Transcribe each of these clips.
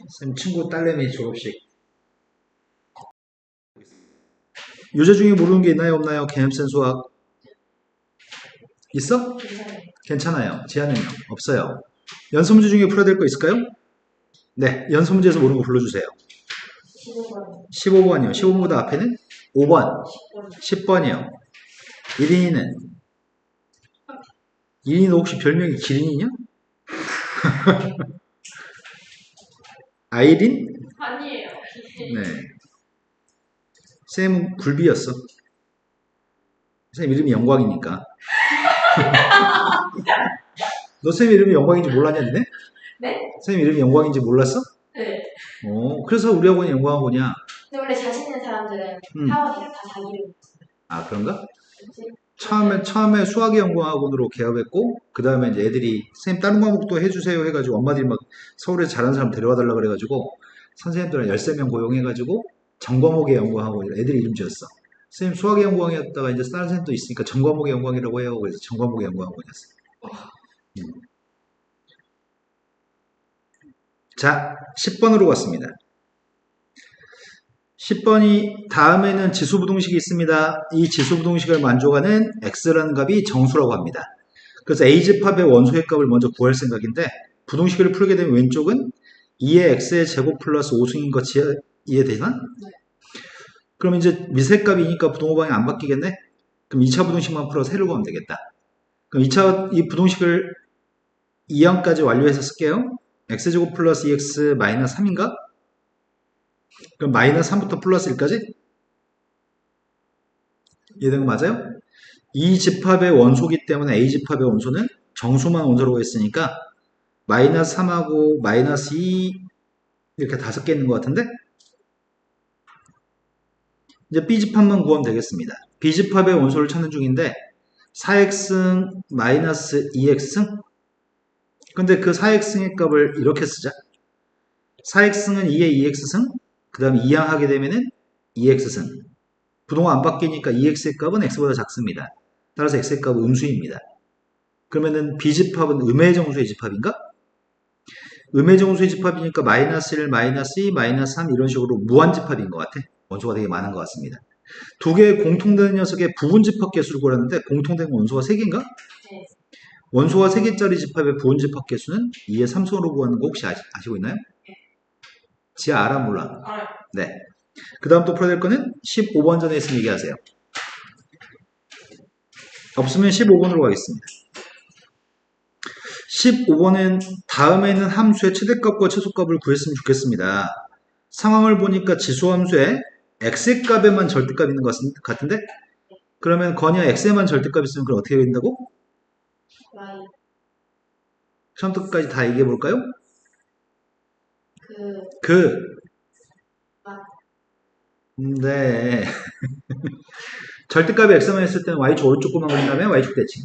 쌤 친구 딸내미 졸업식. 유제 중에 모르는 게 있나요, 없나요? 개념센 수학. 있어? 괜찮아요. 제한은요? 없어요. 연습 문제 중에 풀어야 될 거 있을까요? 네, 연습 문제에서 모르는 거 불러주세요. 15번이요. 15번보다 앞에는 5번, 10번이요. 1인이는? 1인이 혹시 별명이 기린이냐? 아이린? 아니에요. 네. 쌤은 굴비였어. 쌤 이름이 영광이니까. 너 쌤 이름이 영광인지 몰랐냐, 니네? 네? 쌤 이름이 영광인지 몰랐어? 네. 그래서 우리 학원이 영광학원이야. 근데 원래 자신 있는 사람들은 학원이랑 다 자기 이름. 아, 그런가? 그치? 처음에 수학의 연구학원으로 개업했고, 그 다음에 이제 애들이, 선생님 다른 과목도 해주세요 해가지고, 엄마들이 막 서울에서 잘하는 사람 데려와 달라 그래가지고, 선생님들 한 13명 고용해가지고, 전과목의 연구학원, 애들이 이름 지었어. 선생님 수학의 연구학원이었다가 이제 다른 선생님 또 있으니까 전과목의 연구학원이라고 해요. 그래서 전과목의 연구학원이었어. 자, 10번으로 갔습니다. 10번이 다음에는 지수부등식이 있습니다. 이 지수부등식을 만족하는 x라는 값이 정수라고 합니다. 그래서 a집합의 원소의 값을 먼저 구할 생각인데 부등식을 풀게 되면 왼쪽은 2의 x의 제곱 플러스 5승인 것 이해되나? 네. 그럼 이제 미세값이니까 부등호방이 안 바뀌겠네? 그럼 2차 부등식만 풀어서 해를 구하면 되겠다. 그럼 이 부등식을 2항까지 완료해서 쓸게요. x제곱 플러스 2x 마이너스 3인가? 그럼 마이너스 3부터 플러스 1까지? 이해된 거 맞아요? 이 집합의 원소기 때문에 A 집합의 원소는 정수만 원소라고 했으니까 마이너스 3하고 마이너스 2 이렇게 5개 있는 것 같은데 이제 B 집합만 구하면 되겠습니다. B 집합의 원소를 찾는 중인데 4x승 마이너스 2x승 근데 그 4x승의 값을 이렇게 쓰자. 4x승은 2의 2x승 그 다음에 2항 하게 되면은 2x승 부동호 안 바뀌니까 2x의 값은 x보다 작습니다. 따라서 x의 값은 음수입니다. 그러면은 B집합은 음의 정수의 집합인가? 음의 정수의 집합이니까 마이너스 1, 마이너스 2, 마이너스 3 이런 식으로 무한집합인 것 같아. 원소가 되게 많은 것 같습니다. 두 개의 공통되는 녀석의 부분집합 개수를 구하는데 공통된 원소가 3개인가? 네. 원소가 3개짜리 집합의 부분집합 개수는 2의 3승으로 구하는 거 혹시 아시고 있나요? 지하 알아 몰라? 알아요. 네. 그 다음 또 풀어야 될 거는 15번 전에 있으면 얘기하세요. 없으면 15번으로 가겠습니다. 15번은 다음에는 함수의 최대값과 최소값을 구했으면 좋겠습니다. 상황을 보니까 지수함수에 x의 값에만 절대값 있는 것 같은데? 그러면 건이야 x에만 절대값 있으면 그럼 어떻게 된다고? Y. 처음부터 끝까지 다 얘기해 볼까요? 아. 네. 절대값이 x만 있을 때는 y축 오른쪽 것만 그린 다음에 y축 대칭.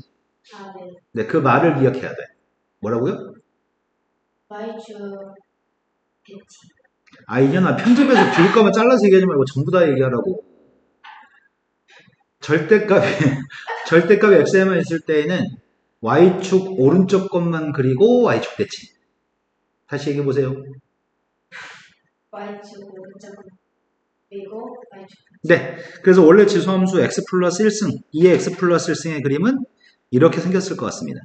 아, 네. 네, 그 말을 기억해야 돼. 뭐라고요? Y축 대칭. 아, 이년아 편집에서 비울까봐 잘라서 얘기하지 말고 전부 다 얘기하라고. 절대값이 절대값이 x에만 있을 때에는 y축 오른쪽 것만 그리고 y축 대칭. 다시 얘기해 보세요. Y축 오른쪽 그리고 Y축. 네, 그래서 원래 지수함수 x 플러스 1승, 2의 x 플러스 1승의 그림은 이렇게 생겼을 것 같습니다.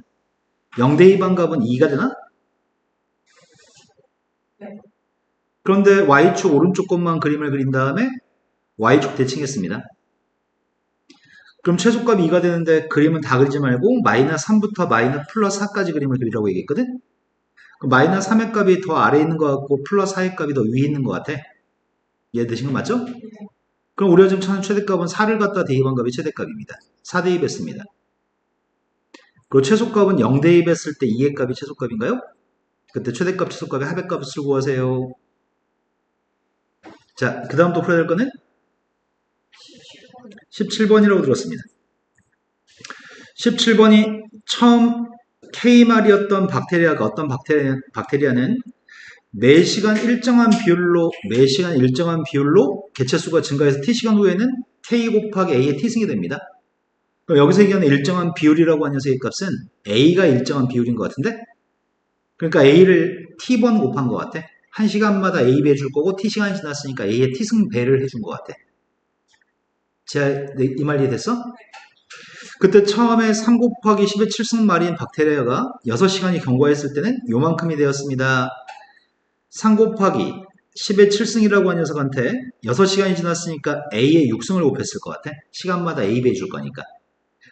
0대2 반값은 2가 되나? 네. 그런데 y축 오른쪽 것만 그림을 그린 다음에 y축 대칭했습니다. 그럼 최소값이 2가 되는데 그림은 다 그리지 말고 마이너스 3부터 마이너스 플러스 4까지 그림을 그리라고 얘기했거든? 그럼 마이너스 3의 값이 더 아래에 있는 것 같고 플러스 4의 값이 더 위에 있는 것 같아. 이해되신 거 맞죠? 네. 그럼 우리가 지금 찾는 최대값은 4를 갖다 대입한 값이 최대값입니다. 4 대입했습니다. 그리고 최소값은 0 대입했을 때 2의 값이 최소값인가요? 그때 최대값, 최소값의 합의값을 쓰고 하세요. 자, 그 다음 또 풀어야 될 거는 17번이라고 들었습니다. 17번이 처음 K말이었던 박테리아가 어떤 박테리아는 매시간 일정한 비율로 개체수가 증가해서 T시간 후에는 K 곱하기 A의 T승이 됩니다. 그럼 여기서 얘기하는 일정한 비율이라고 하는 녀석의 값은 A가 일정한 비율인 것 같은데? 그러니까 A를 T번 곱한 것 같아. 1시간마다 A 배줄 거고 T시간이 지났으니까 A의 T승 배를 해준 것 같아. 이 말 이해됐어? 그때 처음에 3 곱하기 10의 7승 말인 박테리아가 6시간이 경과했을 때는 요만큼이 되었습니다. 3 곱하기 10의 7승이라고 한 녀석한테 6시간이 지났으니까 A의 6승을 곱했을 것 같아. 시간마다 A 배줄 거니까.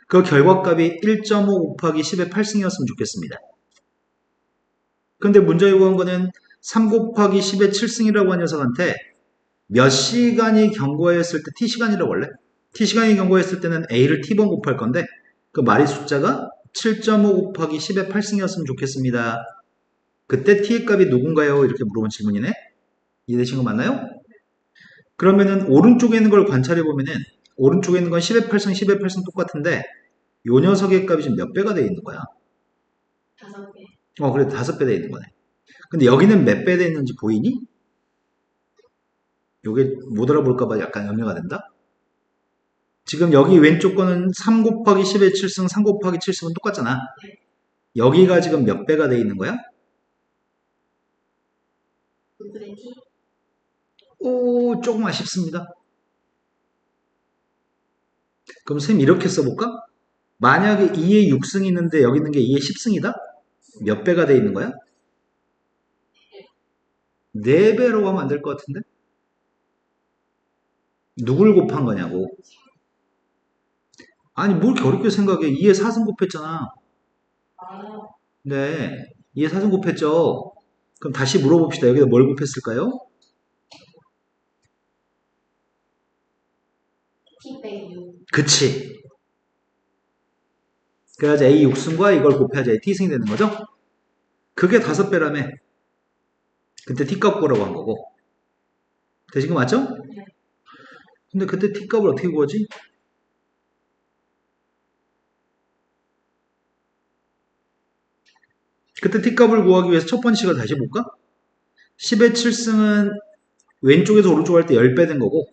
그 결과값이 1.5 곱하기 10의 8승이었으면 좋겠습니다. 근데 문제 요구한 거는 3 곱하기 10의 7승이라고 한 녀석한테 몇 시간이 경과했을 때 T시간이라고 할래? T시간이 경과했을 때는 A를 T번 곱할 건데 그 말의 숫자가 7.5 곱하기 10의 8승이었으면 좋겠습니다. 그때 T의 값이 누군가요? 이렇게 물어본 질문이네. 이해되신 거 맞나요? 그러면은 오른쪽에 있는 걸 관찰해 보면은 오른쪽에 있는 건 10의 8승, 10의 8승 똑같은데 요 녀석의 값이 지금 몇 배가 되어 있는 거야? 5배. 그래 5배 되어 있는 거네. 근데 여기는 몇 배 되어 있는지 보이니? 요게 못 알아볼까봐 약간 염려가 된다? 지금 여기 왼쪽 거는 3 곱하기 10의 7승, 3 곱하기 7승은 똑같잖아. 여기가 지금 몇 배가 되어 있는 거야? 6분의 T. 오, 조금 아쉽습니다. 그럼 쌤 이렇게 써볼까? 만약에 2의 6승이 있는데 여기 있는 게 2의 10승이다? 몇 배가 되어 있는 거야? 4배로 하면 안 될 것 같은데? 누굴 곱한 거냐고. 아니 뭘 이렇게 어렵게 생각해. 2의 4승 곱했잖아. 아, 네, 2의 4승 곱했죠. 그럼 다시 물어봅시다. 여기다 뭘 곱했을까요? T 빼기 6. 그치. 그래야지 A 6승과 이걸 곱해야지 A T승이 되는 거죠? 그게 5배라며. 그때 T값 구하라고 한 거고. 되신 거 맞죠? 네. 근데 그때 T값을 어떻게 구하지? 그때 T값을 구하기 위해서 첫 번째 식을 다시 볼까? 10의 7승은 왼쪽에서 오른쪽 할 때 10배 된 거고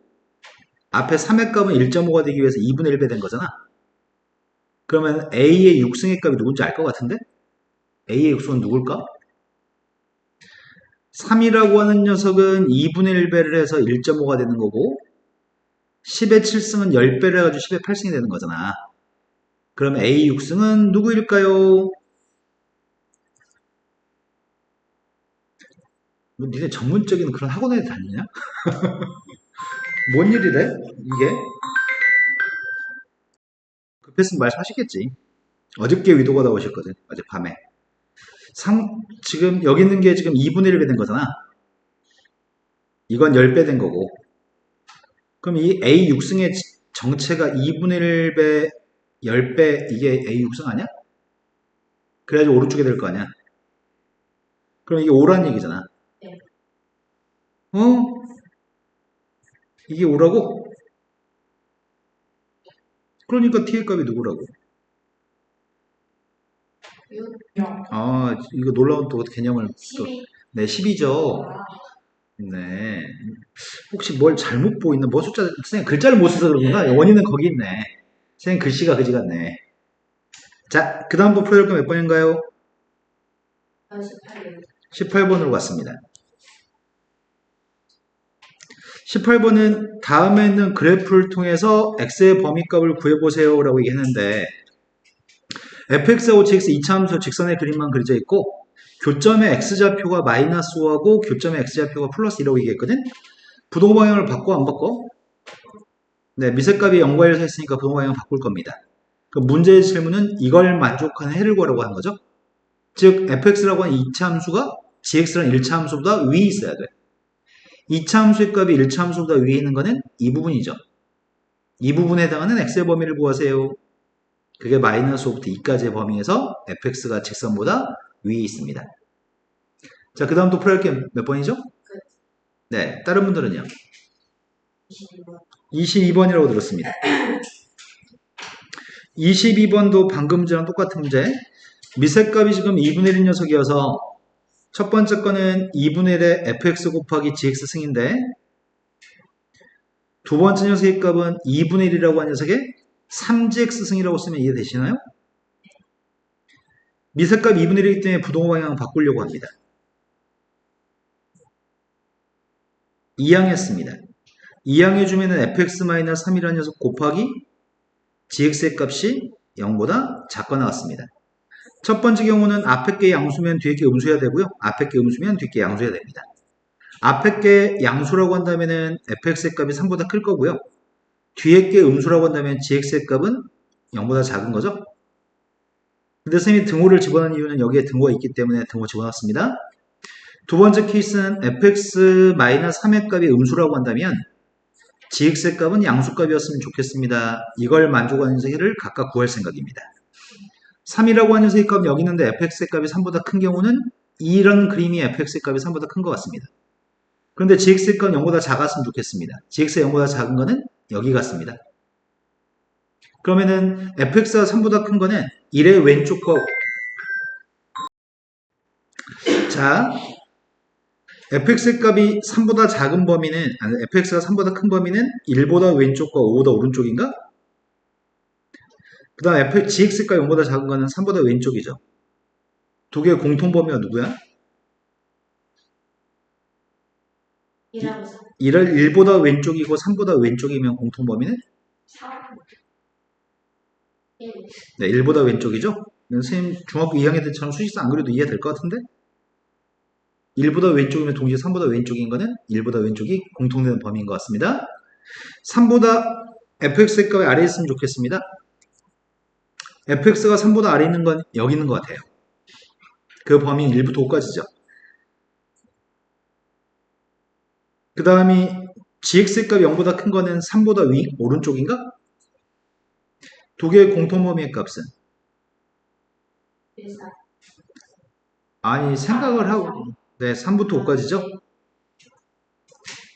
앞에 3의 값은 1.5가 되기 위해서 2분의 1배 된 거잖아. 그러면 A의 6승의 값이 누군지 알 것 같은데? A의 6승은 누굴까? 3이라고 하는 녀석은 2분의 1배를 해서 1.5가 되는 거고 10의 7승은 10배를 해가지고 10의 8승이 되는 거잖아. 그럼 A 6승은 누구일까요? 뭐 니네 전문적인 그런 학원에 다니냐? 뭔 일이래? 이게? 급했으면 말씀하시겠지. 어저께 위도가 나오셨거든. 어젯밤에. 지금 여기 있는 게 지금 2분의 1배 된 거잖아. 이건 10배 된 거고. 그럼 이 A 6승의 정체가 2분의 1배, 10배, 이게 A 6승 아니야? 그래야지 오른쪽에 될 거 아니야? 그럼 이게 5란 얘기잖아. 네. 이게 5라고? 그러니까 T의 값이 누구라고? 6. 0. 아, 이거 놀라운 또 개념을 또, 12. 네, 10이죠. 아, 네. 혹시 뭘 잘못 보이나? 뭐 숫자, 선생님 글자를 못 써서 그런가? 원인은 거기 있네. 선생님 글씨가 그지 같네. 자, 그 다음부터 풀어야 할 거 몇 번인가요? 18. 18번으로 갔습니다. 18번은 다음에 있는 그래프를 통해서 x의 범위값을 구해보세요 라고 얘기했는데 fx하고 gx 이차함수 직선의 그림만 그려져 있고 교점의 x좌표가 마이너스 5하고 교점의 x좌표가 플러스 2라고 얘기했거든. 부동 방향을 바꿔 안 바꿔? 네, 미세값이 0과 1을 했으니까 부동 방향을 바꿀 겁니다. 그 문제의 질문은 이걸 만족하는 해를 구하라고 하는 거죠. 즉 fx라고 하는 2차 함수가 gx라는 1차 함수보다 위에 있어야 돼. 2차 함수의 값이 1차 함수보다 위에 있는 거는 이 부분이죠. 이 부분에 해당하는 x의 범위를 구하세요. 그게 마이너스 5부터 2까지의 범위에서 fx가 직선보다 위에 있습니다. 자, 그 다음 또 풀어야 할 게 몇 번이죠? 네, 다른 분들은요? 22번. 22번이라고 들었습니다. 22번도 방금 전랑 똑같은 문제. 미세값이 지금 2분의 1인 녀석이어서 첫 번째 거는 2분의 1의 fx 곱하기 gx 승인데 두 번째 녀석의 값은 2분의 1이라고 하는 녀석의 3gx 승이라고 쓰면 이해되시나요? 미세값 2분의 1이기 때문에 부동호 방향을 바꾸려고 합니다. 2항 했습니다. 2항 해주면은 fx-3이라는 녀석 곱하기 gx의 값이 0보다 작거 나왔습니다. 첫 번째 경우는 앞에 게 양수면 뒤에 게 음수해야 되고요. 앞에 게 음수면 뒤에 게 양수해야 됩니다. 앞에 게 양수라고 한다면은 fx의 값이 3보다 클 거고요. 뒤에 게 음수라고 한다면 gx의 값은 0보다 작은 거죠. 근데 선생님이 등호를 집어넣은 이유는 여기에 등호가 있기 때문에 등호 집어넣었습니다. 두 번째 케이스는 fx-3의 값이 음수라고 한다면 gx의 값은 양수값이었으면 좋겠습니다. 이걸 만족하는 녀석을 각각 구할 생각입니다. 3이라고 하는 녀석의 값은 여기 있는데 fx의 값이 3보다 큰 경우는 이런 그림이 fx의 값이 3보다 큰 것 같습니다. 그런데 gx의 값은 0보다 작았으면 좋겠습니다. gx가 0보다 작은 거는 여기 같습니다. 그러면은 fx가 3보다 큰 거는 1의 왼쪽 거. 자, fx의 값이 3보다 작은 범위는, 아니, fx가 3보다 큰 범위는 1보다 왼쪽과 5보다 오른쪽인가? 그 다음 gx가 0보다 작은 거는 3보다 왼쪽이죠. 두 개의 공통 범위가 누구야? 1보다 왼쪽이고 3보다 왼쪽이면 공통 범위는? 1. 네, 1보다 왼쪽이죠? 선생님 중학교 2학년 때처럼 수식상 안 그래도 이해될 것 같은데? 1보다 왼쪽이면 동시에 3보다 왼쪽인 거는 1보다 왼쪽이 공통되는 범위인 것 같습니다. 3보다 fx의 값이 아래에 있으면 좋겠습니다. fx가 3보다 아래 있는 건 여기 있는 것 같아요. 그 범위는 1부터 5까지죠. 그 다음이 gx의 값이 0보다 큰 거는 3보다 위, 오른쪽인가? 두 개의 공통 범위의 값은? 1, 4. 아니, 생각을 하고, 네, 3부터 5까지죠?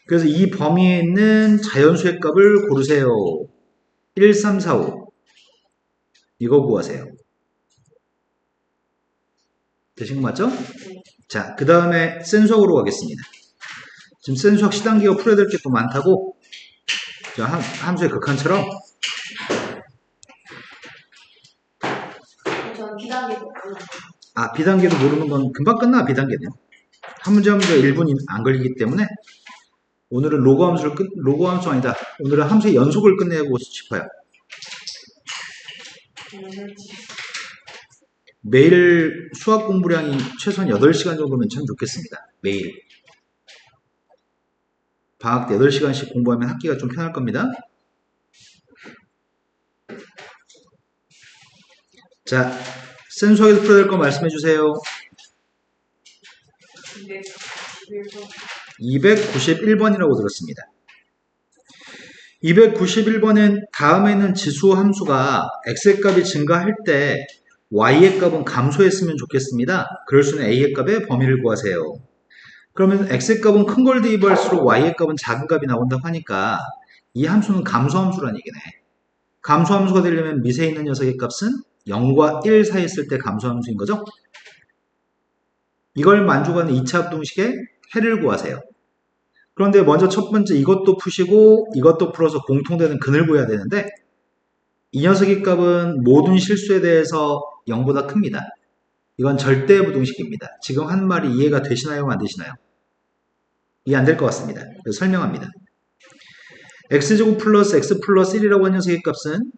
그래서 이 범위에 있는 자연수의 값을 고르세요. 1, 3, 4, 5. 이거 구하세요. 되신 거 맞죠? 네. 자, 그 다음에 센 수학으로 가겠습니다. 지금 센 수학 시단계가 풀어야 될 게 또 많다고. 자, 함수의 극한처럼. 저는 비단계도 몰라요. 아, B단계도 모르는 건 금방 끝나, B단계는. 한 문제 한 문제 1분 안 걸리기 때문에 오늘은 로그 함수 아니다. 오늘은 함수의 연속을 끝내고 싶어요. 매일 수학 공부량이 최소한 8시간 정도면 참 좋겠습니다. 매일. 방학 때 8시간씩 공부하면 학기가 좀 편할 겁니다. 자, 센 수학에서 풀어야 될 거 말씀해 주세요. 291번이라고 들었습니다. 291번은 다음에는 지수 함수가 x의 값이 증가할 때 y의 값은 감소했으면 좋겠습니다. 그럴 수는 a의 값의 범위를 구하세요. 그러면 x의 값은 큰 걸 대입할수록 y의 값은 작은 값이 나온다고 하니까 이 함수는 감소함수라는 얘기네. 감소함수가 되려면 밑에 있는 녀석의 값은 0과 1 사이에 있을 때 감소함수인 거죠. 이걸 만족하는 2차 부등식의 해를 구하세요. 그런데 먼저 첫 번째 이것도 푸시고 이것도 풀어서 공통되는 근을 구해야 되는데 이 녀석의 값은 모든 실수에 대해서 0보다 큽니다. 이건 절대 부등식입니다. 지금 한 말이 이해가 되시나요? 안 되시나요? 이해 안 될 것 같습니다. 그래서 설명합니다. x제곱 플러스 x 플러스 1이라고 하는 녀석의 값은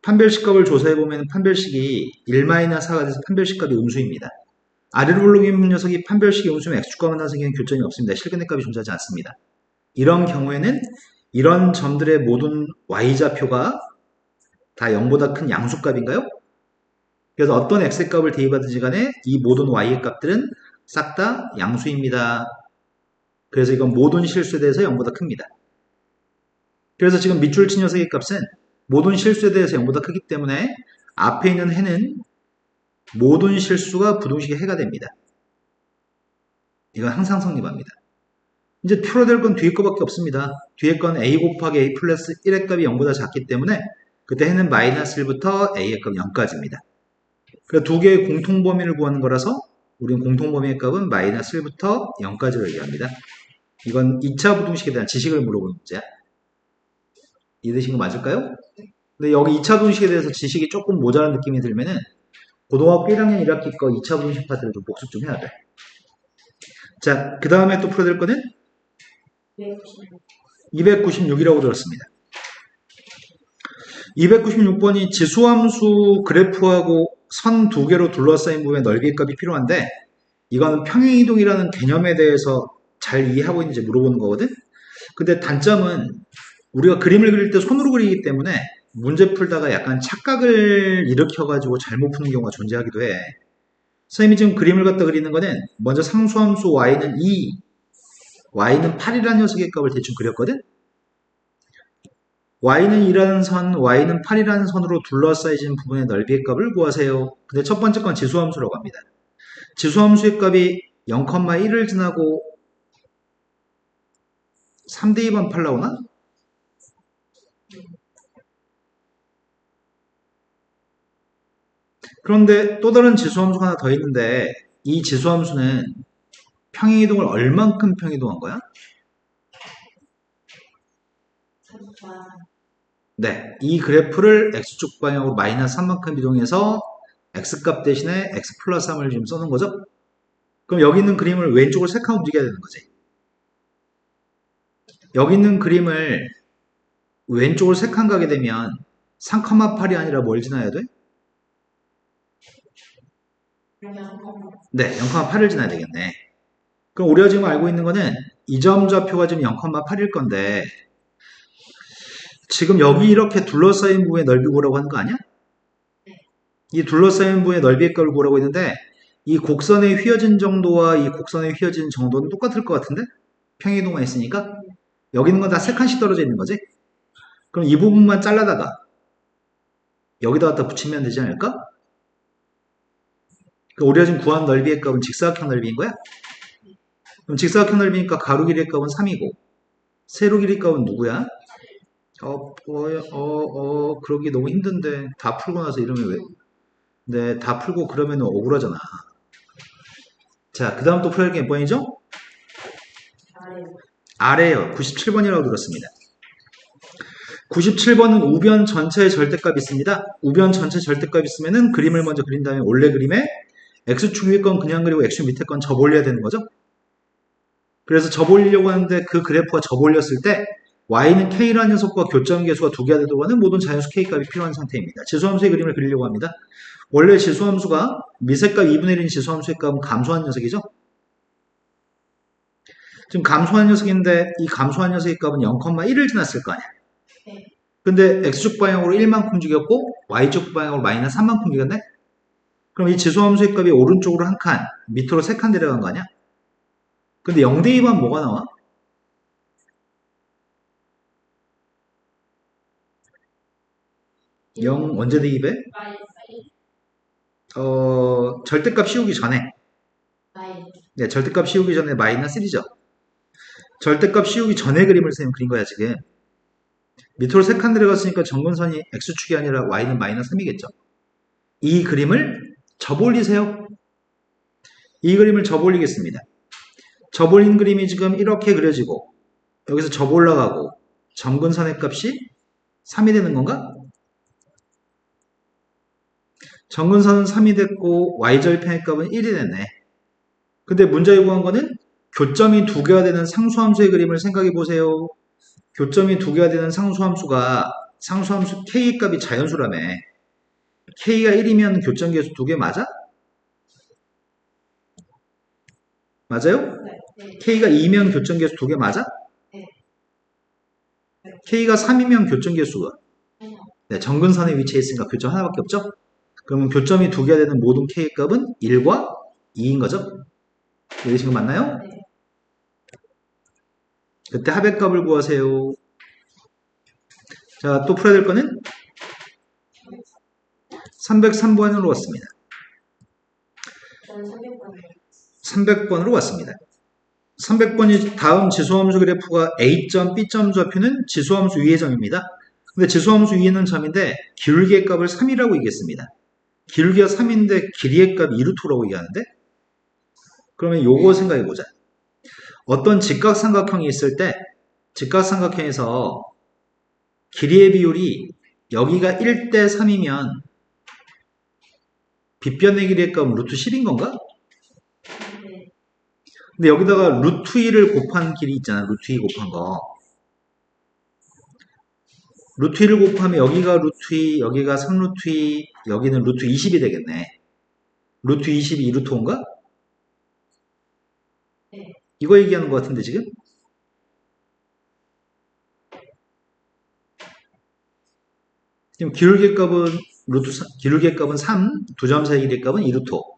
판별식 값을 조사해보면 판별식이 1-4가 돼서 판별식 값이 음수입니다. 아래로 올라오는 녀석이 판별식이 음수면 x축과 만나는 생기는 교점이 없습니다. 실근의 값이 존재하지 않습니다. 이런 경우에는 이런 점들의 모든 y좌표가 다 0보다 큰 양수값인가요? 그래서 어떤 x의 값을 대입하든지 간에 이 모든 y의 값들은 싹 다 양수입니다. 그래서 이건 모든 실수에 대해서 0보다 큽니다. 그래서 지금 밑줄 친 녀석의 값은 모든 실수에 대해서 0보다 크기 때문에 앞에 있는 해는 모든 실수가 부등식의 해가 됩니다. 이건 항상 성립합니다. 이제 풀어야 될 건 뒤에 거밖에 없습니다. 뒤에 건 a 곱하기 a 플러스 1의 값이 0보다 작기 때문에 그때 해는 마이너스 1부터 a의 값 0까지입니다. 그래서 두 개의 공통범위를 구하는 거라서 우리는 공통범위의 값은 마이너스 1부터 0까지를 얘기합니다. 이건 2차 부등식에 대한 지식을 물어보는 문제야. 이해되신 거 맞을까요? 근데 여기 2차 부등식에 대해서 지식이 조금 모자란 느낌이 들면은 고등학교 1학년 1학기 거 2차 부등식 파트를 좀 복습 좀 해야 돼. 자, 그 다음에 또 풀어야 될 거는 296. 296이라고 들었습니다. 296번이 지수함수 그래프하고 선 두 개로 둘러싸인 부분의 넓이 값이 필요한데 이거는 평행이동이라는 개념에 대해서 잘 이해하고 있는지 물어보는 거거든. 근데 단점은 우리가 그림을 그릴 때 손으로 그리기 때문에 문제 풀다가 약간 착각을 일으켜가지고 잘못 푸는 경우가 존재하기도 해. 선생님이 지금 그림을 갖다 그리는 거는 먼저 상수함수 y는 2, y는 8이라는 녀석의 값을 대충 그렸거든. y는 2라는 선, y는 8이라는 선으로 둘러싸여진 부분의 넓이의 값을 구하세요. 근데 첫 번째 건 지수함수라고 합니다. 지수함수의 값이 0,1을 지나고 3대 2번 8 나오나? 그런데 또 다른 지수함수가 하나 더 있는데 이 지수함수는 평행이동을 얼만큼 평행이동한 거야? 34. 네, 이 그래프를 x축 방향으로 마이너스 3만큼 이동해서 x값 대신에 x 플러스 3을 지금 써놓은 거죠? 그럼 여기 있는 그림을 왼쪽으로 3칸 움직여야 되는 거지. 여기 있는 그림을 왼쪽으로 3칸 가게 되면 3,8이 아니라 뭘 지나야 돼? 네, 0,8을 지나야 되겠네. 그럼 우리가 지금 알고 있는 거는 이 점 좌표가 지금 0,8일 건데 지금 여기 이렇게 둘러싸인 부분의 넓이 구라고 하는 거 아니야? 이 둘러싸인 부분의 넓이의 값을 구라고 했는데 이 곡선의 휘어진 정도와 이 곡선의 휘어진 정도는 똑같을 것 같은데? 평행이동만 있으니까 여기 있는 건 다 3칸씩 떨어져 있는 거지? 그럼 이 부분만 잘라다가 여기다 갖다 붙이면 되지 않을까? 그러니까 우리가 지금 구한 넓이의 값은 직사각형 넓이인 거야? 그럼 직사각형 넓이니까 가로 길이의 값은 3이고 세로 길이 값은 누구야? 그러기 너무 힘든데 다 풀고 나서 이러면 왜? 네, 다 풀고 그러면 억울하잖아. 자, 그 다음 또 풀어야 할 게 몇 번이죠? 아래요. 97번이라고 들었습니다. 97번은 우변 전체의 절대값이 있습니다. 우변 전체 절대값이 있으면은 그림을 먼저 그린 다음에 원래 그림에 x축 위에 건 그냥 그리고 x축 밑에 건 접올려야 되는 거죠. 그래서 접올리려고 하는데 그 그래프가 접올렸을 때 y는 k라는 녀석과 교점 계수가 두 개가 되도록 하는 모든 자연수 k값이 필요한 상태입니다. 지수함수의 그림을 그리려고 합니다. 원래 지수함수가 미세값 2분의 1인 지수함수의 값은 감소한 녀석이죠. 지금 감소한 녀석인데 이 감소한 녀석의 값은 0,1을 지났을 거 아니야. 근데 x축 방향으로 1만큼 움직였고 y축 방향으로 마이너스 3만큼 움직였네. 그럼 이 지수함수의 값이 오른쪽으로 한 칸, 밑으로 3칸 내려간 거 아니야? 근데 0대 2만 뭐가 나와? 0 언제 대입해? 절대값 씌우기 전에. 네, 절대값 씌우기 전에 마이너스 1이죠. 절대값 씌우기 전에 그림을 선생님 그린 거야 지금. 밑으로 3칸 내려갔으니까 정근선이 x축이 아니라 y는 마이너스 3이겠죠. 이 그림을 접올리세요. 이 그림을 접올리겠습니다. 접올린 그림이 지금 이렇게 그려지고 여기서 접올라가고 정근선의 값이 3이 되는 건가? 정근선은 3이 됐고 y절편의 값은 1이 됐네. 근데 문제 요구한 거는 교점이 두 개가 되는 상수함수의 그림을 생각해 보세요. 교점이 두 개가 되는 상수함수가 상수함수 k 값이 자연수라며. k가 1이면 교점 계수 두 개 맞아? 맞아요? 네. k가 2면 교점 계수 두 개 맞아? 네. k가 3이면 교점 계수가 네, 정근선에 위치해 있으니까 교점 하나밖에 없죠? 그러면 교점이 두 개가 되는 모든 k 값은 1과 2인 거죠? 이해되신 거 맞나요? 네. 그때 합의 값을 구하세요. 자, 또 풀어야 될 거는 303번으로 왔습니다. 300번으로 왔습니다. 300번이 다음 지수함수 그래프가 A점, B점 좌표는 지수함수 위의 점입니다. 근데 지수함수 위에 있는 점인데 기울기의 값을 3이라고 얘기했습니다. 기울기가 3인데 길이의 값 2루트라고 얘기하는데 그러면 요거 생각해 보자. 어떤 직각삼각형이 있을 때 직각삼각형에서 길이의 비율이 여기가 1대 3이면 빗변의 길이의 값은 루트 10인 건가? 네. 근데 여기다가 루트 2를 곱한 길이 있잖아. 루트 2 곱한 거. 루트 2를 곱하면 여기가 루트 2, 여기가 3루트 2, 여기는 루트 20이 되겠네. 루트 20이 2루트 5인가? 네. 이거 얘기하는 것 같은데 지금? 지금 기울기 값은 기울기 값은 3, 두 점 사이 길이 값은 2루트 5.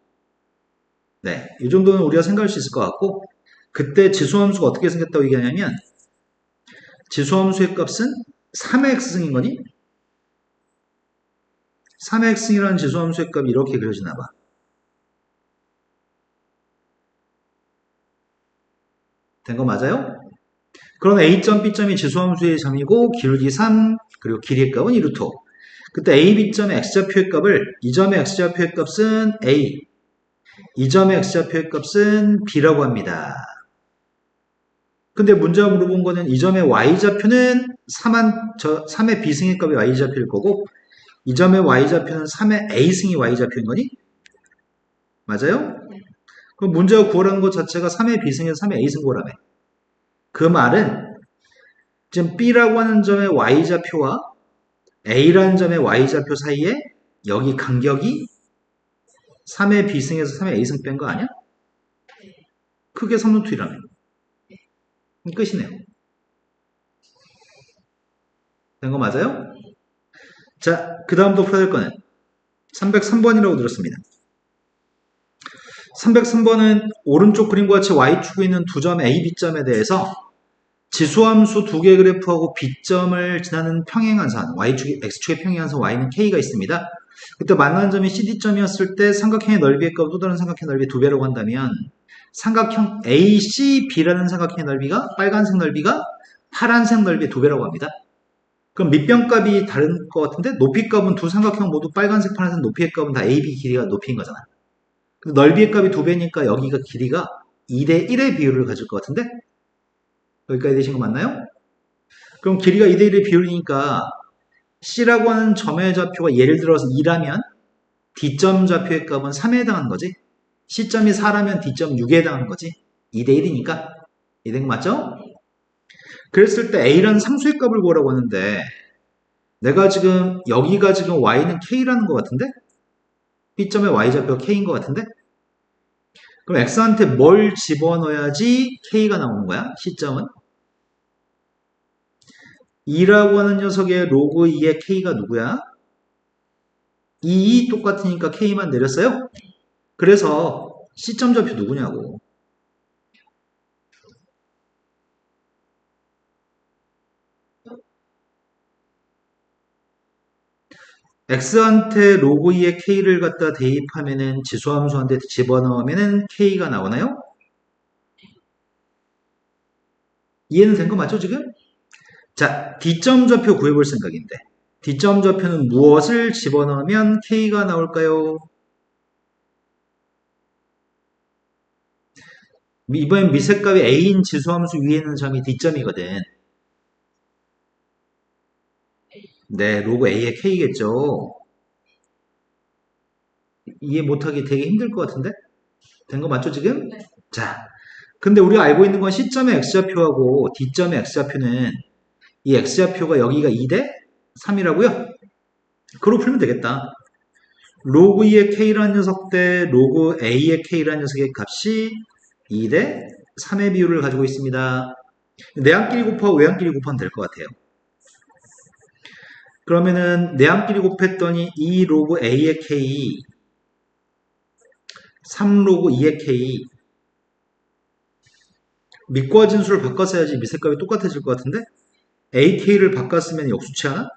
네, 이 정도는 우리가 생각할 수 있을 것 같고, 그때 지수함수가 어떻게 생겼다고 얘기하냐면, 지수함수의 값은 3의 x승인 거니? 3의 x승이라는 지수함수의 값이 이렇게 그려지나 봐. 된 거 맞아요? 그럼 A점, B점이 지수함수의 점이고, 기울기 3, 그리고 길이의 값은 2루트 5. 그때 A, B점의 x좌표의 값을, 이 점의 x좌표의 값은 A, 이 점의 x좌표의 값은 B라고 합니다. 근데 문제가 물어본 거는 이 점의 y좌표는 3의 b승의 값이 y좌표일 거고, 이 점의 y좌표는 3의 a승이 y좌표인 거니? 맞아요? 네. 그럼 문제가 구하라는 것 자체가 3의 b승에서 3의 a승 구하라며. 그 말은 지금 b라고 하는 점의 y좌표와 a라는 점의 y좌표 사이에 여기 간격이 3의 b승에서 3의 a승 뺀 거 아니야? 크게 3루트 2라며. 끝이네요. 된 거 맞아요? 자, 그 다음도 풀어야 될 거는 303번이라고 들었습니다. 303번은 오른쪽 그림과 같이 y축에 있는 두 점 A, B점에 대해서 지수함수 두 개 그래프하고 B점을 지나는 평행한선, X축의 평행한선 Y는 K가 있습니다. 그때 만나는 점이 CD점이었을 때 삼각형의 넓이의 값 또 다른 삼각형의 넓이 2배라고 한다면 삼각형 ACB라는 삼각형의 넓이가 빨간색 넓이가 파란색 넓이의 2배라고 합니다. 그럼 밑변값이 다른 것 같은데 높이값은 두 삼각형 모두 빨간색, 파란색 높이의 값은 다 AB 길이가 높이인 거잖아. 근데 넓이의 값이 2배니까 여기가 길이가 2대 1의 비율을 가질 것 같은데? 여기까지 되신 거 맞나요? 그럼 길이가 2대 1의 비율이니까 C라고 하는 점의 좌표가 예를 들어서 2라면 D점 좌표의 값은 3에 해당하는 거지. C점이 4라면 D점 6에 해당하는 거지. 2대 1이니까. 이된 거 맞죠? 그랬을 때 A라는 상수의 값을 구하라고 하는데 내가 지금 여기가 지금 Y는 K라는 것 같은데? B점의 Y좌표가 K인 것 같은데? 그럼 X한테 뭘 집어넣어야지 K가 나오는 거야? C점은? 2라고 하는 녀석의 로그 2의 K가 누구야? 2 똑같으니까 K만 내렸어요? 그래서 C점 좌표 누구냐고. X한테 로그 2의 K를 갖다 대입하면은 지수함수한테 집어넣으면은 K가 나오나요? 이해는 된 거 맞죠, 지금? 자, D점 좌표 구해볼 생각인데 D점 좌표는 무엇을 집어넣으면 K가 나올까요? 이번엔 미색값이 A인 지수함수 위에 있는 점이 D점이거든. 네, 로그 A의 K겠죠. 이해 못하기 되게 힘들 것 같은데? 된 거 맞죠, 지금? 네. 자, 근데 우리가 알고 있는 건 C점의 X좌표하고 D점의 X좌표는 이 X좌표가 여기가 2대 3이라고요? 그로 풀면 되겠다. 로그 2의 K라는 녀석 대 로그 A의 K라는 녀석의 값이 2대 3의 비율을 가지고 있습니다. 내항끼리 곱하고 외항끼리 곱하면 될 것 같아요. 그러면은 내항끼리 곱했더니 2 로그 A의 K 3 로그 2의 K 밑과 진수를 바꿔서야지 밑색값이 똑같아질 것 같은데 AK를 바꿨으면 역수치 하나?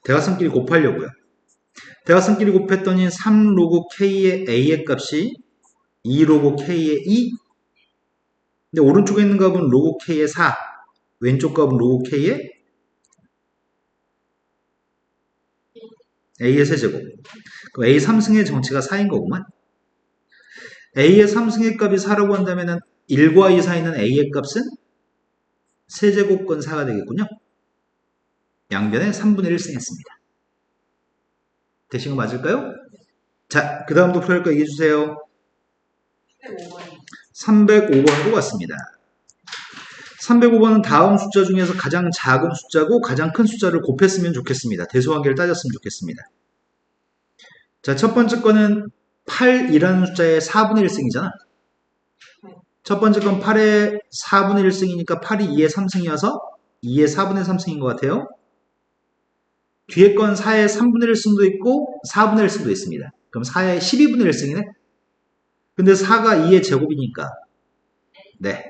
대각선끼리 곱하려고요. 대각선끼리 곱했더니 3 로그 K의 A의 값이 2 로그 K의 2 근데 오른쪽에 있는 값은 로그 K의 4 왼쪽 값은 로그 K의 A의 세제곱 그럼 A 3승의 정치가 4인 거구만. A의 3승의 값이 4라고 한다면 1과 2 사이는 A의 값은 세제곱근 4가 되겠군요. 양변에 3분의 1승 했습니다. 되신 거 맞을까요? 자, 그 다음도 풀어야 할 거 얘기해주세요. 305번으로 왔습니다. 305번은 다음 숫자 중에서 가장 작은 숫자고 가장 큰 숫자를 곱했으면 좋겠습니다. 대소관계를 따졌으면 좋겠습니다. 자, 첫 번째 거는 8이라는 숫자의 4분의 1승이잖아. 첫 번째 건 8의 4분의 1승이니까 8이 2의 3승이어서 2의 4분의 3승인 것 같아요. 뒤에 건 4의 3분의 1승도 있고 4분의 1승도 있습니다. 그럼 4의 12분의 1승이네. 근데 4가 2의 제곱이니까 네.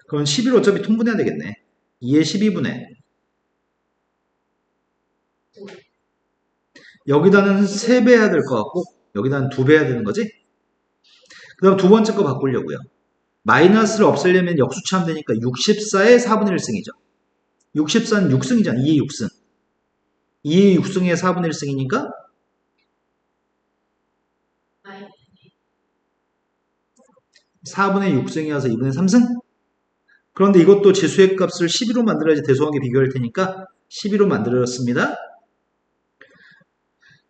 그럼 11 어차피 통분해야 되겠네. 2의 12분의 여기다는 3배 해야 될 것 같고 여기다는 2배 해야 되는 거지? 그 다음 두 번째 거 바꾸려고요. 마이너스를 없애려면 역수치하면 되니까 64의 4분의 1승이죠. 64는 6승이잖아. 2의 6승. 2의 6승의 4분의 1승이니까 4분의 6승이어서 2분의 3승? 그런데 이것도 지수의 값을 12로 만들어야지 대소관계 비교할 테니까 12로 만들었습니다.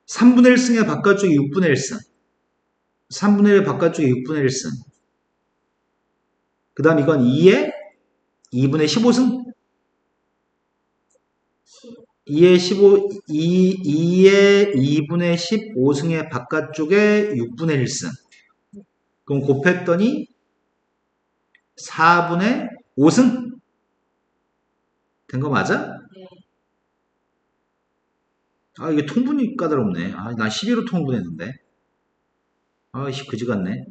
3분의 1승의 바깥쪽이 6분의 1승. 3분의 1 바깥쪽이 6분의 1승. 그 다음 이건 2의 2분의 15승. 2의 2분의 15승의 바깥쪽에 6분의 1승. 그럼 곱했더니 4분의 5승? 된 거 맞아? 네. 아, 이게 통분이 까다롭네. 아, 난 12로 통분했는데. 아이씨, 그지 같네.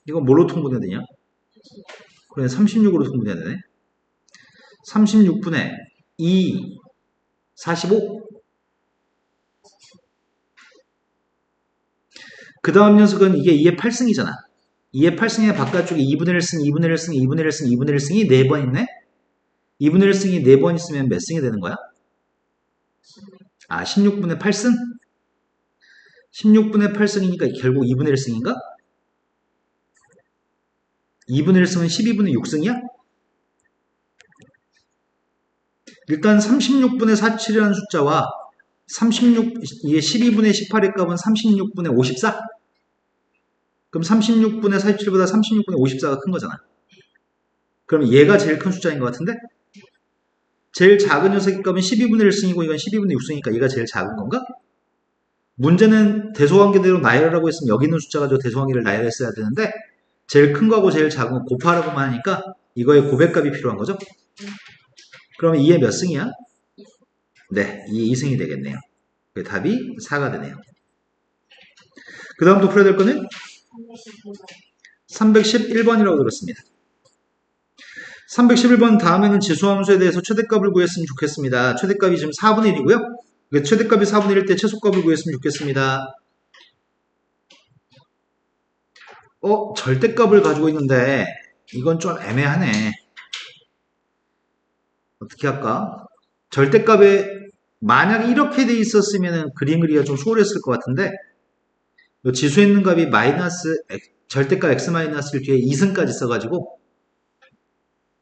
이거 뭘로 통분해야 되냐? 그래, 36으로 통분해야 되네. 36분의 2, 45. 그 다음 녀석은 이게 2의 8승이잖아. 2의 8승의 바깥쪽에 2분의 1승, 2분의 1승, 2분의 1승, 2분의 1승이 4번 있네? 2분의 1승이 4번 있으면 몇 승이 되는 거야? 아, 16분의 8승? 16분의 8승이니까 결국 2분의 1승인가? 2분의 1승은 12분의 6승이야? 일단 36분의 47이라는 숫자와 이게 12분의 18의 값은 36분의 54? 그럼 36분의 47보다 36분의 54가 큰 거잖아. 그럼 얘가 제일 큰 숫자인 것 같은데? 제일 작은 녀석의 값은 12분의 1승이고 이건 12분의 6승이니까 얘가 제일 작은 건가? 문제는 대소관계대로 나열하라고 했으면 여기 있는 숫자 가지고 대소관계를 나열했어야 되는데 제일 큰 거하고 제일 작은 거 곱하라고만 하니까 이거의 고백값이 필요한 거죠? 그러면 2의 몇 승이야? 네, 2의 2승이 되겠네요. 그 답이 4가 되네요. 그 다음 또 풀어야 될 거는 311번이라고 들었습니다. 311번 다음에는 지수함수에 대해서 최대값을 구했으면 좋겠습니다. 최대값이 지금 4분의 1이고요. 최대값이 4분의 1일 때 최소값을 구했으면 좋겠습니다. 절대값을 가지고 있는데 이건 좀 애매하네. 어떻게 할까? 절대값에 만약 이렇게 돼 있었으면 그림 그리기가 좀 수월했을 것 같은데 지수에 있는 값이 마이너스 절대값 x-1을 뒤에 2승까지 써가지고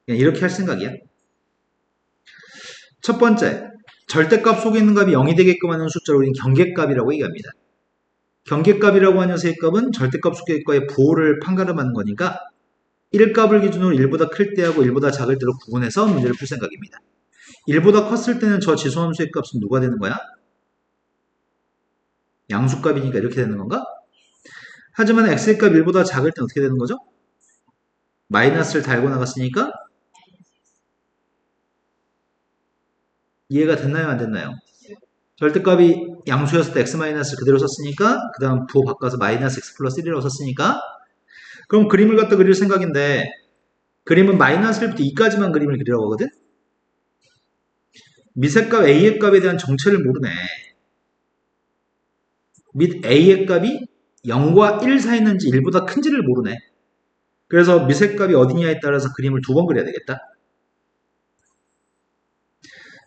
그냥 이렇게 할 생각이야. 첫 번째, 절대값 속에 있는 값이 0이 되게끔 하는 숫자를 우리는 경계값이라고 얘기합니다. 경계값이라고 하는 녀석의 값은 절대값 속에 있과의 부호를 판가름하는 거니까 1값을 기준으로 1보다 클 때하고 1보다 작을 때로 구분해서 문제를 풀 생각입니다. 1보다 컸을 때는 저 지수함수의 값은 누가 되는 거야? 양수값이니까 이렇게 되는 건가? 하지만 x의 값 1보다 작을 때는 어떻게 되는 거죠? 마이너스를 달고 나갔으니까 이해가 됐나요? 안 됐나요? 절대값이 양수였을 때 x- 그대로 썼으니까 그 다음 부호 바꿔서 마이너스 x 플러스 1이라고 썼으니까 그럼 그림을 갖다 그릴 생각인데 그림은 마이너스 1부터 2까지만 그림을 그리라고 하거든? 밑의 값 a의 값에 대한 정체를 모르네. 밑 a의 값이 0과 1 사이에 있는지 1보다 큰지를 모르네. 그래서 밑의 값이 어디냐에 따라서 그림을 두 번 그려야 되겠다.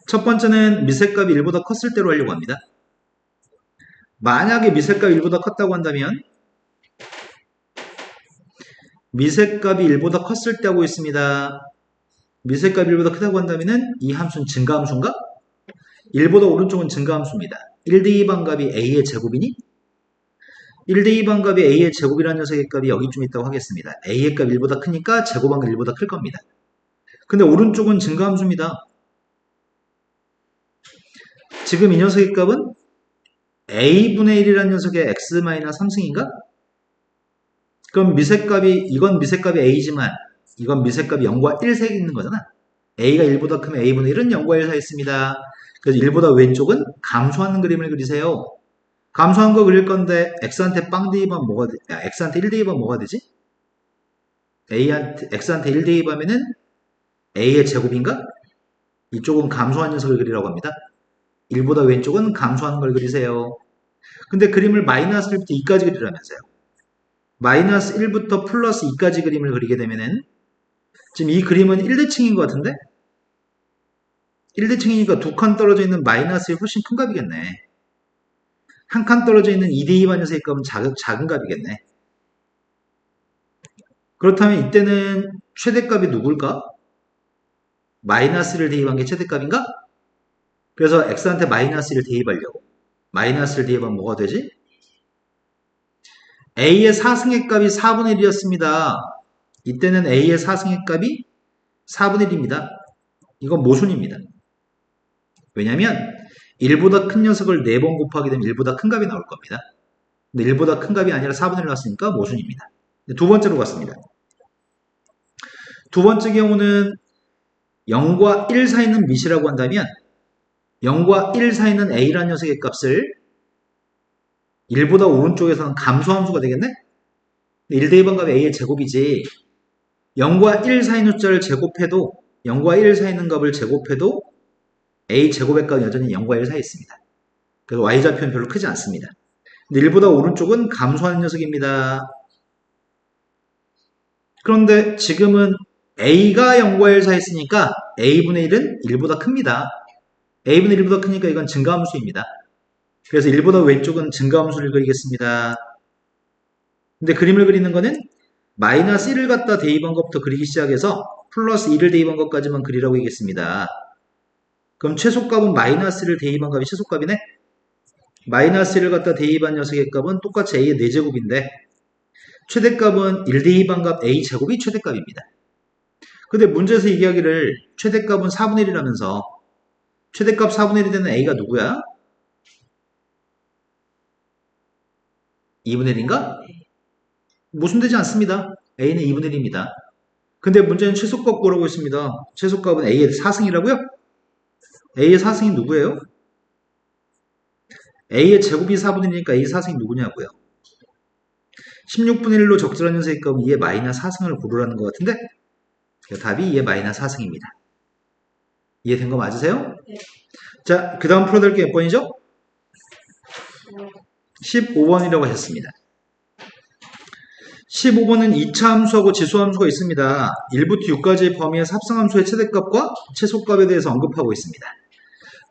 첫 번째는 밑의 값이 1보다 컸을 때로 하려고 합니다. 만약에 밑의 값이 1보다 컸다고 한다면 밑의 값이 1보다 컸을 때 하고 있습니다. 밑의 값이 1보다 크다고 한다면 이 함수는 증가함수인가? 1보다 오른쪽은 증가함수입니다. 1대2 반값이 a의 제곱이니? 1대2 반값이 a의 제곱이라는 녀석의 값이 여기쯤 있다고 하겠습니다. a의 값 1보다 크니까 제곱한 건 1보다 클 겁니다. 근데 오른쪽은 증가함수입니다. 지금 이 녀석의 값은 a분의 1이라는 녀석의 x-3승인가? 그럼 미세값이, 이건 미세값이 a지만 이건 미세값이 0과 1 사이에 있는 거잖아. a가 1보다 크면 a분의 1은 0과 1 사이에 있습니다. 그래서 1보다 왼쪽은 감소하는 그림을 그리세요. 감소한 거 그릴 건데 x한테 빵 대입하면 뭐가 돼? x한테 1 대입하면 뭐가 되지? x한테 1 대입하면은 a의 제곱인가? 이쪽은 감소한 녀석을 그리라고 합니다. 1보다 왼쪽은 감소하는 걸 그리세요. 근데 그림을 마이너스 1부터 2까지 그리라면서요. 마이너스 1부터 플러스 2까지 그림을 그리게 되면은 지금 이 그림은 1대칭인 것 같은데? 1대칭이니까 두 칸 떨어져 있는 마이너스이 훨씬 큰 값이겠네. 한 칸 떨어져 있는 2대2 반녀석의 값은 작은 값이겠네. 그렇다면 이때는 최대값이 누굴까? 마이너스를 대입한 게 최대값인가? 그래서 x한테 마이너스를 대입하려고. 마이너스를 대입하면 뭐가 되지? a의 4승의 값이 4분의 1이었습니다. 이때는 a의 4승의 값이 4분의 1입니다. 이건 모순입니다. 왜냐면 1보다 큰 녀석을 4번 곱하게 되면 1보다 큰 값이 나올 겁니다. 근데 1보다 큰 값이 아니라 4분의 1 나왔으니까 모순입니다. 두 번째로 갔습니다. 두 번째 경우는 0과 1 사이는 밑이라고 한다면 0과 1 사이는 a라는 녀석의 값을 1보다 오른쪽에서는 감소함수가 되겠네? 1대2 반값이 a의 제곱이지 0과 1 사이는 숫자를 제곱해도 0과 1 사이는 값을 제곱해도 a 제곱의 값은 여전히 0과 1 사이에 있습니다. 그래서 y좌표는 별로 크지 않습니다. 근데 1보다 오른쪽은 감소하는 녀석입니다. 그런데 지금은 a가 0과 1 사이에 있으니까 a분의 1은 1보다 큽니다. a분의 1보다 크니까 이건 증가함수입니다. 그래서 1보다 왼쪽은 증가함수를 그리겠습니다. 근데 그림을 그리는 거는 마이너스 1을 갖다 대입한 것부터 그리기 시작해서 플러스 2를 대입한 것까지만 그리라고 하겠습니다. 그럼 최소값은 마이너스를 대입한 값이 최소값이네? 마이너스 1을 갖다 대입한 녀석의 값은 똑같이 a의 4제곱인데 최대값은 1 대입한 값 a 제곱이 최대값입니다. 근데 문제에서 얘기하기를 최대값은 4분의 1이라면서 최대값 4분의 1이 되는 a가 누구야? 2분의 1인가? 모순되지 않습니다. a는 2분의 1입니다. 근데 문제는 최소값 구하라고 했습니다. 최소값은 a의 4승이라고요? a의 4승이 누구예요? a의 제곱이 4분의 1이니까 a의 4승이 누구냐고요? 16분의 1로 적절한 녀석의 값은 2의 마이너스 4승을 고르라는 것 같은데 답이 2의 마이너스 4승입니다. 이해된 거 맞으세요? 네. 자, 그 다음 풀어드릴 게 몇 번이죠? 15번이라고 하셨습니다. 15번은 2차 함수하고 지수함수가 있습니다. 1부터 6까지의 범위에서 합성함수의 최대값과 최소값에 대해서 언급하고 있습니다.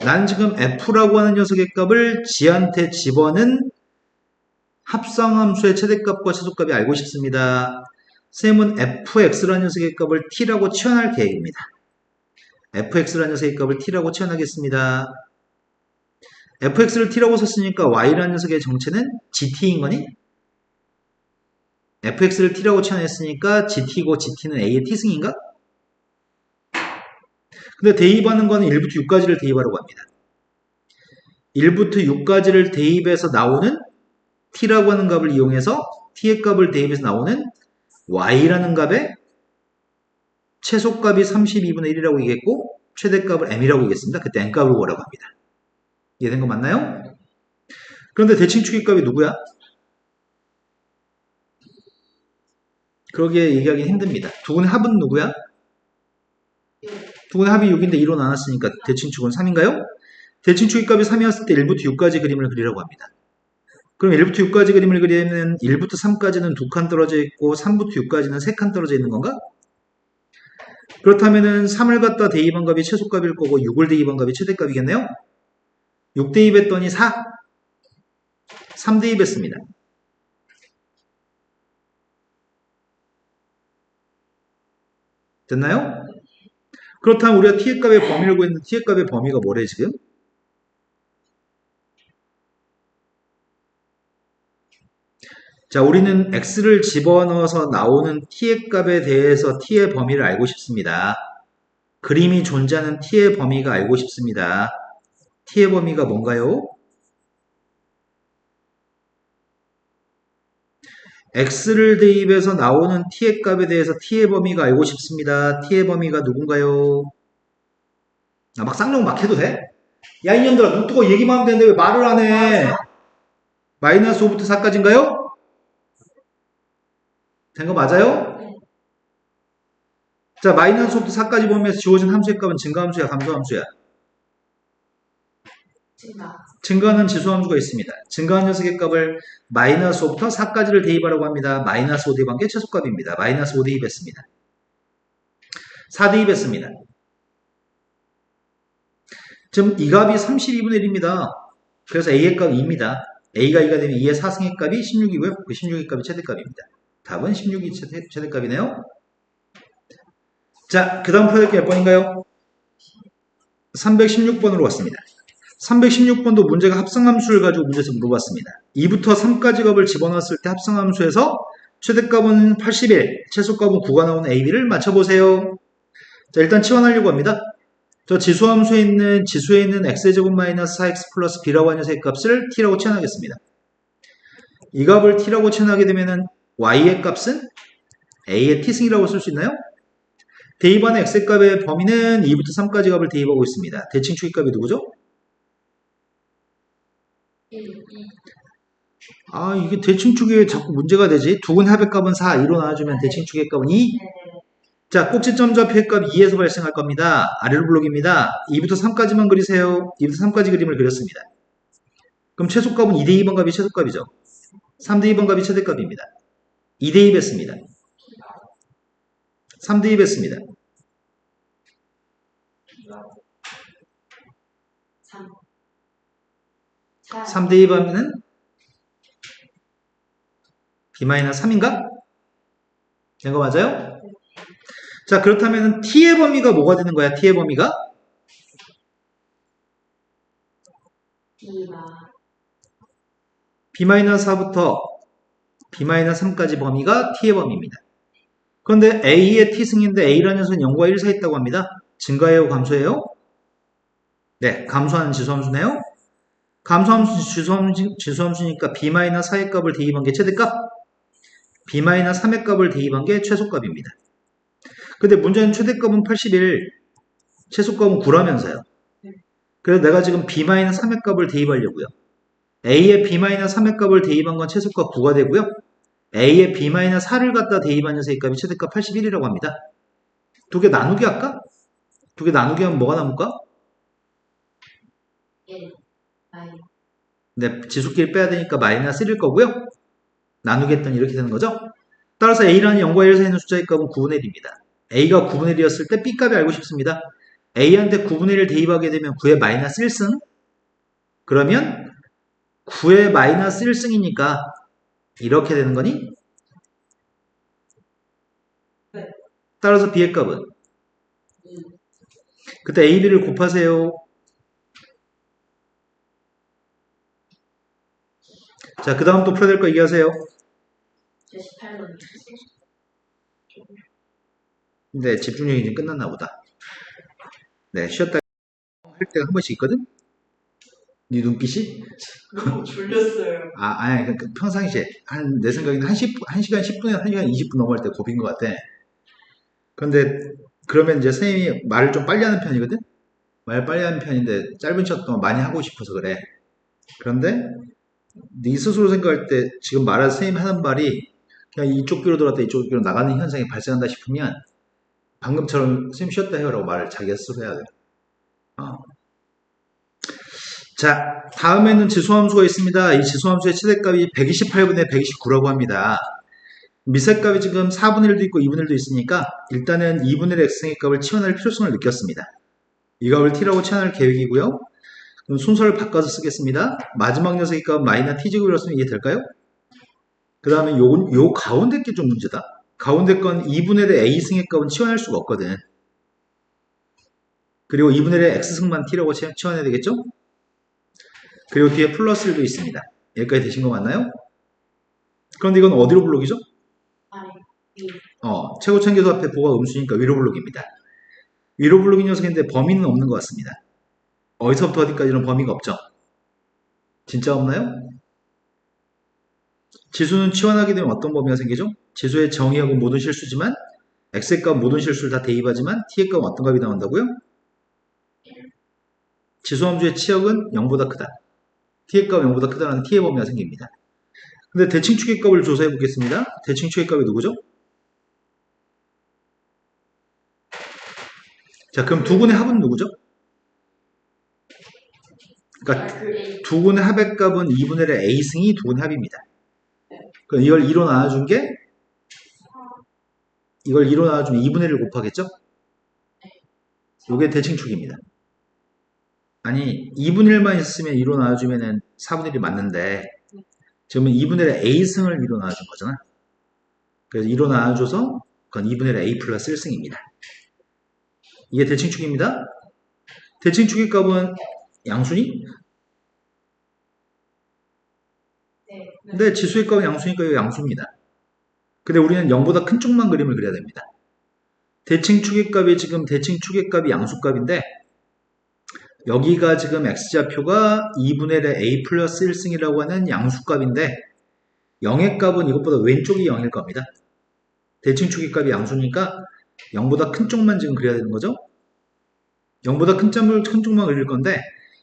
난 지금 f라고 하는 녀석의 값을 g한테 집어넣은 합성함수의 최대값과 최소값이 알고 싶습니다. 쌤은 fx라는 녀석의 값을 t라고 치환할 계획입니다. fx라는 녀석의 값을 t라고 치환하겠습니다. fx를 t라고 썼으니까 y라는 녀석의 정체는 gt인 거니? fx를 t라고 치환했으니까 gt고 gt는 a의 t승인가? 근데 대입하는 거는 1부터 6까지를 대입하라고 합니다. 1부터 6까지를 대입해서 나오는 t라고 하는 값을 이용해서 t의 값을 대입해서 나오는 y라는 값의 최소값이 32분의 1이라고 얘기했고 최대값을 m이라고 얘기했습니다. 그때 n값을 구하라고 합니다. 이해된 거 맞나요? 그런데 대칭축의 값이 누구야? 그러기에 얘기하기는 힘듭니다. 두 분의 합은 누구야? 두 분의 합이 6인데 2로 나눴으니까 대칭축은 3인가요? 대칭축의 값이 3이었을 때 1부터 6까지 그림을 그리라고 합니다. 그럼 1부터 6까지 그림을 그리면 1부터 3까지는 2칸 떨어져 있고 3부터 6까지는 3칸 떨어져 있는 건가? 그렇다면은 3을 갖다 대입한 값이 최소값일 거고 6을 대입한 값이 최대값이겠네요? 6 대입했더니 4, 3 대입했습니다. 됐나요? 그렇다면 우리가 t의 값의 범위를 구했는데 t의 값의 범위가 뭐래 지금? 자, 우리는 x를 집어넣어서 나오는 t의 값에 대해서 t의 범위를 알고 싶습니다. 그림이 존재하는 t의 범위가 알고 싶습니다. t의 범위가 뭔가요? x를 대입해서 나오는 t의 값에 대해서 t의 범위가 알고 싶습니다. t의 범위가 누군가요? 막 쌍욕 막 해도 돼? 야, 이년들아, 눈 뜨고 얘기만 하면 되는데 왜 말을 안 해? 마이너스 5부터 4까지인가요? 된 거 맞아요? 네. 자, 마이너스 5부터 4까지 보면서 지워진 함수의 값은 증가함수야, 감소함수야? 증가. 증가하는 지수함수가 있습니다. 증가한 녀석의 값을 마이너스 5부터 4까지를 대입하라고 합니다. 마이너스 5 대입한 게 최소값입니다. 마이너스 5 대입했습니다. 4 대입했습니다. 지금 이 값이 32분의 1입니다. 그래서 A의 값 2입니다. A가 2가 되면 2의 4승의 값이 16이고요. 그 16의 값이 최대값입니다. 답은 16이 최대값이네요. 자, 그 다음 풀어야 될 게 몇 번인가요? 316번으로 왔습니다. 316번도 문제가 합성함수를 가지고 문제에서 물어봤습니다. 2부터 3까지 값을 집어넣었을 때 합성함수에서 최대값은 81, 최소값은 9가 나오는 A, B를 맞춰보세요. 자, 일단 치환하려고 합니다. 저 지수함수에 있는 지수에 있는 x제곱 마이너스 4x 플러스 b라고 하는 녀석의 값을 t라고 치환하겠습니다. 이 값을 t라고 치환하게 되면은 y의 값은 a의 t승이라고 쓸 수 있나요? 대입하는 x의 값의 범위는 2부터 3까지 값을 대입하고 있습니다. 대칭 축의 값이 누구죠? 1, 2. 아, 이게 대칭 축이 자꾸 문제가 되지. 두근 합의 값은 4, 2로 나눠주면 대칭 축의 값은 2. 네네. 자, 꼭지점 좌표의 값 2에서 발생할 겁니다. 아래로 블록입니다. 2부터 3까지만 그리세요. 2부터 3까지 그림을 그렸습니다. 그럼 최소값은 2대 2번 값이 최소값이죠. 3대 2번 값이 최대값입니다. 2대 2 했습니다. 3대 2 했습니다. 3. 4. 3대 2 하면은 b-3인가? 된 거 맞아요? 자, 그렇다면 t의 범위가 뭐가 되는 거야? t의 범위가? 2가. b-4부터 b-3까지 범위가 t의 범위입니다. 그런데 a의 t승인데 a라는 녀석은 0과 1 사이에 있다고 합니다. 증가해요? 감소해요? 네, 감소하는 지수함수네요. 감소함수 지수함수니까 b-4의 값을 대입한 게 최대값, b-3의 값을 대입한 게 최소값입니다. 근데 문제는 최대값은 81, 최소값은 9라면서요. 그래서 내가 지금 b-3의 값을 대입하려고요. a의 b-3의 값을 대입한 건 최소값 9가 되고요. a의 b-4를 갖다 대입한 녀석의 값이 최대값 81이라고 합니다. 두 개 나누기 할까? 두 개 나누기 하면 뭐가 남을까? 1. 마이. 네, 지수끼리 빼야 되니까 마이너스 1일 거고요. 나누기 했더니 이렇게 되는 거죠. 따라서 a라는 0과 1 사이에 있는 숫자의 값은 9분의 1입니다. a가 9분의 1이었을 때 b값이 알고 싶습니다. a한테 9분의 1을 대입하게 되면 9의 마이너스 1승. 그러면 9의 마이너스 1승이니까 이렇게 되는 거니? 네. 따라서 b의 값은 2. 그때 a, b를 곱하세요. 자, 그 다음 또 풀어야 될 거 얘기하세요. 18번. 네, 집중력이 이제 끝났나 보다. 네, 쉬었다 할 때가 한 번씩 있거든? 네 눈빛이? 너무 졸렸어요. 아니, 평상시에, 내 생각에는 1시간 10분에서 1시간 20분 넘어갈 때 고비인 것 같아. 그런데, 그러면 이제 선생님이 말을 좀 빨리 하는 편이거든? 말 빨리 하는 편인데, 짧은 시간 동안 많이 하고 싶어서 그래. 그런데, 네 스스로 생각할 때, 지금 말한 선생님이 하는 말이, 그냥 이쪽 귀로 들어왔다 이쪽 귀로 나가는 현상이 발생한다 싶으면, 방금처럼 선생님 쉬었다 해요라고 말을 자기가 스스로 해야 돼. 자, 다음에는 지수함수가 있습니다. 이 지수함수의 최대값이 128분의 129라고 합니다. 미세값이 지금 4분의 1도 있고 2분의 1도 있으니까 일단은 2분의 1 x의 값을 치환할 필요성을 느꼈습니다. 이 값을 t라고 치환할 계획이고요. 그럼 순서를 바꿔서 쓰겠습니다. 마지막 녀석의 값 마이너스 t제곱이라고 쓰면 이해될까요? 그 다음에 요 가운데 게 좀 문제다. 가운데 건 2분의 1의 a승의 값은 치환할 수가 없거든. 그리고 2분의 1의 x승만 t라고 치환해야 되겠죠? 그리고 뒤에 플러스 1도 있습니다. 여기까지 되신 거 맞나요? 그런데 이건 어디로 블록이죠? 아래, 위. 최고 참계수 앞에 보가 음수니까 위로 블록입니다. 위로 블록인 녀석인데 범위는 없는 것 같습니다. 어디서부터 어디까지는 범위가 없죠? 진짜 없나요? 지수는 치환하게 되면 어떤 범위가 생기죠? 지수의 정의하고 모든 실수지만 x의 값 모든 실수를 다 대입하지만 t의 값은 어떤 값이 나온다고요? 지수함수의 치역은 0보다 크다. t의 값 0보다 크다는 t의 범위가 생깁니다. 근데 대칭축의 값을 조사해 보겠습니다. 대칭축의 값이 누구죠? 자, 그럼 두 군의 합은 누구죠? 그러니까 두 군의 합의 값은 2분의 1의 a승이 두 군의 합입니다. 그럼 이걸 2로 나눠준 게 이걸 2로 나눠주면 2분의 1을 곱하겠죠? 이게 대칭축입니다. 아니 2분의 1만 있으면 2로 나눠주면 4분의 1이 맞는데 지금은 2분의 1의 a승을 2로 나눠준 거잖아. 그래서 2로 나눠줘서 그건 2분의 1의 a 플러스 1승입니다. 이게 대칭축입니다. 대칭축의 값은 양수니? 네. 근데 지수의 값은 양수니까 이거 양수입니다. 근데 우리는 0보다 큰 쪽만 그림을 그려야 됩니다. 대칭축의 값이 지금 대칭축의 값이 양수값인데 여기가 지금 x좌표가 2분의 1의 a 플러스 1승이라고 하는 양수값인데 0의 값은 이것보다 왼쪽이 0일 겁니다. 대칭축의 값이 양수니까 0보다 큰 쪽만 지금 그려야 되는 거죠. 0보다 큰 쪽만 그릴 건데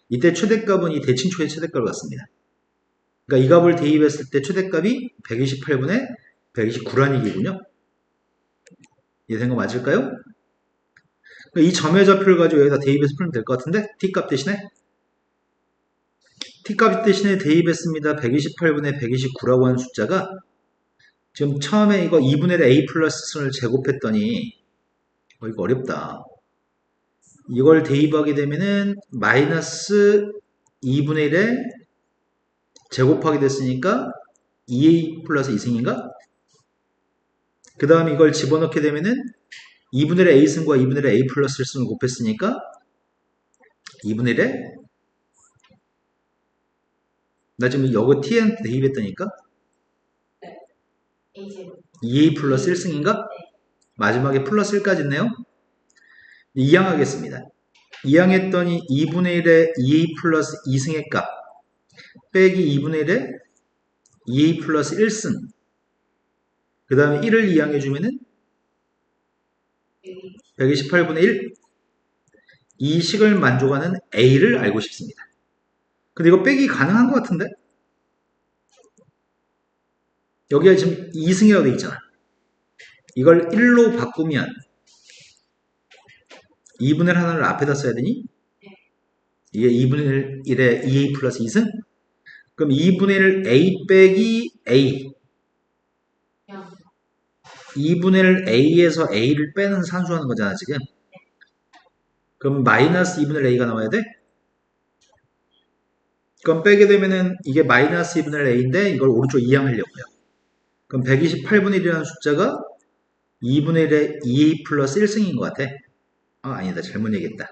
이때 최대값은 이 대칭축의 최대값을 갖습니다. 그러니까 이 값을 대입했을 때 최대값이 128분의 129라는 얘기군요. 이해된 거 맞을까요? 이 점의 좌표를 가지고 여기다 대입해서 풀면 될 것 같은데 t값 대신에 t값 대신에 대입했습니다. 128분의 129라고 하는 숫자가 지금 처음에 이거 2분의 1 a 플러스를 제곱했더니 이거 어렵다. 이걸 대입하게 되면은 마이너스 2분의 1에 제곱하게 됐으니까 2a 플러스 2승인가? 그 다음에 이걸 집어넣게 되면은 2분의 1의 a승과 2분의 1의 a 플러스 1승을 곱했으니까 2분의 1에 나 지금 여기 t한테 대입했다니까? A제곱. 2a 플러스 1승인가? 마지막에 플러스 1까지 있네요. 이항하겠습니다. 이항했더니 2분의 1의 2a 플러스 2승의 값 빼기 2분의 1의 2a 플러스 1승 그 다음에 1을 이항해주면은 128분의 1 이 식을 만족하는 a를 알고 싶습니다. 근데 이거 빼기 가능한 것 같은데? 여기가 지금 2승이라고 되어 있잖아. 이걸 1로 바꾸면 2분의 1 하나를 앞에다 써야 되니? 이게 2분의 1의 2a 플러스 2승? 그럼 2분의 1 a 빼기 a 2분의 1 a에서 a를 빼는 산수하는 거잖아 지금. 그럼 마이너스 2분의 1 a가 나와야 돼? 그럼 빼게 되면은 이게 마이너스 2분의 1 a인데 이걸 오른쪽 이항하려고요. 그럼 128분의 1이라는 숫자가 2분의 1의 2a 플러스 1승인 것 같아. 아니다. 잘못 얘기했다.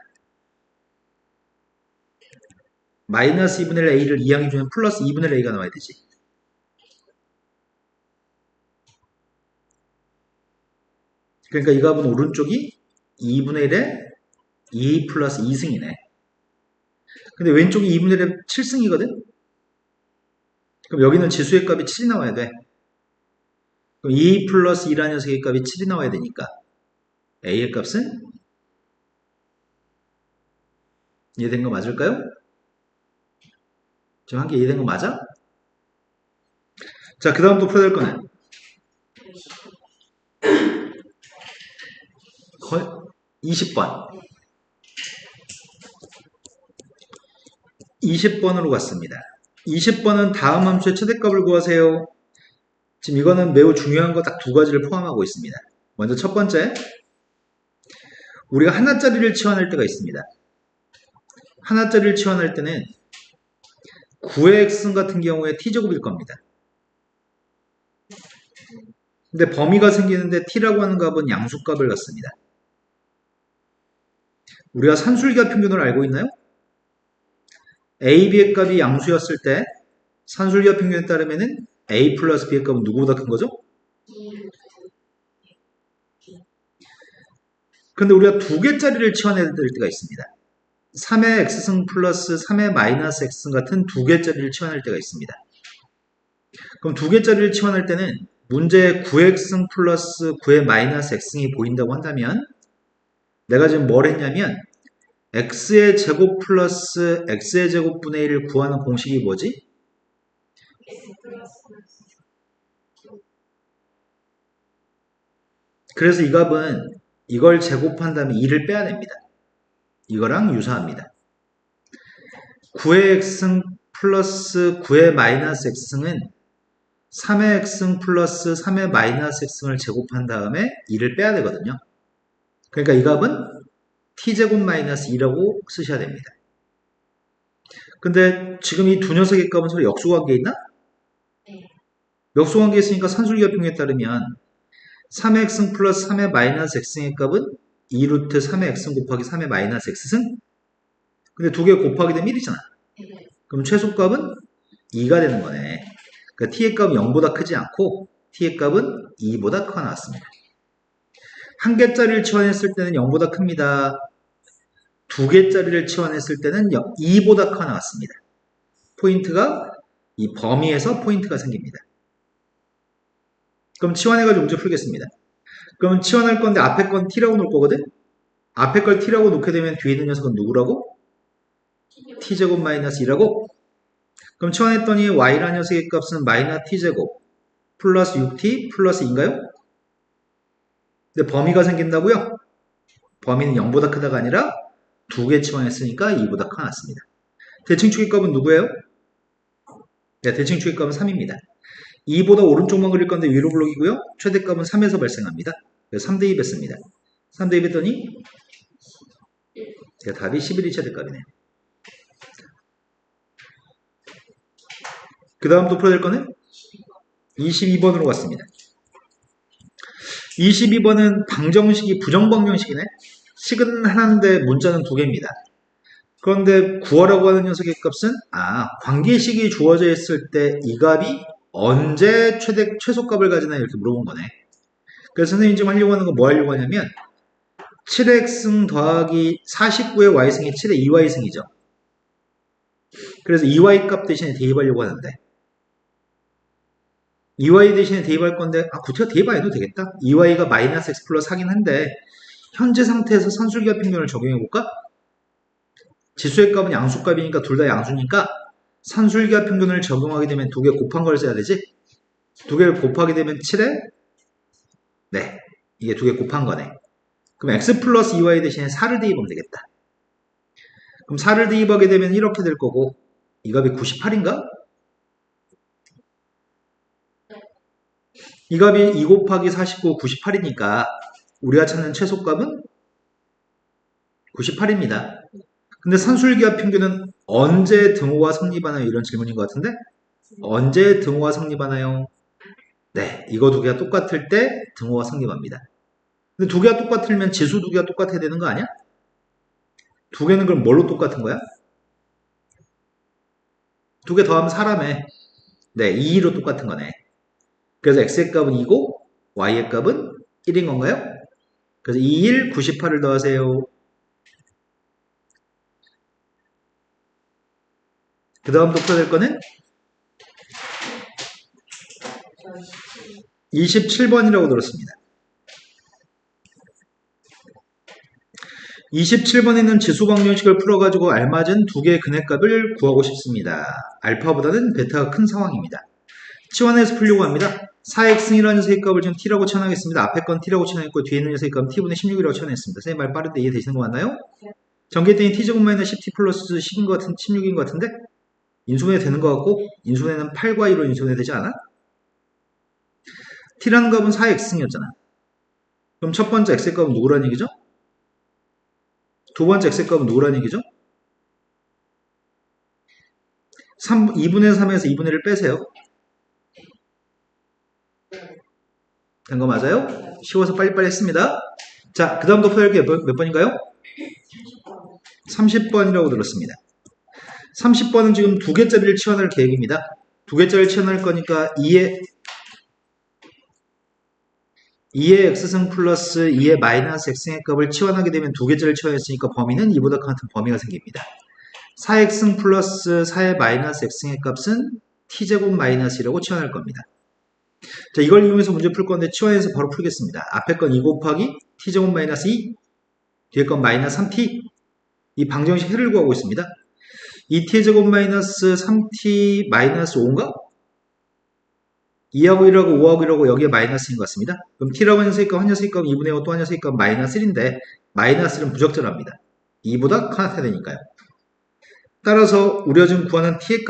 마이너스 2분의 1 a를 이항해주면 플러스 2분의 1 a가 나와야 되지. 그러니까 이 값은 오른쪽이 2분의 1의 2a 플러스 2승이네. 근데 왼쪽이 2분의 1의 7승이거든? 그럼 여기는 지수의 값이 7이 나와야 돼. 그럼 2a 플러스 2라는 녀석의 값이 7이 나와야 되니까 a의 값은 이해된 거 맞을까요? 지금 한 개 이해된 거 맞아? 자, 그 다음 또 풀어야 될 거는 20번. 20번으로 갔습니다. 20번은 다음 함수의 최대값을 구하세요. 지금 이거는 매우 중요한 거 딱 두 가지를 포함하고 있습니다. 먼저 첫 번째, 우리가 하나짜리를 치환할 때가 있습니다. 하나짜리를 치환할 때는 9의 x승 같은 경우에 t제곱일 겁니다. 근데 범위가 생기는데 t라고 하는 값은 양수값을 갖습니다. 우리가 산술기하 평균을 알고 있나요? a, b의 값이 양수였을 때 산술기하 평균에 따르면은 a 플러스 b의 값은 누구보다 큰 거죠? 근데 우리가 두 개짜리를 치환해야 될 때가 있습니다. 3의 x승 플러스 3의 마이너스 x승 같은 두 개짜리를 치환할 때가 있습니다. 그럼 두 개짜리를 치환할 때는 문제에 9x승 플러스 9의 마이너스 x승이 보인다고 한다면 내가 지금 뭘 했냐면 x의 제곱 플러스 x의 제곱분의 1을 구하는 공식이 뭐지? 그래서 이 값은 이걸 제곱한 다음에 2를 빼야 됩니다. 이거랑 유사합니다. 9의 x승 플러스 9의 마이너스 x승은 3의 x승 플러스 3의 마이너스 x승을 제곱한 다음에 2를 빼야 되거든요. 그러니까 이 값은 t제곱 마이너스 2라고 쓰셔야 됩니다. 근데 지금 이 두 녀석의 값은 서로 역수관계에 있나? 역수관계에 있으니까 산술기하 평에 따르면 3의 x승 플러스 3의 마이너스 x승의 값은 2루트 3의 x승 곱하기 3의 마이너스 x승? 근데 두 개 곱하기 되면 1이잖아. 그럼 최소값은 2가 되는 거네. 그러니까 t의 값은 0보다 크지 않고 t의 값은 2보다 커 나왔습니다. 한 개짜리를 치환했을 때는 0보다 큽니다. 두 개짜리를 치환했을 때는 2보다 커 나왔습니다. 포인트가 이 범위에서 포인트가 생깁니다. 그럼 치환해가지고 문제 풀겠습니다. 그럼 치환할 건데 앞에 건 t라고 놓을 거거든? 앞에 걸 t라고 놓게 되면 뒤에 있는 녀석은 누구라고? t제곱 마이너스 2라고? 그럼 치환했더니 y라는 녀석의 값은 마이너스 t제곱 플러스 6t 플러스 2인가요? 근데 범위가 생긴다고요? 범위는 0보다 크다가 아니라 두 개 치환했으니까 2보다 커 났습니다. 대칭 축의 값은 누구예요? 네, 대칭 축의 값은 3입니다. 2보다 오른쪽만 그릴 건데 위로 블록이고요. 최대값은 3에서 발생합니다. 그래서 3 대입했습니다. 3 대입했더니 답이 11이 최대값이네요. 그 다음 또 풀어야 될 거는 22번으로 갔습니다. 22번은 방정식이 부정방정식이네. 식은 하나인데 문자는 두 개입니다. 그런데 구하라고 하는 녀석의 값은 관계식이 주어져 있을 때 이 값이 언제 최소값을 가지나 이렇게 물어본 거네. 그래서 선생님이 지금 하려고 하는 건 뭐 하려고 하냐면 7x승 더하기 49의 y승이 7의 2y승이죠. 그래서 2y 값 대신에 대입하려고 하는데 2y 대신에 대입할 건데 구체가 대입 안 해도 되겠다. 2y가 마이너스 x 플러스 4긴 한데 현재 상태에서 산술기하 평균을 적용해볼까? 지수의 값은 양수값이니까 둘 다 양수니까 산술기하 평균을 적용하게 되면 두 개 곱한 걸 써야 되지? 두 개를 곱하게 되면 7에 네, 이게 두 개 곱한 거네. 그럼 x 플러스 2y 대신에 4를 대입하면 되겠다. 그럼 4를 대입하게 되면 이렇게 될 거고 이 값이 98인가? 이 값이 2 곱하기 49, 98이니까 우리가 찾는 최소값은 98입니다. 근데 산술기하 평균은 언제 등호가 성립하나요? 이런 질문인 것 같은데 언제 등호가 성립하나요? 네, 이거 두 개가 똑같을 때 등호가 성립합니다. 근데 두 개가 똑같으면 지수 두 개가 똑같아야 되는 거 아니야? 두 개는 그럼 뭘로 똑같은 거야? 두 개 더하면 4라며. 네, 2로 똑같은 거네. 그래서 x의 값은 2고 y의 값은 1인 건가요? 그래서 2, 1, 98을 더하세요. 그 다음 또 풀어야 될 거는 27번이라고 들었습니다. 27번에는 지수방정식을 풀어가지고 알맞은 두 개의 근해값을 구하고 싶습니다. 알파보다는 베타가 큰 상황입니다. 치환해서 풀려고 합니다. 4x이라는 녀석의 값을 지금 t라고 치환하겠습니다. 앞에 건 t라고 치환했고 뒤에 있는 녀석의 값은 t분의 16이라고 치환했습니다. 선생님 말 빠른데 이해되시는 거 맞나요? 전개했더니 t제곱 마이너스 10t 플러스 10인 것 같은 16인 것 같은데 인수분해 되는 것 같고 인수분해는 8과 2로 인수분해 되지 않아? t라는 값은 4x승이었잖아. 그럼 첫 번째 x의 값은 누구라는 얘기죠? 두 번째 x의 값은 누구라는 얘기죠? 2분의 3에서 2분의 1을 빼세요. 된 거 맞아요? 쉬워서 빨리빨리 했습니다. 자, 그 다음도 풀 게 몇 번인가요? 30번이라고 들었습니다. 30번은 지금 두 개짜리를 치환할 계획입니다. 두 개짜리를 치환할 거니까 2의 x승 플러스 2의 마이너스 x승의 값을 치환하게 되면 두 개짜리를 치환했으니까 범위는 2보다 같은 범위가 생깁니다. 4x승 플러스 4의 마이너스 x승의 값은 t제곱 마이너스 1라고 치환할 겁니다. 자, 이걸 이용해서 문제 풀 건데 치환해서 바로 풀겠습니다. 앞에 건 2 곱하기 t제곱 마이너스 2, 뒤에 건 마이너스 3t. 이 방정식 해를 구하고 있습니다. 2t의 제곱 마이너스 3t 마이너스 5인가? 2하고 1하고 5하고 1하고 여기에 마이너스인 것 같습니다. 그럼 t라고 한 녀석의 값, 한 녀석의 값 2분의 5, 또 한 녀석의 값 마이너스 1인데 마이너스 1은 부적절합니다. 2보다 커야 되니까요. 따라서 우리가 지금 구하는 t의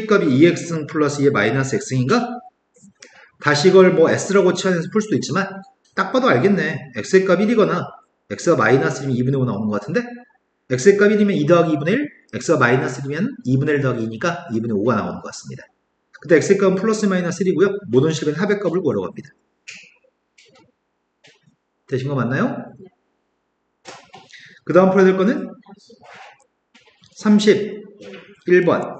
값이 2x승 플러스 2의 마이너스 x승인가? 다시 이걸 뭐 s라고 치환해서 풀 수도 있지만 딱 봐도 알겠네. x의 값 1이거나 x가 마이너스 1이면 2분의 5 나오는 것 같은데 x의 값 1이면 2 더하기 2분의 1, x가 마이너스 1이면 2분의 1 더하기 2니까 2분의 5가 나오는 것 같습니다. 근데 x의 값은 플러스 마이너스 1이고요. 모든 식은 합의 값을 구하러 갑니다. 되신 거 맞나요? 그 다음 풀어야 될 거는 31번.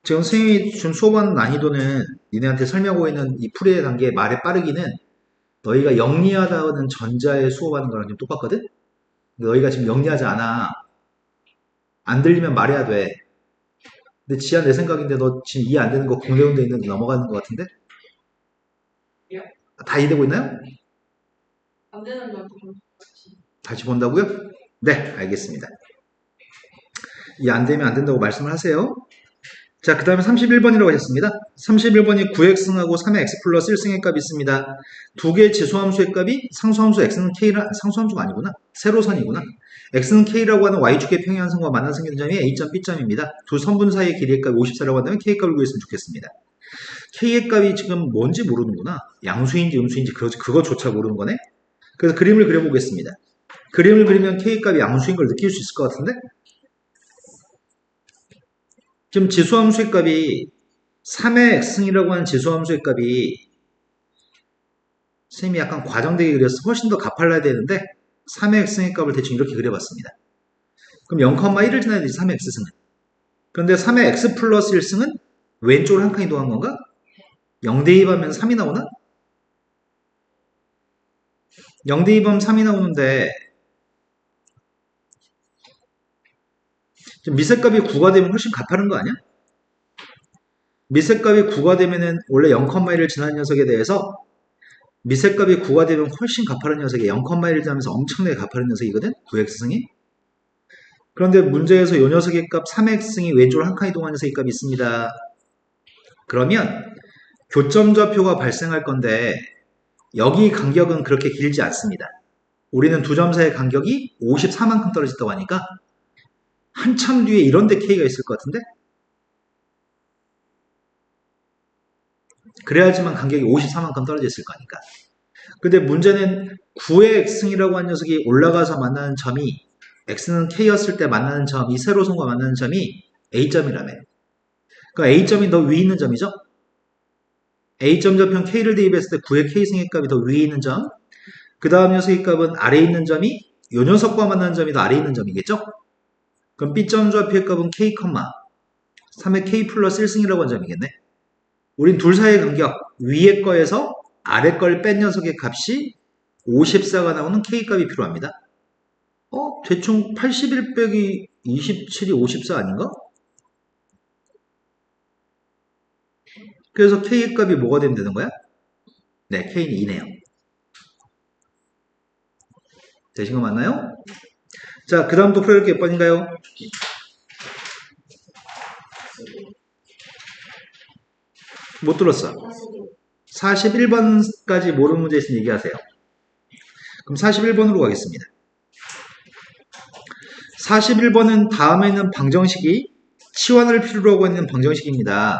지금 선생님이 준 수업하는 난이도는 니네한테 설명하고 있는 이 풀이의 단계의 말의 빠르기는 너희가 영리하다는 전자에 수업하는 거랑 좀 똑같거든? 너희가 지금 영리하지 않아. 안 들리면 말해야 돼. 근데 지하 내 생각인데 너 지금 이해 안 되는 거 공대운대 있는데 넘어가는 것 같은데? 예. 다 이해되고 있나요? 안 되는 건 다시 본다고요? 네, 알겠습니다. 이해 안 되면 안 된다고 말씀을 하세요. 자, 그 다음에 31번이라고 하셨습니다. 31번이 9x승하고 3의 x 플러스 1승의 값이 있습니다. 두 개의 지수함수의 값이 상수함수 x는 k라, 상수함수가 아니구나. 세로선이구나. x는 k라고 하는 y축의 평행한선과 만나 생기는 점이 a점, b점입니다. 두 선분 사이의 길이의 값이 54라고 한다면 k값을 구했으면 좋겠습니다. k의 값이 지금 뭔지 모르는구나. 양수인지 음수인지 그거조차 모르는 거네. 그래서 그림을 그려보겠습니다. 그림을 그리면 k의 값이 양수인 걸 느낄 수 있을 것 같은데? 지금 지수함수의 값이 3의 x승이라고 하는 지수함수의 값이 선생님이 약간 과장되게 그려서 훨씬 더 가팔라야 되는데 3의 x승의 값을 대충 이렇게 그려봤습니다. 그럼 0,1을 지나야 되지 3의 x승은. 그런데 3의 x 플러스 1승은 왼쪽으로 한 칸 이동한 건가? 0 대입하면 3이 나오나? 0 대입하면 3이 나오는데 지금 미세값이 9가 되면 훨씬 가파른 거 아니야? 미세값이 9가 되면은 원래 0,1을 지나는 녀석에 대해서 미세값이 9가 되면 훨씬 가파른 녀석이 0,1을 지나면서 엄청나게 가파른 녀석이거든? 9x승이. 그런데 문제에서 이 녀석의 값 3x승이 왼쪽으로 한 칸 이동하는 녀석의 값이 있습니다. 그러면 교점좌표가 발생할 건데 여기 간격은 그렇게 길지 않습니다. 우리는 두 점 사이의 간격이 54만큼 떨어졌다고 하니까 한참 뒤에 이런 데 k가 있을 것 같은데? 그래야지만 간격이 54만큼 떨어져 있을 거니까. 근데 문제는 9의 x승이라고 하는 녀석이 올라가서 만나는 점이 x는 k였을 때 만나는 점, 이 세로선과 만나는 점이 a점이라며. 그러니까 a점이 더 위에 있는 점이죠? a점 좌표는 k를 대입했을 때 9의 k승의 값이 더 위에 있는 점, 그 다음 녀석의 값은 아래에 있는 점이 이 녀석과 만나는 점이 더 아래에 있는 점이겠죠? 그럼 b점 좌표의 값은 k, 3의 k 플러스 1승이라고 하는 점이겠네. 우린 둘 사이의 간격, 위의 거에서 아래 걸 뺀 녀석의 값이 54가 나오는 k 값이 필요합니다. 대충 81 빼기 27이 54 아닌가? 그래서 k의 값이 뭐가 되면 되는 거야? 네, k는 2네요. 되신 거 맞나요? 자, 그 다음 또 풀어볼 게 몇 번인가요? '못 들었어. 41번까지 모르는 문제 있으면 얘기하세요. 그럼 41번으로 가겠습니다. 41번은 다음에 있는 방정식이 치환을 필요로 하고 있는 방정식입니다.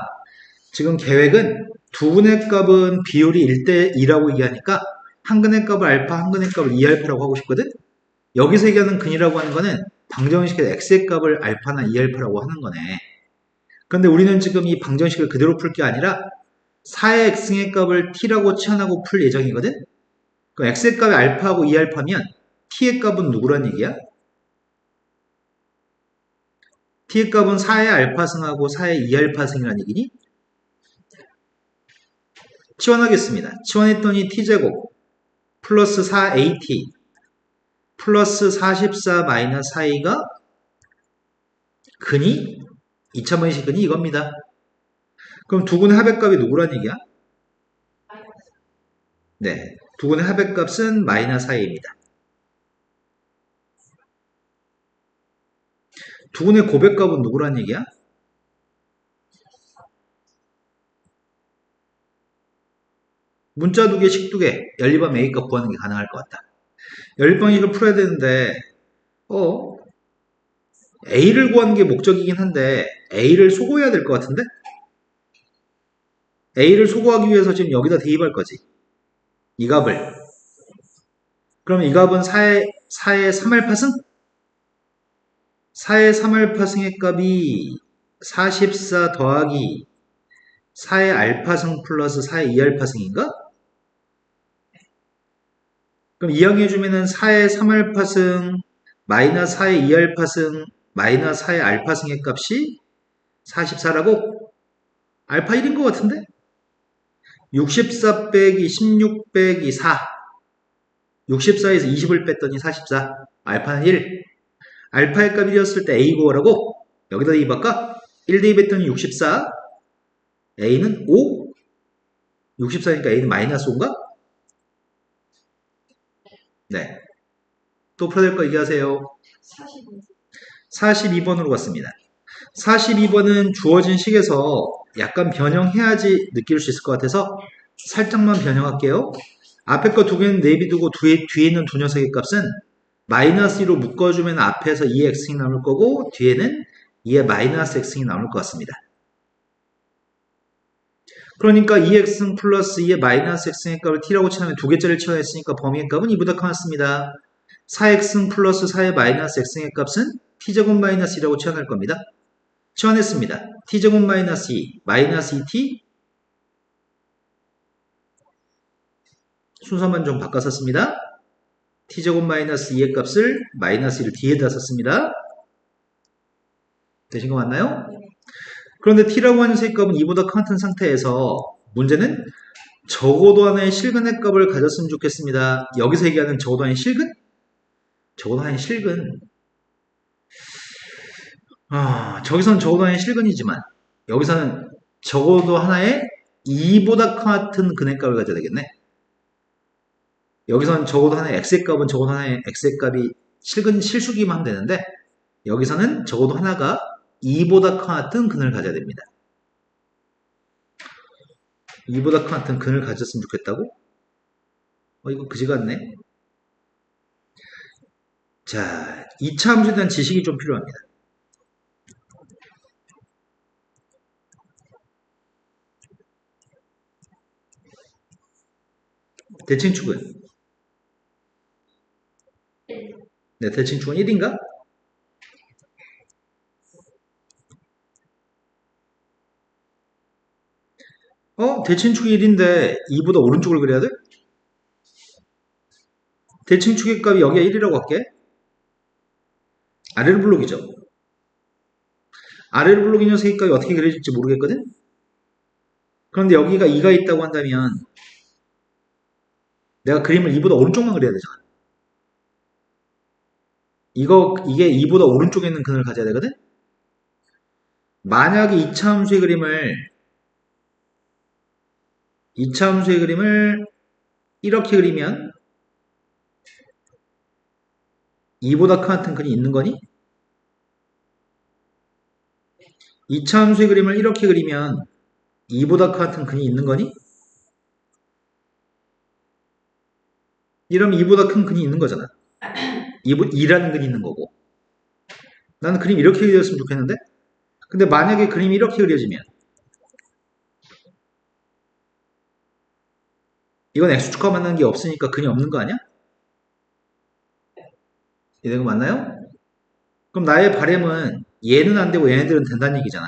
지금 계획은 두 근의 값은 비율이 1대2라고 얘기하니까 한 근의 값을 알파, 한 근의 값을 2알파라고 하고 싶거든? 여기서 얘기하는 근이라고 하는 거는 방정식에서 x의 값을 알파나 2알파라고 하는 거네. 그런데 우리는 지금 이 방정식을 그대로 풀 게 아니라 4의 x의 값을 t라고 치환하고 풀 예정이거든? 그럼 x의 값이 알파하고 2알파면 t의 값은 누구란 얘기야? t의 값은 4의 알파승하고 4의 2알파승이라는 얘기니? 치환하겠습니다. 치환했더니 t제곱 플러스 4at 플러스 44 마이너스 4a가 근이 2차번식 근이 이겁니다. 그럼 두 군의 합의값이 누구란 얘기야? 네, 두 군의 합의값은 마이너스 4a입니다. 두 군의 고백값은 누구란 얘기야? 문자 두 개, 식 두 개, 연립함 a값 구하는 게 가능할 것 같다. 연립방식을 풀어야 되는데 a를 구하는 게 목적이긴 한데 a를 소거해야 될 것 같은데? a를 소거하기 위해서 지금 여기다 대입할 거지. 이 값을. 그럼 이 값은 4의 3알파승? 4의 3알파승의 값이 44 더하기 4의 알파승 플러스 4의 2알파승인가? 그럼 이항해주면은 4의 3알파승 마이너스 4의 2알파승 마이너스 4의 알파승의 값이 44라고? 알파 1인 것 같은데? 64 빼기 16 빼기 4 64에서 20을 뺐더니 44 알파는 1 알파의 값 1이었을 때 A 구하라고? 여기다 대입할까? 1 대입했더니 64 A는 5 64니까 A는 마이너스 5인가? 네. 또 풀어야 될 거 얘기하세요. 42번으로 갔습니다. 42번은 주어진 식에서 약간 변형해야지 느낄 수 있을 것 같아서 살짝만 변형할게요. 앞에 거 두 개는 내비두고 뒤에 있는 두 녀석의 값은 마이너스 2로 묶어주면 앞에서 2x이 나올 거고 뒤에는 2의 마이너스 x이 나올 것 같습니다. 그러니까 2x 플러스 2의 마이너스 x의 값을 t라고 치면 두 개짜리를 치환했으니까 범위의 값은 2보다 커졌습니다. 4x 플러스 4의 마이너스 x의 값은 t제곱 마이너스 2라고 치환할 겁니다. 치환했습니다. t제곱 마이너스 2 마이너스 2t 순서만 좀 바꿔 썼습니다. t제곱 마이너스 2의 값을 마이너스 1을 뒤에다 썼습니다. 되신 거 맞나요? 그런데 t라고 하는 셋값은 2보다 같은 상태에서 문제는 적어도 하나의 실근의 값을 가졌으면 좋겠습니다. 여기서 얘기하는 적어도 하나의 실근? 적어도 하나의 실근. 저기서는 적어도 하나의 실근이지만 여기서는 적어도 하나의 2보다 같은 근의 값을 가져야 되겠네. 여기서는 적어도 하나의 x의 값은 적어도 하나의 x의 값이 실수기만 하면 되는데 여기서는 적어도 하나가 2보다 같은 근을 가져야 됩니다. 2보다 같은 근을 가졌으면 좋겠다고? 이거 그지 같네. 자, 2차 함수에 대한 지식이 좀 필요합니다. 대칭축은? 네, 대칭축은 1인가? 대칭축이 1인데 2보다 오른쪽을 그려야 돼? 대칭축의 값이 여기가 1이라고 할게. 아래로 블록이죠. 아래로 블록 이 녀석의 값이 어떻게 그려질지 모르겠거든? 그런데 여기가 2가 있다고 한다면 내가 그림을 2보다 오른쪽만 그려야 되잖아. 이게 2보다 오른쪽에 있는 근을 가져야 되거든? 만약에 2차 함수의 그림을 이렇게 그리면 2보다 같은 근이 있는 거니? 2차 함수의 그림을 이렇게 그리면 2보다 같은 근이 있는 거니? 이러면 2보다 큰 근이 있는 거잖아. 2라는 근이 있는 거고. 나는 그림 이렇게 그렸으면 좋겠는데? 근데 만약에 그림이 이렇게 그려지면 이건 x축과 만나는 게 없으니까 근이 없는 거 아니야? 이런 거 맞나요? 그럼 나의 바램은 얘는 안 되고 얘네들은 된다는 얘기잖아.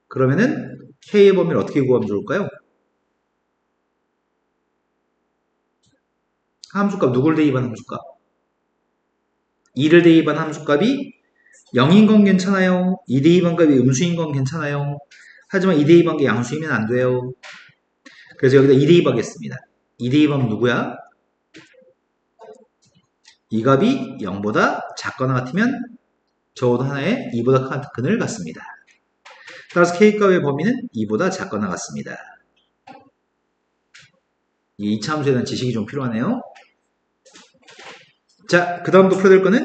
그러면은 k의 범위를 어떻게 구하면 좋을까요? 함수값 누굴 대입한 함수값? 2를 대입한 함수값이 0인 건 괜찮아요. 2대2 반값이 음수인 건 괜찮아요. 하지만 2대2 반값이 양수이면 안 돼요. 그래서 여기다 2대2 하겠습니다. 2대2 하면 누구야? 이 값이 0보다 작거나 같으면 적어도 하나의 2보다 큰 근을 갖습니다. 따라서 K값의 범위는 2보다 작거나 같습니다. 이 이차함수에 대한 지식이 좀 필요하네요. 자, 그 다음도 풀어야 될 거는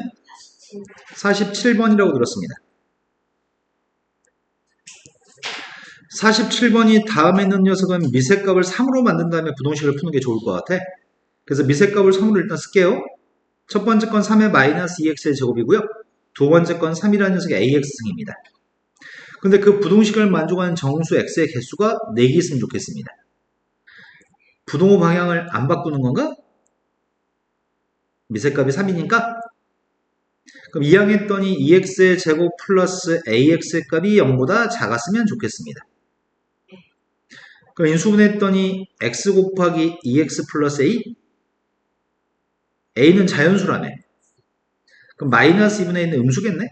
47번이라고 들었습니다. 47번이 다음에 있는 녀석은 미세값을 3으로 만든 다음에 부동식을 푸는 게 좋을 것 같아. 그래서 미세값을 3으로 일단 쓸게요. 첫 번째 건 3의 마이너스 2x의 제곱이고요. 두 번째 건 3이라는 녀석의 ax승입니다. 근데 그 부동식을 만족하는 정수 x의 개수가 4개 있으면 좋겠습니다. 부동호 방향을 안 바꾸는 건가? 미세값이 3이니까? 그럼 이항했더니 2x의 제곱 플러스 ax의 값이 0보다 작았으면 좋겠습니다. 그럼 인수분해했더니 x 곱하기 2x 플러스 a? a는 자연수라며. 그럼 마이너스 2분의 a는 음수겠네?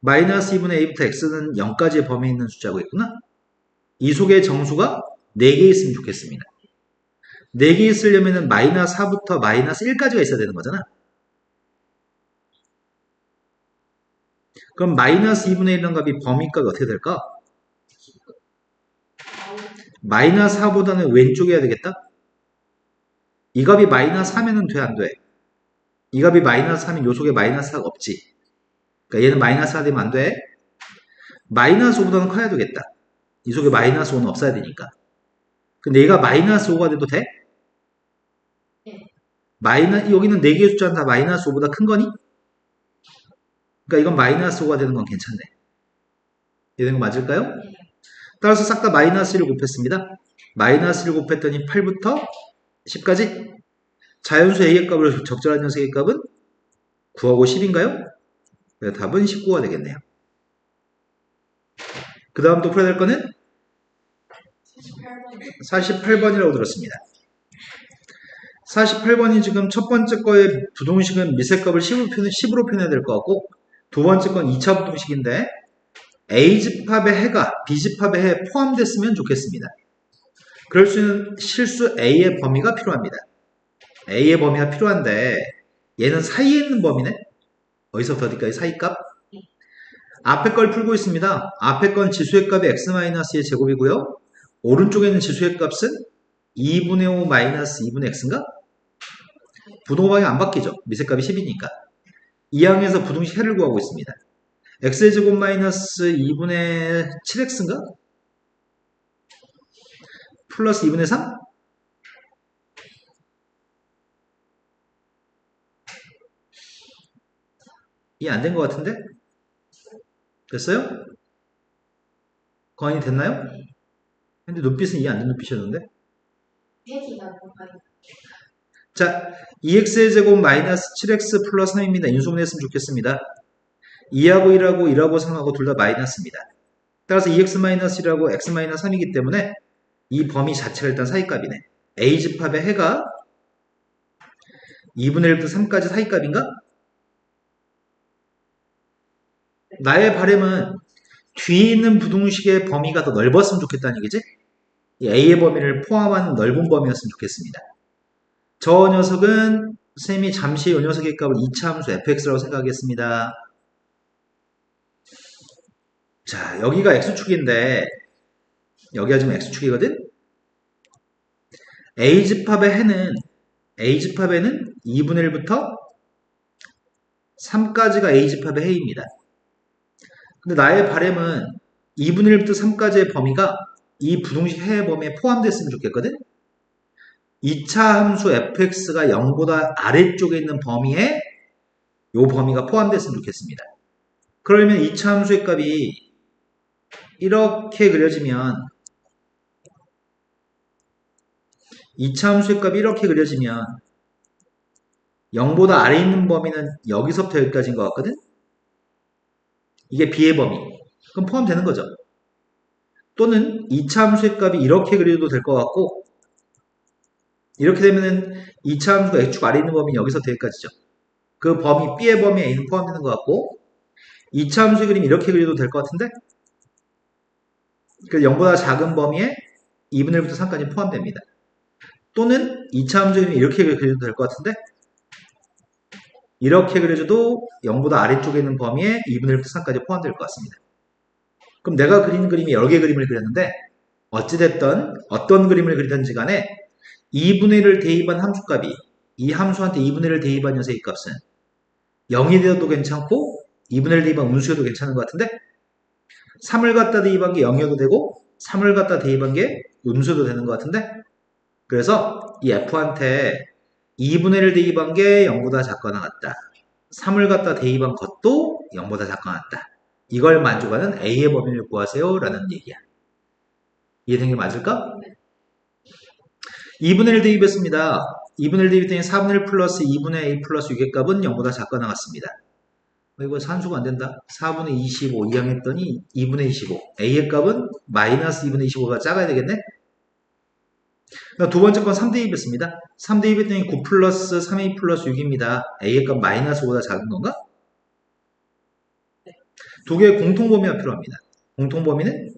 마이너스 2분의 a부터 x는 0까지의 범위에 있는 숫자고 있구나? 이 속에 정수가 4개 있으면 좋겠습니다. 4개 있으려면 마이너스 4부터 마이너스 1까지가 있어야 되는 거잖아. 그럼 마이너스 2분의 1이라는 값이 범위값이 어떻게 될까? 마이너스 4보다는 왼쪽에 해야 되겠다? 이 값이 마이너스 4면은 돼, 안 돼? 이 값이 마이너스 4면 요 속에 마이너스 4가 없지. 그러니까 얘는 마이너스 4 되면 안 돼. 마이너스 5보다는 커야 되겠다. 이 속에 마이너스 5는 없어야 되니까. 근데 얘가 마이너스 5가 돼도 돼? 여기는 4개의 숫자는 다 마이너스 5보다 큰 거니? 그러니까 이건 마이너스 5가 되는 건 괜찮네. 이런 거 맞을까요? 따라서 싹 다 마이너스 1을 곱했습니다. 마이너스 1을 곱했더니 8부터 10까지 자연수 A의 값으로 적절한 녀석의 값은 9하고 10인가요? 답은 19가 되겠네요. 그 다음 또 풀어야 될 거는 48번이라고 들었습니다. 48번이 지금 첫 번째 거의 부동식은 미세값을 10으로 표현해야 될 것 같고 두 번째 건 2차 부동식인데 A집합의 해가 B집합의 해에 포함됐으면 좋겠습니다. 그럴 수 있는 실수 A의 범위가 필요합니다. A의 범위가 필요한데 얘는 사이에 있는 범위네? 어디서부터 어디까지 사이값? 앞에 걸 풀고 있습니다. 앞에 건 지수의 값이 x-의 제곱이고요. 오른쪽에 있는 지수의 값은 2분의 5 마이너스 2분의 x인가? 부동호방이 안 바뀌죠. 미세값이 10이니까. 이 항에서 부동식 해를 구하고 있습니다. x의 제곱 마이너스 2분의 7x인가? 플러스 2분의 3? 이해 안 된 것 같은데? 됐어요? 거의 됐나요? 근데 눈빛은 이해 안 된 눈빛이었는데? 자, 2x의 제곱 마이너스 7x 플러스 3입니다. 인수분해했으면 좋겠습니다. 2하고 1하고 1하고 3하고 둘 다 마이너스입니다. 따라서 2x 마이너스 1하고 x 마이너스 3이기 때문에 이 범위 자체가 일단 사이값이네. A집합의 해가 2분의 1부터 3까지 사이값인가? 나의 바람은 뒤에 있는 부동식의 범위가 더 넓었으면 좋겠다는 얘기지? 이 A의 범위를 포함하는 넓은 범위였으면 좋겠습니다. 저 녀석은 쌤이 잠시 이 녀석의 값을 2차 함수 fx라고 생각하겠습니다. 자, 여기가 x축인데 여기가 지금 x축이거든? A집합의 해는 A집합에는 2분의 1부터 3까지가 A집합의 해입니다. 근데 나의 바람은 2분의 1부터 3까지의 범위가 이 부동식 해의 범위에 포함됐으면 좋겠거든? 2차 함수 fx가 0보다 아래쪽에 있는 범위에 이 범위가 포함됐으면 좋겠습니다. 그러면 2차 함수의 값이 이렇게 그려지면 2차 함수의 값이 이렇게 그려지면 0보다 아래 있는 범위는 여기서부터 여기까지인 것 같거든? 이게 B의 범위. 그럼 포함되는 거죠. 또는 2차 함수의 값이 이렇게 그려도 될 것 같고 이렇게 되면은 2차 함수가 X축 아래 있는 범위 여기서부터 여기까지죠. 그 범위, B의 범위에 A는 포함되는 것 같고, 2차 함수의 그림 이렇게 그려도 될 것 같은데? 그 0보다 작은 범위에 2분의 1부터 3까지 포함됩니다. 또는 2차 함수의 그림 이렇게 그려도 될 것 같은데? 이렇게 그려줘도 0보다 아래쪽에 있는 범위에 2분의 1부터 3까지 포함될 것 같습니다. 그럼 내가 그린 그림이 여러 개 그림을 그렸는데 어찌됐든 어떤 그림을 그리든지 간에 2분의 1을 대입한 함수값이 이 함수한테 2분의 1을 대입한 녀석의 값은 0이 되어도 괜찮고 2분의 1 대입한 음수여도 괜찮은 것 같은데 3을 갖다 대입한 게 0이어도 되고 3을 갖다 대입한 게 음수여도 되는 것 같은데 그래서 이 f한테 2분의 1을 대입한 게 0보다 작거나 같다. 3을 갖다 대입한 것도 0보다 작거나 같다. 이걸 만족하는 A의 범위를 구하세요 라는 얘기야. 이해된 게 맞을까? 2분의 1 대입했습니다. 2분의 1 대입했더니 4분의 1 플러스 2분의 A 플러스 6의 값은 0보다 작거나 같습니다. 이거 산수가 안 된다. 4분의 25 이항했더니 2분의 25. A의 값은 마이너스 2분의 25가 작아야 되겠네? 두 번째 건 3대입했습니다. 3대입했더니 9 플러스 3A 플러스 6입니다. A의 값 마이너스 5보다 작은 건가? 두 개의 공통범위가 필요합니다. 공통범위는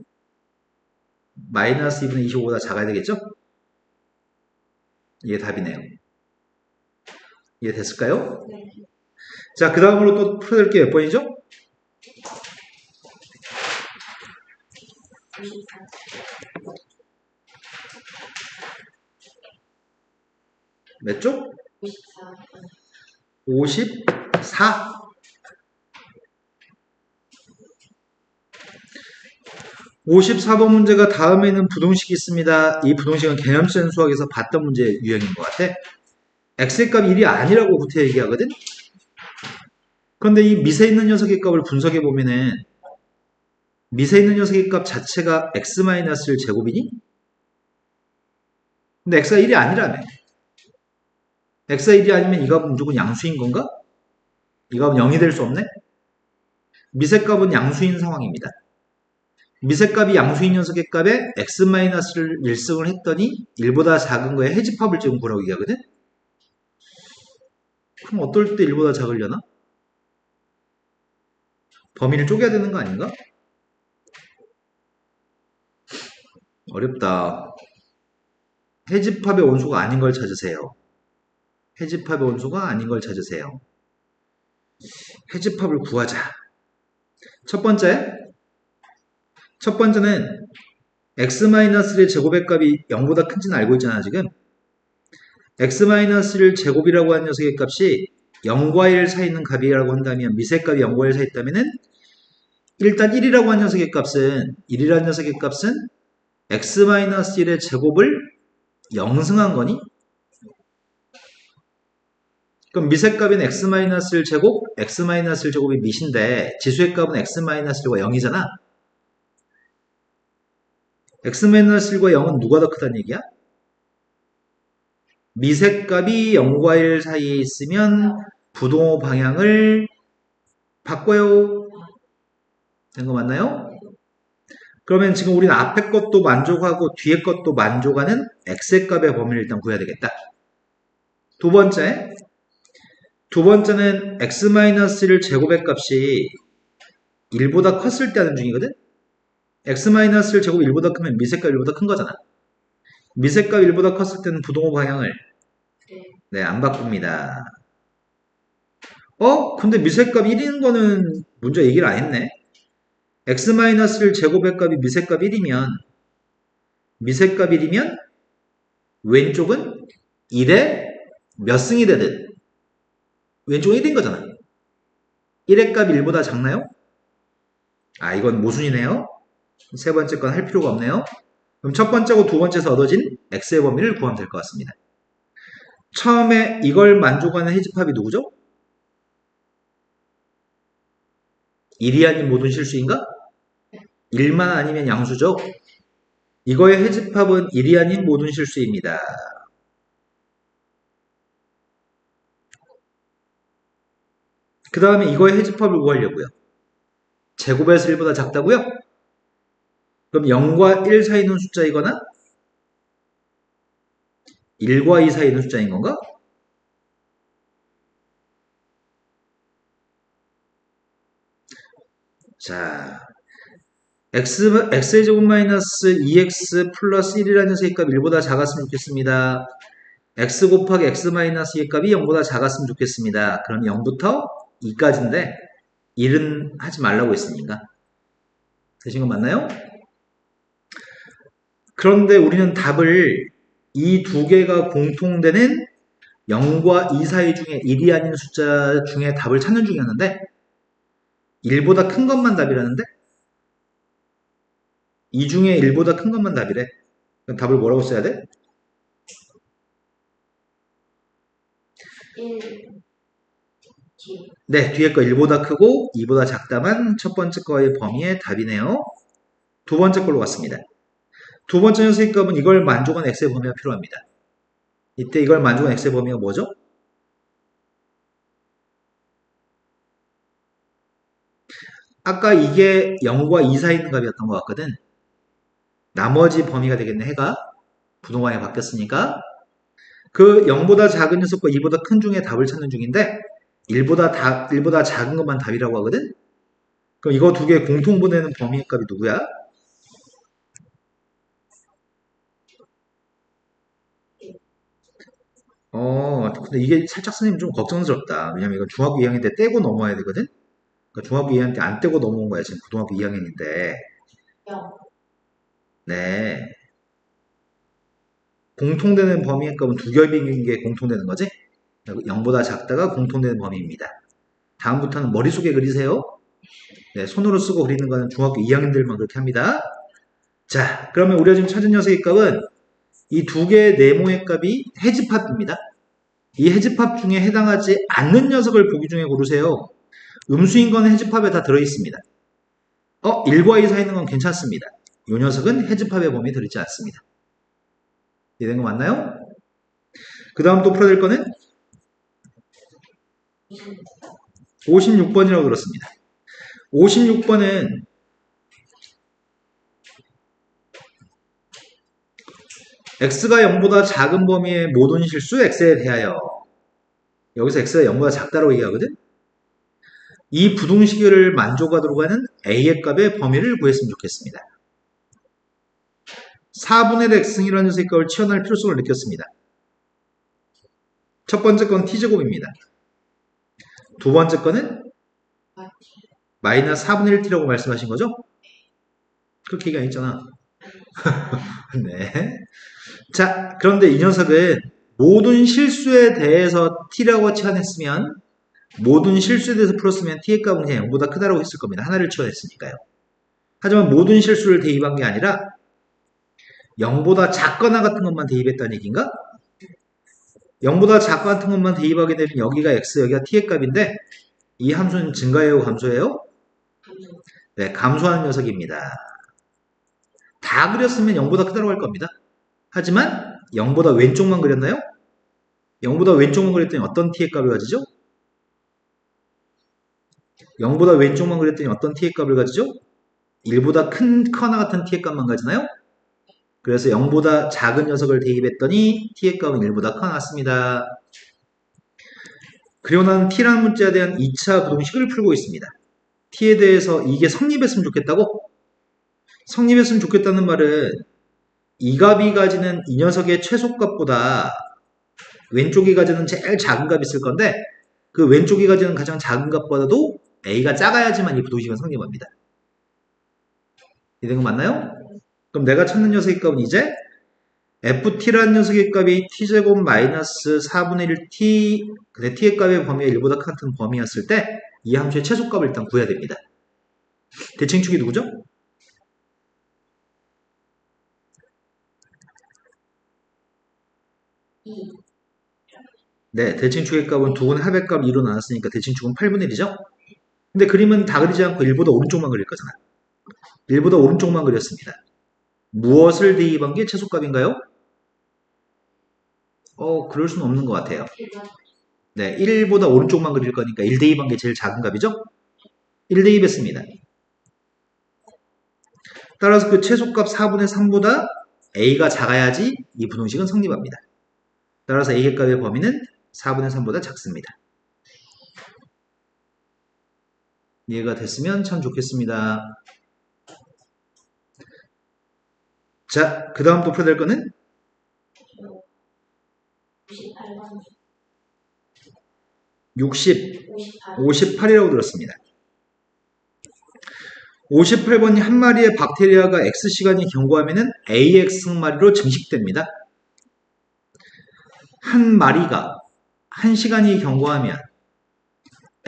마이너스 2분의 25보다 작아야 되겠죠? 이게 답이네요. 이해됐을까요? 네. 자, 그 다음으로 또 풀어낼 게 몇 번이죠? 54. 몇 쪽? 54. 54. 54번 문제가 다음에는 부동식이 있습니다. 이 부동식은 개념성 수학에서 봤던 문제 유형인 것 같아. x의 값 1이 아니라고 구태 얘기하거든? 그런데 이 미세 있는 녀석의 값을 분석해 보면은 미세 있는 녀석의 값 자체가 x-1 제곱이니? 근데 x가 1이 아니라며. x가 1이 아니면 이 값은 무조건 양수인 건가? 이 값은 0이 될 수 없네? 미세 값은 양수인 상황입니다. 미세 값이 양수인 녀석의 값에 x-를 1승을 했더니 1보다 작은 거에 해집합을 지금 구라고 얘기하거든? 그럼 어떨 때 1보다 작으려나? 범위를 쪼개야 되는 거 아닌가? 어렵다. 해집합의 원소가 아닌 걸 찾으세요. 해집합의 원소가 아닌 걸 찾으세요. 해집합을 구하자. 첫 번째는 x-1의 제곱의 값이 0보다 큰지는 알고 있잖아 지금. x-1 제곱이라고 하는 녀석의 값이 0과 1 사이 있는 값이라고 한다면 미세값이 0과 1 사이 있다면은 일단 1이라고 하는 녀석의 값은 1이라는 녀석의 값은 x-1의 제곱을 0승한 거니? 그럼 미세값인 x-1 제곱, x-1 제곱이 미신데 지수의 값은 x-1과 0이잖아. x-1과 0은 누가 더 크다는 얘기야? 미세값이 0과 1 사이에 있으면 부동호 방향을 바꿔요. 된 거 맞나요? 그러면 지금 우리는 앞에 것도 만족하고 뒤에 것도 만족하는 x의 값의 범위를 일단 구해야 되겠다. 두 번째는 x-를 제곱의 값이 1보다 컸을 때 하는 중이거든? x-를 제곱 1보다 크면 미세값 1보다 큰 거잖아. 미세값 1보다 컸을 때는 부동호 방향을 네, 안 바꿉니다. 근데 미세값 1인 거는 먼저 얘기를 안 했네. x-를 제곱의 값이 미세값 1이면 왼쪽은 1에 몇 승이 되든 왼쪽은 1인 거잖아. 1의 값이 1보다 작나요? 이건 모순이네요. 세 번째 건 할 필요가 없네요. 그럼 첫 번째고 두 번째에서 얻어진 x의 범위를 구하면 될 것 같습니다. 처음에 이걸 만족하는 해집합이 누구죠? 1이 아닌 모든 실수인가? 1만 아니면 양수죠? 이거의 해집합은 1이 아닌 모든 실수입니다. 그 다음에 이거의 해집합을 구하려고요. 제곱에서 1보다 작다고요? 그럼 0과 1 사이 있는 숫자이거나 1과 2 사이 있는 숫자인 건가? 자, x의 제곱 마이너스 2x 플러스 1이라는 녀석의 값이 1보다 작았으면 좋겠습니다. x 곱하기 x 마이너스 2의 값이 0보다 작았으면 좋겠습니다. 그럼 0부터 2까지인데 1은 하지 말라고 했으니까. 되신 거 맞나요? 그런데 우리는 답을 이 두 개가 공통되는 0과 2 사이 중에 1이 아닌 숫자 중에 답을 찾는 중이었는데 1보다 큰 것만 답이라는데 이 중에 1보다 큰 것만 답이래. 그럼 답을 뭐라고 써야 돼? 1, 뒤. 네, 뒤에 거 1보다 크고 2보다 작다만 첫 번째 거의 범위의 답이네요. 두 번째 걸로 갔습니다. 두 번째 녀석의 값은 이걸 만족한 x의 범위가 필요합니다. 이때 이걸 만족한 x의 범위가 뭐죠? 아까 이게 0과 2 사이 있는 값이었던 것 같거든. 나머지 범위가 되겠네. 해가 부동항에 바뀌었으니까 그 0보다 작은 녀석과 2보다 큰 중에 답을 찾는 중인데 1보다 작은 것만 답이라고 하거든. 그럼 이거 두 개 공통 보내는 범위의 값이 누구야? 근데 이게 살짝 선생님 좀 걱정스럽다. 왜냐면 이건 중학교 2학년 때 떼고 넘어야 되거든? 그러니까 중학교 2학년 때 안 떼고 넘어온 거야. 지금 고등학교 2학년인데. 0. 네. 공통되는 범위의 값은 두 겹인 게 공통되는 거지? 0보다 작다가 공통되는 범위입니다. 다음부터는 머릿속에 그리세요. 네, 손으로 쓰고 그리는 거는 중학교 2학년들만 그렇게 합니다. 자, 그러면 우리가 지금 찾은 녀석의 값은 이 두 개의 네모의 값이 해집합입니다. 이 해집합 중에 해당하지 않는 녀석을 보기 중에 고르세요. 음수인 건 해집합에 다 들어있습니다. 1과 2 사이 있는 건 괜찮습니다. 이 녀석은 해집합의 범위에 들어있지 않습니다. 이해된 거 맞나요? 그 다음 또 풀어야 될 거는 56번이라고 들었습니다. 56번은 x가 0보다 작은 범위의 모든 실수 x에 대하여 여기서 x가 0보다 작다고 얘기하거든? 이 부등식을 만족하도록 하는 a의 값의 범위를 구했으면 좋겠습니다. 4분의 1 x승이라는 녀석의 값을 치환할 필요성을 느꼈습니다. 첫 번째 건 t제곱입니다. 두 번째 거는 마이너스 4분의 1t라고 말씀하신 거죠? 그렇게 얘기 안 했잖아. 네. 자, 그런데 이 녀석은 모든 실수에 대해서 t라고 치환했으면 모든 실수에 대해서 풀었으면 t의 값은 그냥 0보다 크다라고 했을 겁니다. 하나를 치환했으니까요. 하지만 모든 실수를 대입한 게 아니라 0보다 작거나 같은 것만 대입했다는 얘기인가? 0보다 작거나 같은 것만 대입하게 되면 여기가 x, 여기가 t의 값인데 이 함수는 증가해요, 감소해요? 네, 감소하는 녀석입니다. 다 그렸으면 0보다 크다고 할 겁니다. 하지만 0보다 왼쪽만 그렸나요? 0보다 왼쪽만 그렸더니 어떤 t의 값을 가지죠? 0보다 왼쪽만 그렸더니 어떤 t의 값을 가지죠? 1보다 큰 커나 같은 t의 값만 가지나요? 그래서 0보다 작은 녀석을 대입했더니 t의 값은 1보다 커 나왔습니다. 그리고 나는 t라는 문자에 대한 2차 부등식을 풀고 있습니다. t에 대해서 이게 성립했으면 좋겠다고? 성립했으면 좋겠다는 말은 이 값이 가지는 이 녀석의 최소값보다 왼쪽이 가지는 제일 작은 값이 있을 건데 그 왼쪽이 가지는 가장 작은 값보다도 a가 작아야지만 이 부등식은 성립합니다. 이된 거 맞나요? 그럼 내가 찾는 녀석의 값은 이제 ft라는 녀석의 값이 t제곱 마이너스 4분의 1t 근데 t의 값의 범위가 1보다 같은 범위였을 때 이 함수의 최소값을 일단 구해야 됩니다. 대칭축이 누구죠? 네, 대칭축의 값은 두분의 합의 값 2로 나눴으니까 대칭축은 8분의 1이죠? 근데 그림은 다 그리지 않고 1보다 오른쪽만 그릴 거잖아. 1보다 오른쪽만 그렸습니다. 무엇을 대입한 게 최소값인가요? 그럴 수는 없는 것 같아요. 네, 1보다 오른쪽만 그릴 거니까 1 대입한 게 제일 작은 값이죠? 1 대입했습니다. 따라서 그 최소값 4분의 3보다 a가 작아야지 이 부등식은 성립합니다. 따라서 a의 값의 범위는 4분의 3보다 작습니다. 이해가 됐으면 참 좋겠습니다. 자, 그 다음 또 풀어야 될 거는 58번. 60, 58. 58이라고 들었습니다. 58번이 한 마리의 박테리아가 X시간이 경과하면 AX마리로 증식됩니다. 한 마리가 1시간이 경과하면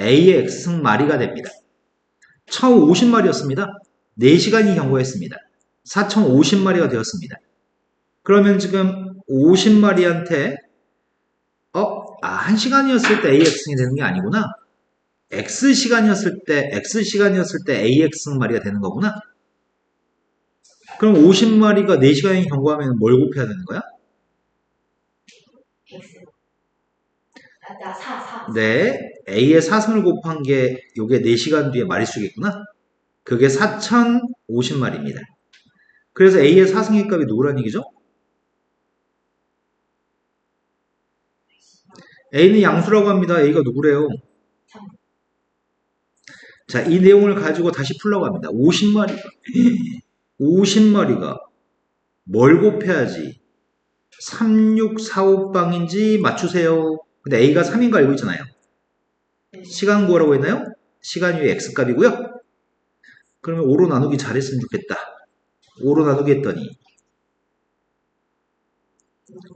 AX마리가 됩니다. 처음 50마리였습니다. 4시간이 경과했습니다. 4050마리가 되었습니다. 그러면 지금 50마리한테 1시간이었을 때 AX이 되는 게 아니구나. X시간이었을 때 AX마리가 되는 거구나. 그럼 50마리가 4시간이 경과하면 뭘 곱해야 되는 거야? X. 나 4. 네, A의 4승을 곱한 게 요게 4시간 뒤에 마리수겠구나. 그게 4050마리입니다. 그래서 A의 4승의 값이 누구란 얘기죠? A는 양수라고 합니다. A가 누구래요? 자, 이 내용을 가지고 다시 풀려고 합니다. 50마리가 뭘 곱해야지 3645빵인지 맞추세요. 근데 A가 3인 거 알고 있잖아요. 시간 구하라고 했나요? 시간 위에 X값이고요. 그러면 5로 나누기 잘했으면 좋겠다. 5로 나누기 했더니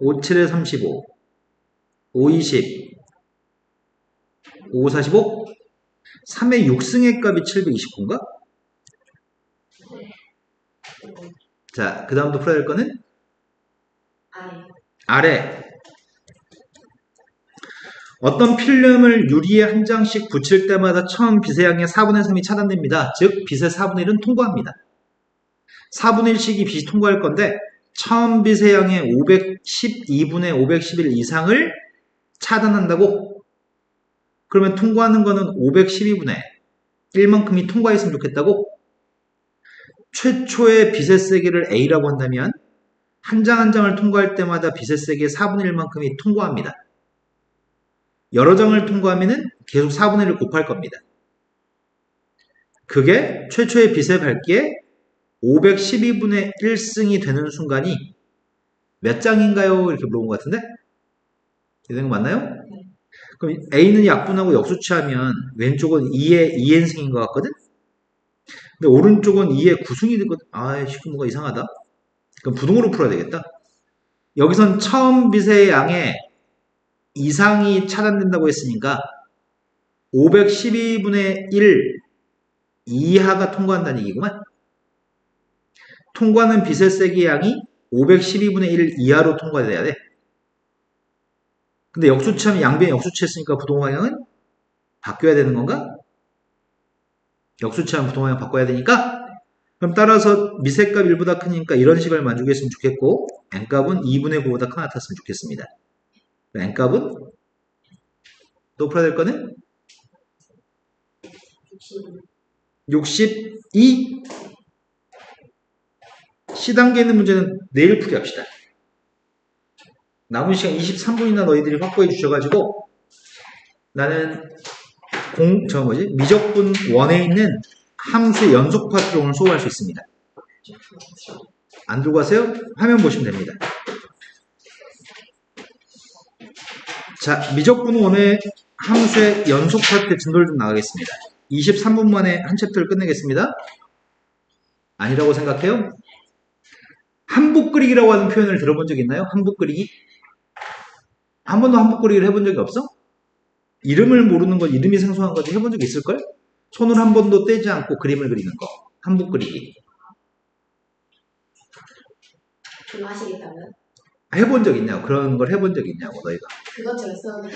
5, 7에 35, 5, 20, 5, 45, 3의 6승의 값이 729인가? 자, 그 다음부터 풀어야 될 거는 아래. 어떤 필름을 유리에 한 장씩 붙일 때마다 처음 빛의 양의 4분의 3이 차단됩니다. 즉 빛의 4분의 1은 통과합니다. 4분의 1씩이 빛이 통과할 건데 처음 빛의 양의 512분의 511 이상을 차단한다고? 그러면 통과하는 거는 512분의 1만큼이 통과했으면 좋겠다고? 최초의 빛의 세기를 A라고 한다면 한 장 한 장을 통과할 때마다 빛의 세기의 4분의 1만큼이 통과합니다. 여러 장을 통과하면 계속 4분의 1을 곱할 겁니다. 그게 최초의 빛의 밝기에 512분의 1승이 되는 순간이 몇 장인가요? 이렇게 물어본 것 같은데? 되는 거 맞나요? 그럼 A는 약분하고 역수치하면 왼쪽은 2의 2n승인 것 같거든? 근데 오른쪽은 2의 9승이 되거든? 지금 뭐가 이상하다. 그럼 부등호로 풀어야 되겠다. 여기선 처음 빛의 양의 이상이 차단된다고 했으니까 512분의 1 이하가 통과한다는 얘기구만. 통과하는 빛의 세기 양이 512분의 1 이하로 통과돼야 돼. 근데 역수치하면 양변 역수치했으니까 부동호 방향은 바뀌어야 되는 건가? 역수치하면 부동호 방향 바꿔야 되니까 그럼 따라서 미세값 1보다 크니까 이런 식을 만족했으면 좋겠고 n값은 2분의 9보다 큰 같았으면 좋겠습니다. n값은 또 풀어야 될 거는 62 C단계에 있는 문제는 내일 풀이 합시다. 남은 시간 23분이나 너희들이 확보해 주셔가지고 나는 미적분 1에 있는 함수의 연속 파트를 오늘 수업할 수 있습니다. 안 들고 가세요? 화면 보시면 됩니다. 자, 미적분 1의 함수의 연속 파트 진도를 좀 나가겠습니다. 23분 만에 한 챕터를 끝내겠습니다. 아니라고 생각해요? 한복 그리기라고 하는 표현을 들어본 적 있나요? 한복 그리기? 한 번도 한복 그리기를 해본 적이 없어? 이름을 모르는 건 이름이 생소한 거지 해본 적 있을걸? 손을 한 번도 떼지 않고 그림을 그리는 거. 한복 그리기. 그거 하시겠다면? 해본 적 있냐고. 그런 걸 해본 적 있냐고 너희가. 그것처럼 써는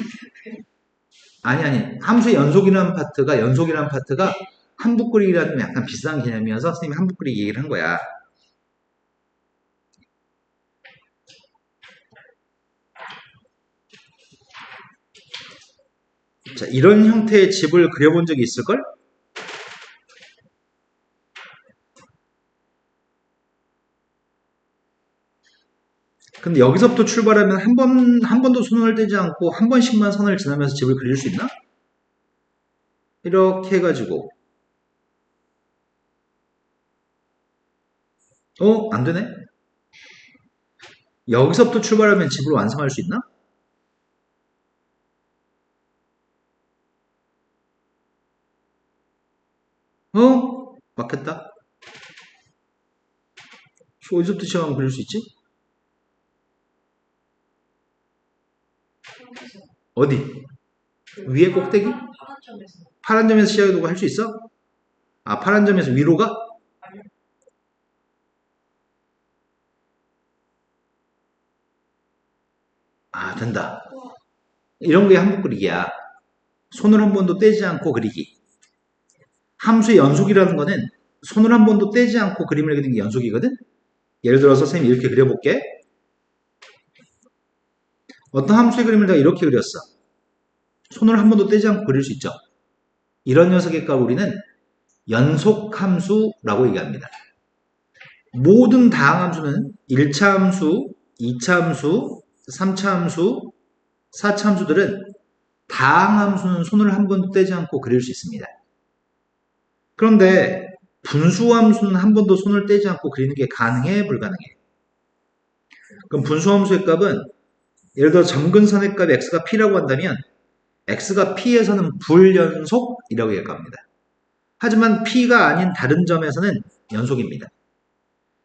아니. 함수의 연속이라는 파트가 한복 그리기라는 약간 비슷한 개념이어서 선생님이 한복 그리기 얘기를 한 거야. 자, 이런 형태의 집을 그려본 적이 있을걸? 근데 여기서부터 출발하면 한 번도 손을 떼지 않고 한 번씩만 선을 지나면서 집을 그릴 수 있나? 이렇게 해가지고 안 되네? 여기서부터 출발하면 집을 완성할 수 있나? 막혔다. 어디서부터 시작하면 그릴 수 있지? 어디? 위에 꼭대기? 파란 점에서. 파란 점에서 시작해도 할 수 있어? 아, 파란 점에서 위로 가? 아, 된다. 이런 게 한국 그리기야. 손을 한 번도 떼지 않고 그리기. 함수의 연속이라는 거는 손을 한 번도 떼지 않고 그림을 그리는 게 연속이거든? 예를 들어서 선생님이 이렇게 그려볼게. 어떤 함수의 그림을 내가 이렇게 그렸어. 손을 한 번도 떼지 않고 그릴 수 있죠. 이런 녀석의 값을 우리는 연속함수라고 얘기합니다. 모든 다항함수는 1차 함수, 2차 함수, 3차 함수, 4차 함수들은 다항함수는 손을 한 번도 떼지 않고 그릴 수 있습니다. 그런데 분수함수는 한 번도 손을 떼지 않고 그리는 게 가능해, 불가능해? 그럼 분수함수의 값은 예를 들어 점근선의 값이 x가 p라고 한다면 x가 p에서는 불연속이라고 얘기합니다. 하지만 p가 아닌 다른 점에서는 연속입니다.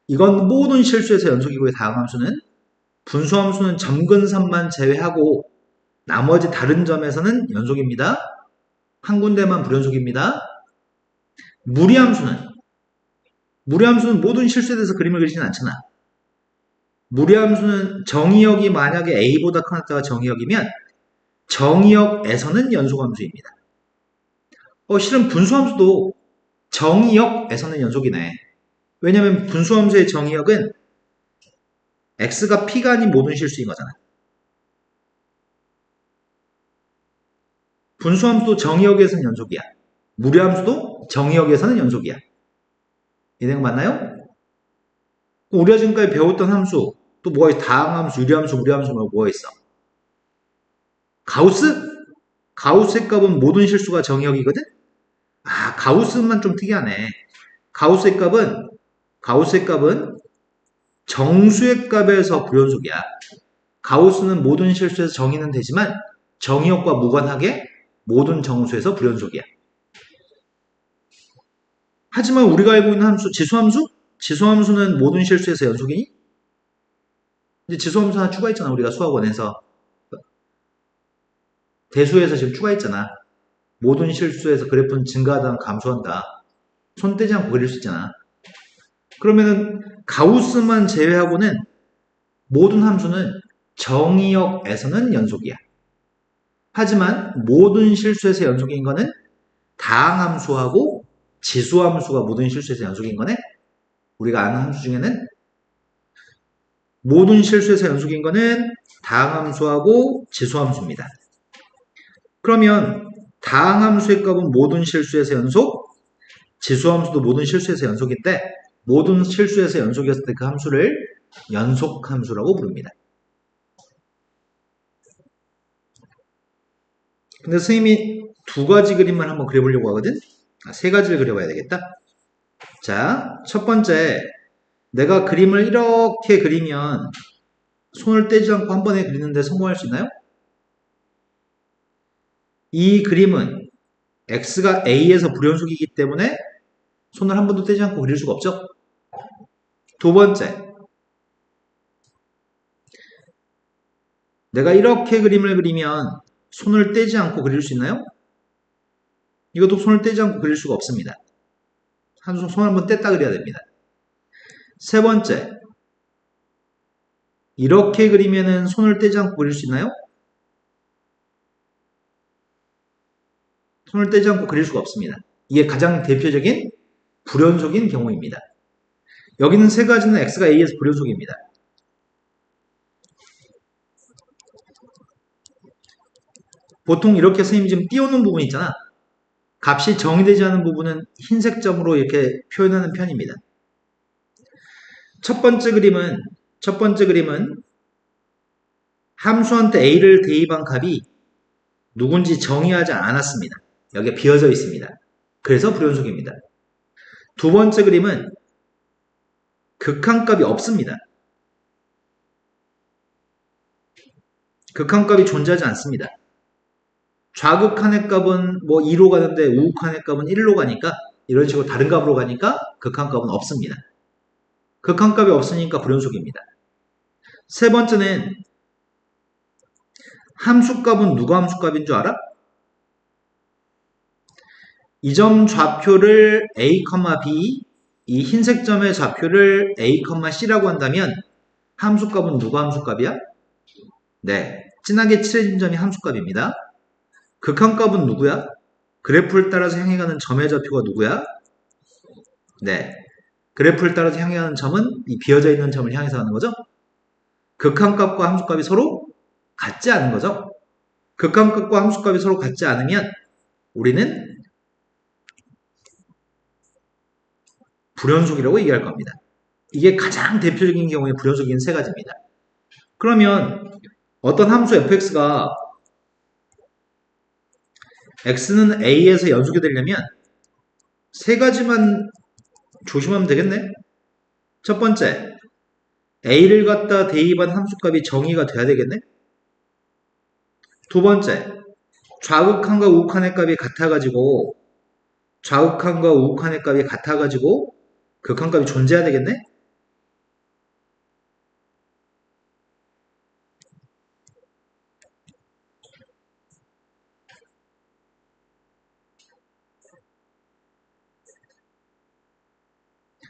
이건 모든 실수에서 연속이고요. 다항함수는 분수함수는 점근선만 제외하고 나머지 다른 점에서는 연속입니다. 한 군데만 불연속입니다. 무리함수는 모든 실수에 대해서 그림을 그리진 않잖아. 무리함수는 정의역이 만약에 a보다 큰 숫자가 정의역이면 정의역에서는 연속함수입니다. 실은 분수함수도 정의역에서는 연속이네. 왜냐면 분수함수의 정의역은 x가 p가 아닌 모든 실수인 거잖아. 분수함수도 정의역에서는 연속이야. 무리함수도 정의역에서는 연속이야. 이해된 거 맞나요? 우리가 지금까지 배웠던 함수 또 뭐가 있어? 다항함수, 유리함수, 무리함수 뭐가 있어? 가우스? 가우스의 값은 모든 실수가 정의역이거든? 아, 가우스만 좀 특이하네. 가우스의 값은 정수의 값에서 불연속이야. 가우스는 모든 실수에서 정의는 되지만 정의역과 무관하게 모든 정수에서 불연속이야. 하지만 우리가 알고 있는 함수, 지수함수? 지수함수는 모든 실수에서 연속이니? 이제 지수함수 하나 추가했잖아. 우리가 수학원에서. 대수에서 지금 추가했잖아. 모든 실수에서 그래프는 증가하다 감소한다. 손 떼지 않고 그릴 수 있잖아. 그러면은 가우스만 제외하고는 모든 함수는 정의역에서는 연속이야. 하지만 모든 실수에서 연속인 거는 다항함수하고 지수함수가 모든 실수에서 연속인 거네. 우리가 아는 함수 중에는 모든 실수에서 연속인 거는 다항함수하고 지수함수입니다. 그러면 다항함수의 값은 모든 실수에서 연속, 지수함수도 모든 실수에서 연속인데 모든 실수에서 연속이었을 때 그 함수를 연속함수라고 부릅니다. 근데 선생님이 두 가지 그림만 한번 그려보려고 하거든? 세 가지를 그려봐야 되겠다. 자, 첫 번째, 내가 그림을 이렇게 그리면 손을 떼지 않고 한 번에 그리는데 성공할 수 있나요? 이 그림은 x가 a에서 불연속이기 때문에 손을 한 번도 떼지 않고 그릴 수가 없죠? 두 번째, 내가 이렇게 그림을 그리면 손을 떼지 않고 그릴 수 있나요? 이것도 손을 떼지 않고 그릴 수가 없습니다. 손 한번 뗐다 그려야 됩니다. 세 번째, 이렇게 그리면은 손을 떼지 않고 그릴 수 있나요? 손을 떼지 않고 그릴 수가 없습니다. 이게 가장 대표적인 불연속인 경우입니다. 여기는 세 가지는 x가 a에서 불연속입니다. 보통 이렇게 선생님이 지금 띄워놓은 부분 있잖아. 값이 정의되지 않은 부분은 흰색 점으로 이렇게 표현하는 편입니다. 첫 번째 그림은 함수한테 a를 대입한 값이 누군지 정의하지 않았습니다. 여기에 비어져 있습니다. 그래서 불연속입니다. 두 번째 그림은 극한값이 없습니다. 극한값이 존재하지 않습니다. 좌극한의 값은 뭐 2로 가는데 우극한의 값은 1로 가니까 이런 식으로 다른 값으로 가니까 극한값은 없습니다. 극한값이 없으니까 불연속입니다. 세 번째는 함수값은 누가 함수값인 줄 알아? 이 점 좌표를 A, B, 이 흰색 점의 좌표를 A, C라고 한다면 함수값은 누가 함수값이야? 네, 진하게 칠해진 점이 함수값입니다. 극한값은 누구야? 그래프를 따라서 향해 가는 점의 좌표가 누구야? 네, 그래프를 따라서 향해 가는 점은 이 비어져 있는 점을 향해서 가는 거죠. 극한값과 함수값이 서로 같지 않은 거죠. 극한값과 함수값이 서로 같지 않으면 우리는 불연속이라고 얘기할 겁니다. 이게 가장 대표적인 경우에 불연속인 세 가지입니다. 그러면 어떤 함수 fx가 x는 a에서 연속이 되려면 세 가지만 조심하면 되겠네. 첫 번째, a를 갖다 대입한 함수값이 정의가 돼야 되겠네. 두 번째, 좌극한과 우극한의 값이 같아가지고 좌극한과 우극한의 값이 같아가지고 극한값이 존재해야 되겠네.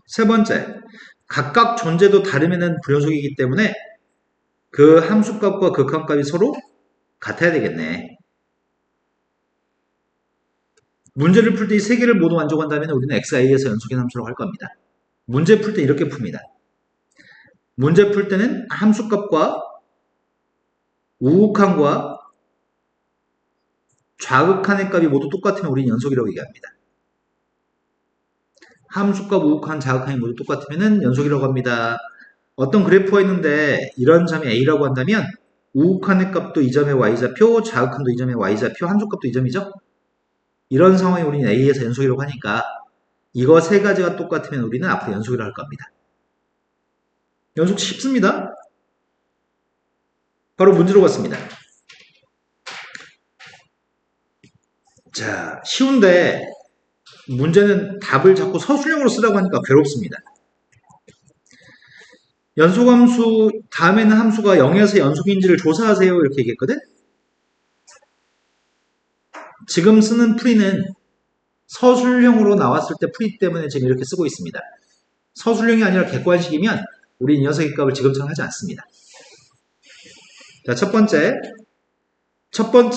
세 번째, 각각 존재도 다르면 불연속이기 때문에 그 함수값과 극한값이 서로 같아야 되겠네. 문제를 풀 때 이 세 개를 모두 만족한다면 우리는 xa에서 연속인 함수라고 할 겁니다. 문제 풀 때 이렇게 풉니다. 문제 풀 때는 함수값과 우극한과 좌극한의 값이 모두 똑같으면 우리는 연속이라고 얘기합니다. 함수값, 우극한, 좌극한이 모두 똑같으면 연속이라고 합니다. 어떤 그래프가 있는데 이런 점이 A라고 한다면 우극한의 값도 이 점의 Y좌표, 좌극한도 이 점의 Y좌표, 함수값도 이 점이죠. 이런 상황에 우리는 A에서 연속이라고 하니까 이거 세 가지가 똑같으면 우리는 앞으로 연속이라고 할 겁니다. 연속 쉽습니다. 바로 문제로 갔습니다. 자, 쉬운데 문제는 답을 자꾸 서술형으로 쓰라고 하니까 괴롭습니다. 연속함수 다음에는 함수가 0에서 연속인지를 조사하세요 이렇게 얘기했거든. 지금 쓰는 풀이는 서술형으로 나왔을 때 풀이 때문에 지금 이렇게 쓰고 있습니다. 서술형이 아니라 객관식이면 우린 이 녀석의 값을 지금처럼 하지 않습니다. 자, 첫 번째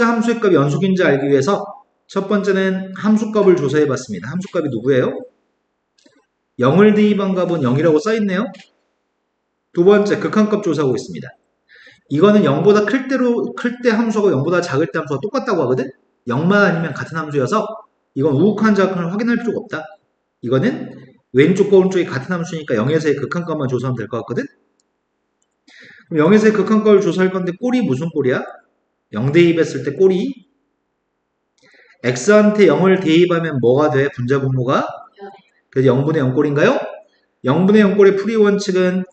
함수의 값이 연속인지 알기 위해서 첫 번째는 함수값을 조사해 봤습니다. 함수값이 누구예요? 0을 대입한 값은 0이라고 써있네요. 두 번째, 극한값 조사하고 있습니다. 이거는 0보다 클 때 함수하고 0보다 작을 때 함수가 똑같다고 하거든? 0만 아니면 같은 함수여서 이건 우극한 좌극한을 확인할 필요가 없다. 이거는 왼쪽과 오른쪽이 같은 함수니까 0에서의 극한값만 조사하면 될 것 같거든? 그럼 0에서의 극한값을 조사할 건데 꼴이 무슨 꼴이야? 0 대입했을 때 꼴이 x한테 0을 대입하면 뭐가 돼? 분자 분모가? 그래서 0분의 0 꼴인가요? 0분의 0 꼴의 풀이 원칙은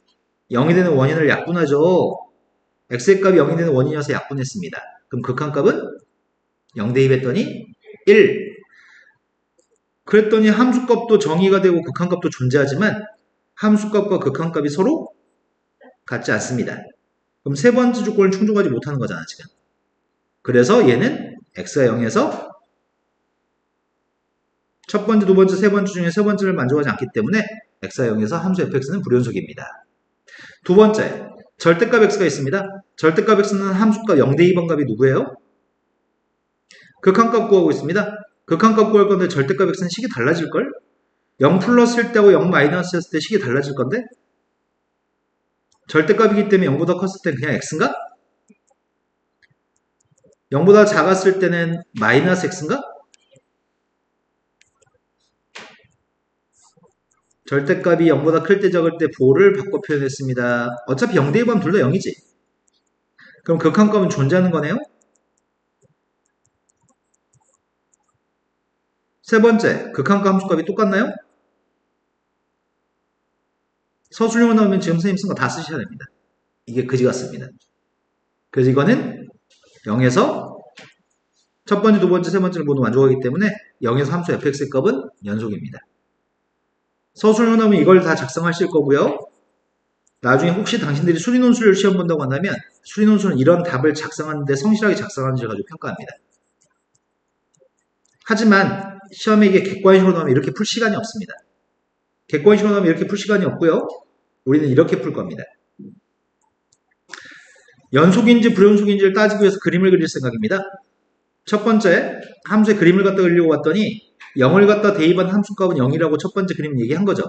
0이 되는 원인을 약분하죠. x의 값이 0이 되는 원인이어서 약분했습니다. 그럼 극한값은 0 대입했더니 1. 그랬더니 함수값도 정의가 되고 극한값도 존재하지만 함수값과 극한값이 서로 같지 않습니다. 그럼 세 번째 조건을 충족하지 못하는 거잖아 지금. 그래서 얘는 x가 0에서 첫 번째, 두 번째, 세 번째 중에 세 번째를 만족하지 않기 때문에 x가 0에서 함수 fx는 불연속입니다. 두 번째, 절대값 x가 있습니다. 절대값 x는 함수값 0 대입한 값이 누구예요? 극한값 구하고 있습니다. 극한값 구할 건데 절대값 x는 식이 달라질걸? 0 플러스일 때하고 0 마이너스였을 때 식이 달라질 건데? 절대값이기 때문에 0보다 컸을 땐 그냥 x인가? 0보다 작았을 때는 마이너스 x인가? 절대값이 0보다 클 때 적을 때 보를 바꿔 표현했습니다. 어차피 0 대입하면 둘 다 0이지. 그럼 극한값은 존재하는 거네요? 세 번째, 극한값 함수값이 똑같나요? 서술형으로 나오면 지금 선생님 쓴 거 다 쓰셔야 됩니다. 이게 그지 같습니다. 그래서 이거는 0에서 첫 번째, 두 번째, 세 번째를 모두 만족하기 때문에 0에서 함수 fx의 값은 연속입니다. 서술형으로 나오면 이걸 다 작성하실 거고요. 나중에 혹시 당신들이 수리논술을 시험 본다고 한다면 수리논술은 이런 답을 작성하는데 성실하게 작성하는지를 가지고 평가합니다. 하지만 시험에 이게 객관식으로 나오면 이렇게 풀 시간이 없습니다. 객관식으로 나오면 이렇게 풀 시간이 없고요. 우리는 이렇게 풀 겁니다. 연속인지 불연속인지를 따지기 위해서 그림을 그릴 생각입니다. 첫 번째, 함수의 그림을 갖다 그리려고 봤더니 0을 갖다 대입한 함수값은 0이라고 첫 번째 그림 얘기한 거죠.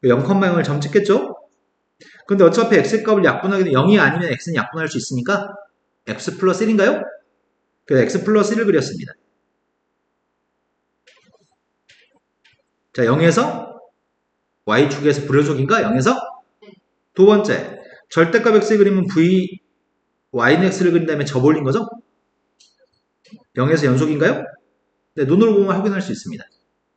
0,0을 점 찍겠죠? 근데 어차피 x값을 약분하게 되면 0이 아니면 x는 약분할 수 있으니까 x 플러스 1인가요? 그래서 x 플러스 1을 그렸습니다. 자, 0에서 y축에서 불연속인가? 0에서? 두 번째, 절대값 x의 그림은 v, y는 x를 그린 다음에 접올린 거죠? 0에서 연속인가요? 네, 눈으로 보면 확인할 수 있습니다.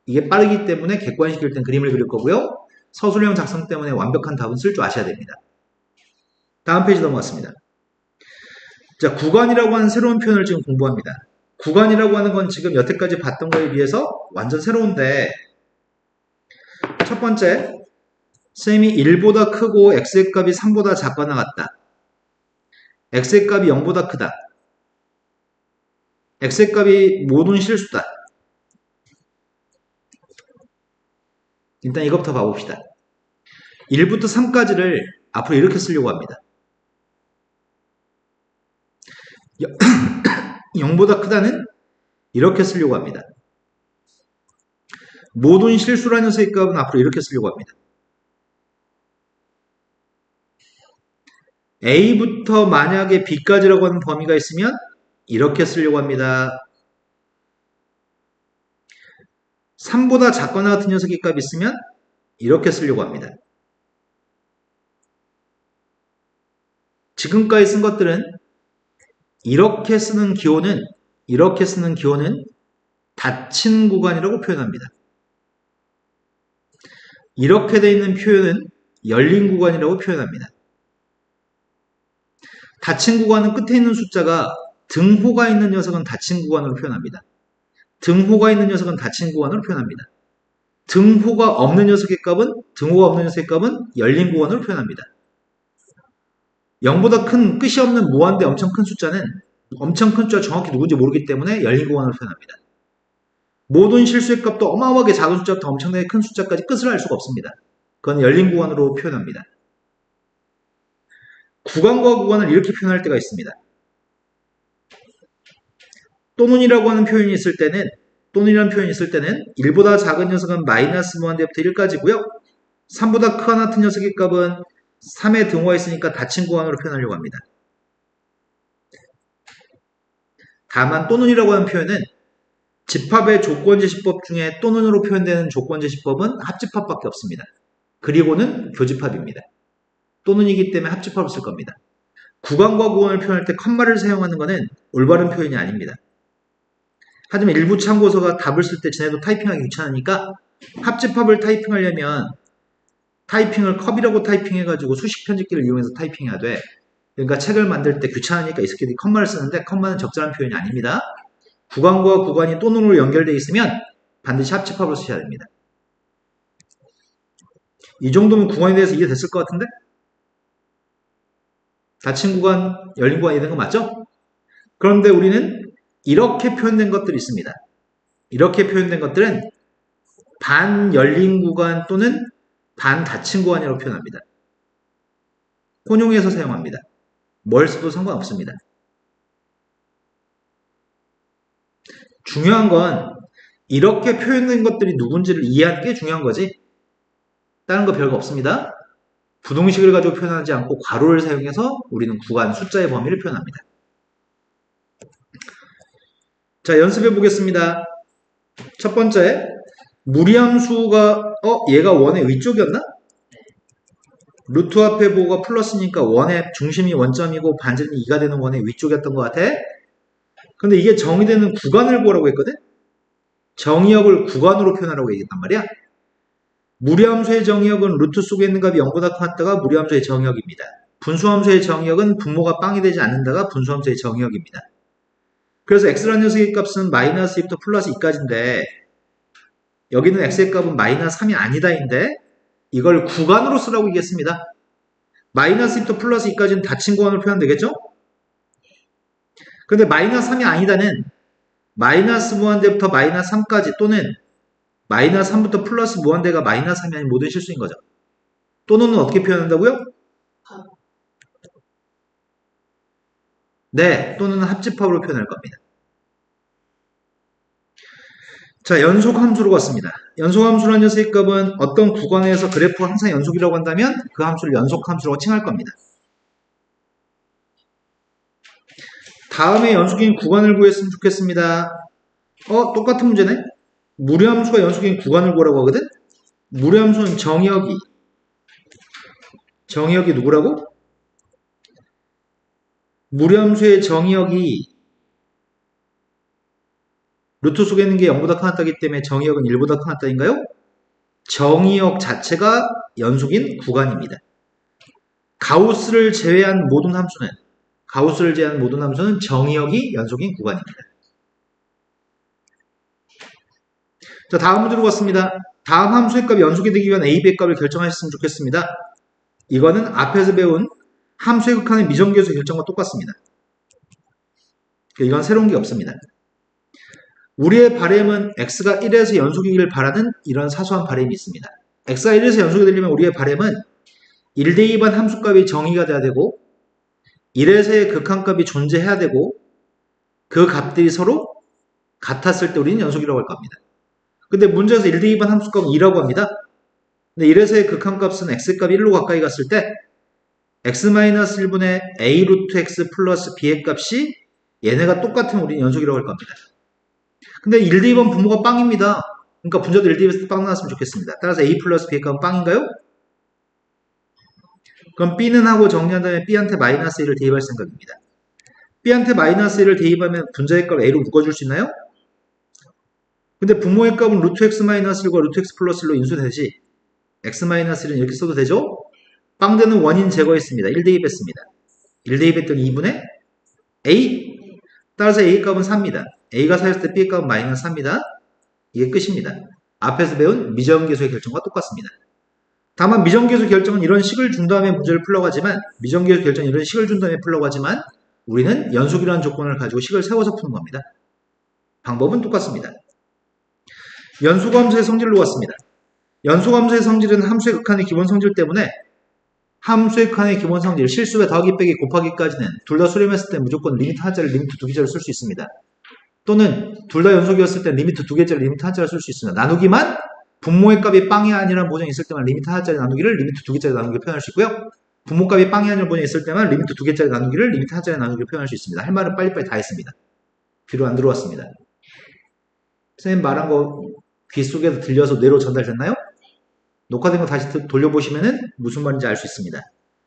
이게 빠르기 때문에 객관식일 땐 그림을 그릴 거고요. 서술형 작성 때문에 완벽한 답은 쓸 줄 아셔야 됩니다. 다음 페이지 넘어갔습니다. 자, 구간이라고 하는 새로운 표현을 지금 공부합니다. 구간이라고 하는 건 지금 여태까지 봤던 거에 비해서 완전 새로운데 첫 번째, 쌤이 1보다 크고 x의 값이 3보다 작거나 같다. x의 값이 0보다 크다. x의 값이 모든 실수다. 일단 이것부터 봐봅시다. 1부터 3까지를 앞으로 이렇게 쓰려고 합니다. 0보다 크다는 이렇게 쓰려고 합니다. 모든 실수라는 녀석의 값은 앞으로 이렇게 쓰려고 합니다. A부터 만약에 B까지라고 하는 범위가 있으면 이렇게 쓰려고 합니다. 3보다 작거나 같은 녀석의 값이 있으면 이렇게 쓰려고 합니다. 지금까지 쓴 것들은 이렇게 쓰는 기호는 닫힌 구간이라고 표현합니다. 이렇게 되어 있는 표현은 열린 구간이라고 표현합니다. 닫힌 구간은 끝에 있는 숫자가 등호가 있는 녀석은 닫힌 구간으로 표현합니다. 등호가 있는 녀석은 닫힌 구간으로 표현합니다. 등호가 없는 녀석의 값은 열린 구간으로 표현합니다. 0보다 큰 끝이 없는 무한대 엄청 큰 숫자는 엄청 큰 숫자 정확히 누군지 모르기 때문에 열린 구간으로 표현합니다. 모든 실수의 값도 어마어마하게 작은 숫자부터 엄청나게 큰 숫자까지 끝을 알 수가 없습니다. 그건 열린 구간으로 표현합니다. 구간과 구간을 이렇게 표현할 때가 있습니다. 또는이라고 하는 표현이 있을 때는 1보다 작은 녀석은 마이너스 무한대부터 1까지고요. 3보다 크거나 같은 녀석의 값은 3의 등호가 있으니까 닫힌 구간으로 표현하려고 합니다. 다만 또는이라고 하는 표현은 집합의 조건제시법 중에 또는으로 표현되는 조건제시법은 합집합밖에 없습니다. 그리고는 교집합입니다. 또는이기 때문에 합집합을 쓸 겁니다. 구간과 구간을 표현할 때 컴마를 사용하는 것은 올바른 표현이 아닙니다. 하지만 일부 참고서가 답을 쓸 때 쟤네도 타이핑하기 귀찮으니까 합집합을 타이핑하려면 타이핑을 컵이라고 타이핑해가지고 수식 편집기를 이용해서 타이핑해야 돼. 그러니까 책을 만들 때 귀찮으니까 이 새끼들이 컴마를 쓰는데 컴마는 적절한 표현이 아닙니다. 구간과 구간이 또는으로 연결되어 있으면 반드시 합집합을 쓰셔야 됩니다. 이 정도면 구간에 대해서 이해됐을 것 같은데? 닫힌 구간, 열린 구간이 되는 거 맞죠? 그런데 우리는 이렇게 표현된 것들이 있습니다. 이렇게 표현된 것들은 반 열린 구간 또는 반 닫힌 구간이라고 표현합니다. 혼용해서 사용합니다. 뭘 써도 상관없습니다. 중요한 건 이렇게 표현된 것들이 누군지를 이해하는 게 중요한 거지. 다른 거 별거 없습니다. 부동식을 가지고 표현하지 않고 괄호를 사용해서 우리는 구간, 숫자의 범위를 표현합니다. 자, 연습해 보겠습니다. 첫 번째, 무리함수가 얘가 원의 위쪽이었나? 루트 앞에 보고가 플러스니까 원의 중심이 원점이고 반지름이 2가 되는 원의 위쪽이었던 것 같아. 근데 이게 정의되는 구간을 구하라고 했거든? 정의역을 구간으로 표현하라고 얘기했단 말이야. 무리함수의 정의역은 루트 속에 있는 값이 0보다 커다가 무리함수의 정의역입니다. 분수함수의 정의역은 분모가 빵이 되지 않는다가 분수함수의 정의역입니다. 그래서 x라는 녀석의 값은 마이너스 2부터 플러스 2까지인데 여기는 x의 값은 마이너스 3이 아니다인데 이걸 구간으로 쓰라고 얘기했습니다. 마이너스 2부터 플러스 2까지는 닫힌 구간으로 표현되겠죠? 근데 마이너스 3이 아니다는 마이너스 무한대부터 마이너스 3까지 또는 마이너스 3부터 플러스 무한대가 마이너스 3이 아닌 모든 실수인 거죠. 또는 어떻게 표현한다고요? 네, 또는 합집합으로 표현할 겁니다. 자, 연속함수로 갔습니다. 연속함수라는 녀석의 값은 어떤 구간에서 그래프가 항상 연속이라고 한다면 그 함수를 연속함수라고 칭할 겁니다. 다음에 연속인 구간을 구했으면 좋겠습니다. 똑같은 문제네. 무리함수가 연속인 구간을 구하라고 하거든. 무리함수는 정의역이 누구라고? 무리함수의 정의역이 루트 속에 있는 게 0보다 커다기 때문에 정의역은 1보다 커다인가요? 정의역 자체가 연속인 구간입니다. 가우스를 제외한 모든 함수는 정의역이 연속인 구간입니다. 자, 다음 문제로 갔습니다. 다음 함수의 값이 연속이 되기 위한 a, b의 값을 결정하셨으면 좋겠습니다. 이거는 앞에서 배운 함수의 극한의 미정계수 결정과 똑같습니다. 이건 새로운 게 없습니다. 우리의 바램은 x가 1에서 연속이기를 바라는 이런 사소한 바램이 있습니다. x가 1에서 연속이 되려면 우리의 바램은 1대 2반 함수값이 정의가 돼야 되고 1에서의 극한값이 존재해야 되고 그 값들이 서로 같았을 때 우리는 연속이라고 할 겁니다. 근데 문제에서 1대 2반 함수값은 2라고 합니다. 근데 1에서의 극한값은 x값이 1로 가까이 갔을 때 x-1분의 a 루트 x 플러스 b의 값이 얘네가 똑같으면 우리는 연속이라고 할 겁니다. 근데 1대 2번 분모가 빵입니다. 그러니까 분자도 1대 2에서 빵 나왔으면 좋겠습니다. 따라서 a 플러스 b의 값은 빵인가요? 그럼 b는 하고 정리한 다음에 b한테 마이너스 1을 대입할 생각입니다. b한테 마이너스 1을 대입하면 분자의 값을 a로 묶어줄 수 있나요? 근데 분모의 값은 루트 x-1과 루트 x 플러스 1로 인수되듯이 x-1은 이렇게 써도 되죠? 빵 되는 원인 제거했습니다. 1 대입했습니다. 1 대입했더니 2분의 a. 따라서 a 값은 4입니다. a가 4였을 때 b의 값은 마이너스 4입니다. 이게 끝입니다. 앞에서 배운 미정계수의 결정과 똑같습니다. 다만 미정계수 결정은 이런 식을 준 다음에 문제를 풀려고 하지만 우리는 연속이라는 조건을 가지고 식을 세워서 푸는 겁니다. 방법은 똑같습니다. 연속함수의 성질로 왔습니다. 연속함수의 성질은 함수의 극한의 기본 성질 때문에 함수의 극한의 기본 성질, 실수의 더하기 빼기 곱하기까지는 둘 다 수렴했을 때 무조건 리미트 하나짜리 리미트 두 개짜리 쓸 수 있습니다. 또는 둘 다 연속이었을 때 리미트 두 개짜리 리미트 하나짜리 쓸 수 있습니다. 나누기만 분모의 값이 빵이 아니라는 보장이 있을 때만 리미트 하나짜리 나누기를 리미트 두 개짜리 나누기로 표현할 수 있고요. 분모값이 빵이 아니라는 보장이 있을 때만 리미트 두 개짜리 나누기를 리미트 하나짜리 나누기로 표현할 수 있습니다. 할 말은 빨리빨리 다 했습니다. 귀로 안 들어왔습니다. 선생님 말한 거 귀 속에서 들려서 뇌로 전달됐나요? 녹화된 거 다시 돌려보시면은 무슨 말인지 알 수 있습니다.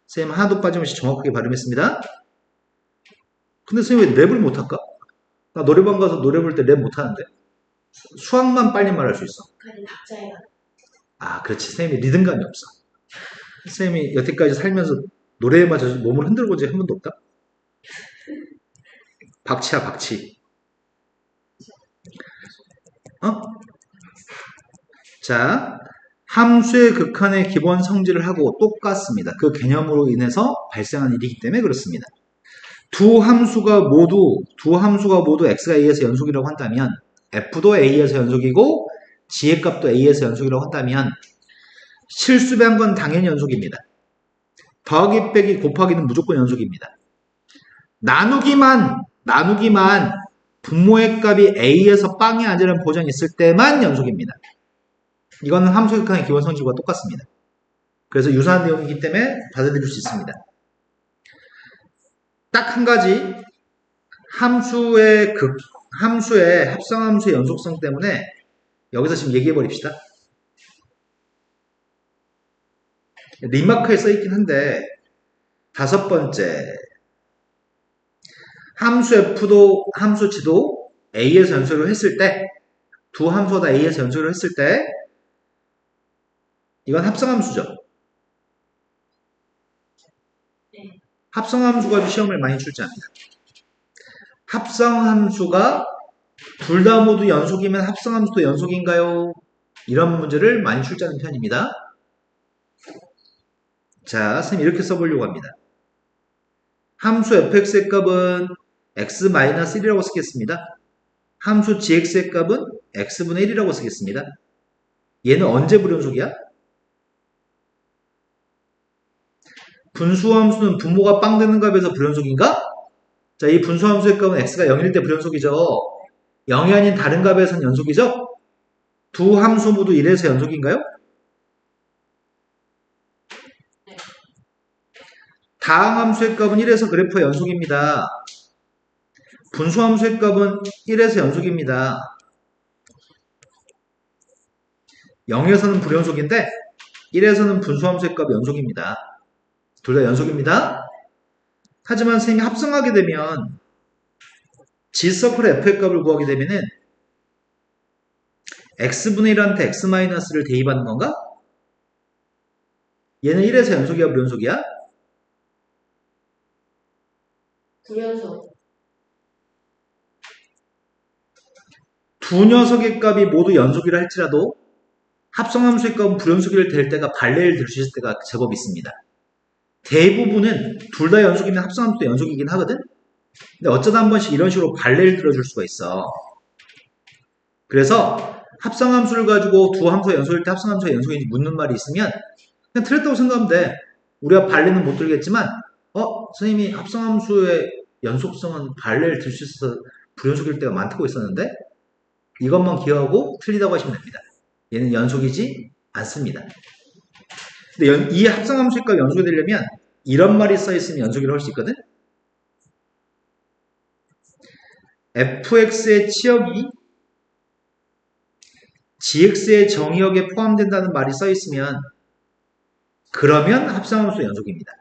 선생님 하나도 빠짐없이 정확하게 발음했습니다. 근데 선생님 왜 랩을 못할까? 나 노래방 가서 노래 부를 때 랩 못하는데 수학만 빨리 말할 수 있어. 그래도 박자가. 아, 그렇지. 선생님이 리듬감이 없어. 선생님이 여태까지 살면서 노래에 맞춰서 몸을 흔들어 본 적이 한 번도 없다? 박치야, 박치. 자, 함수의 극한의 기본 성질을 하고 똑같습니다. 그 개념으로 인해서 발생한 일이기 때문에 그렇습니다. 두 함수가 모두 x가 a에서 연속이라고 한다면 f도 a에서 연속이고 g의 값도 a에서 연속이라고 한다면 실수배한 건 당연히 연속입니다. 더하기 빼기 곱하기는 무조건 연속입니다. 나누기만 분모의 값이 a에서 빵이 아니라는 보장이 있을 때만 연속입니다. 이거는 함수의 극한의 기본 성질과 똑같습니다. 그래서 유사한 내용이기 때문에 받아들일 수 있습니다. 딱 한 가지 함수의 합성함수의 연속성 때문에 여기서 지금 얘기해 버립시다. 리마크에 써있긴 한데 5번째 함수 f도 함수 g도 a에서 연속을 했을 때 두 함수가 다 a에서 연속을 했을 때 이건 합성함수죠. 네. 합성함수가 시험을 많이 출제합니다. 합성함수가 둘 다 모두 연속이면 합성함수도 연속인가요? 이런 문제를 많이 출제하는 편입니다. 자, 선생님 이렇게 써보려고 합니다. 함수 fx의 값은 x-1이라고 쓰겠습니다. 함수 gx의 값은 x분의 1이라고 쓰겠습니다. 얘는 언제 불연속이야? 분수함수는 분모가 빵 되는 값에서 불연속인가? 자, 이 분수함수의 값은 x가 0일 때 불연속이죠. 0이 아닌 다른 값에서는 연속이죠. 두 함수 모두 1에서 연속인가요? 네. 다항함수의 값은 1에서 그래프가 연속입니다. 분수함수의 값은 1에서 연속입니다. 0에서는 불연속인데 1에서는 분수함수의 값이 연속입니다. 둘 다 연속입니다. 하지만 선생님이 합성하게 되면 G서클 F의 값을 구하게 되면은 X분의 1한테 X-를 대입하는 건가? 얘는 1에서 연속이야, 불연속이야? 불연속. 두 녀석의 값이 모두 연속이라 할지라도 합성함수의 값은 불연속일 될 때가 발레를 들 수 있을 때가 제법 있습니다. 대부분은 둘 다 연속이면 합성함수도 연속이긴 하거든? 근데 어쩌다 한 번씩 이런 식으로 발레를 들어줄 수가 있어. 그래서 합성함수를 가지고 두 함수가 연속일 때 합성함수가 연속인지 묻는 말이 있으면 그냥 틀렸다고 생각하면 돼. 우리가 발레는 못 들겠지만 선생님이 합성함수의 연속성은 발레를 들 수 있어서 불연속일 때가 많다고 있었는데 이것만 기억하고 틀리다고 하시면 됩니다. 얘는 연속이지 않습니다. 근데 이 합성함수의 값이 연속이 되려면 이런 말이 써있으면 연속이라고 할 수 있거든? fx의 치역이 gx의 정의역에 포함된다는 말이 써있으면 그러면 합성함수 연속입니다.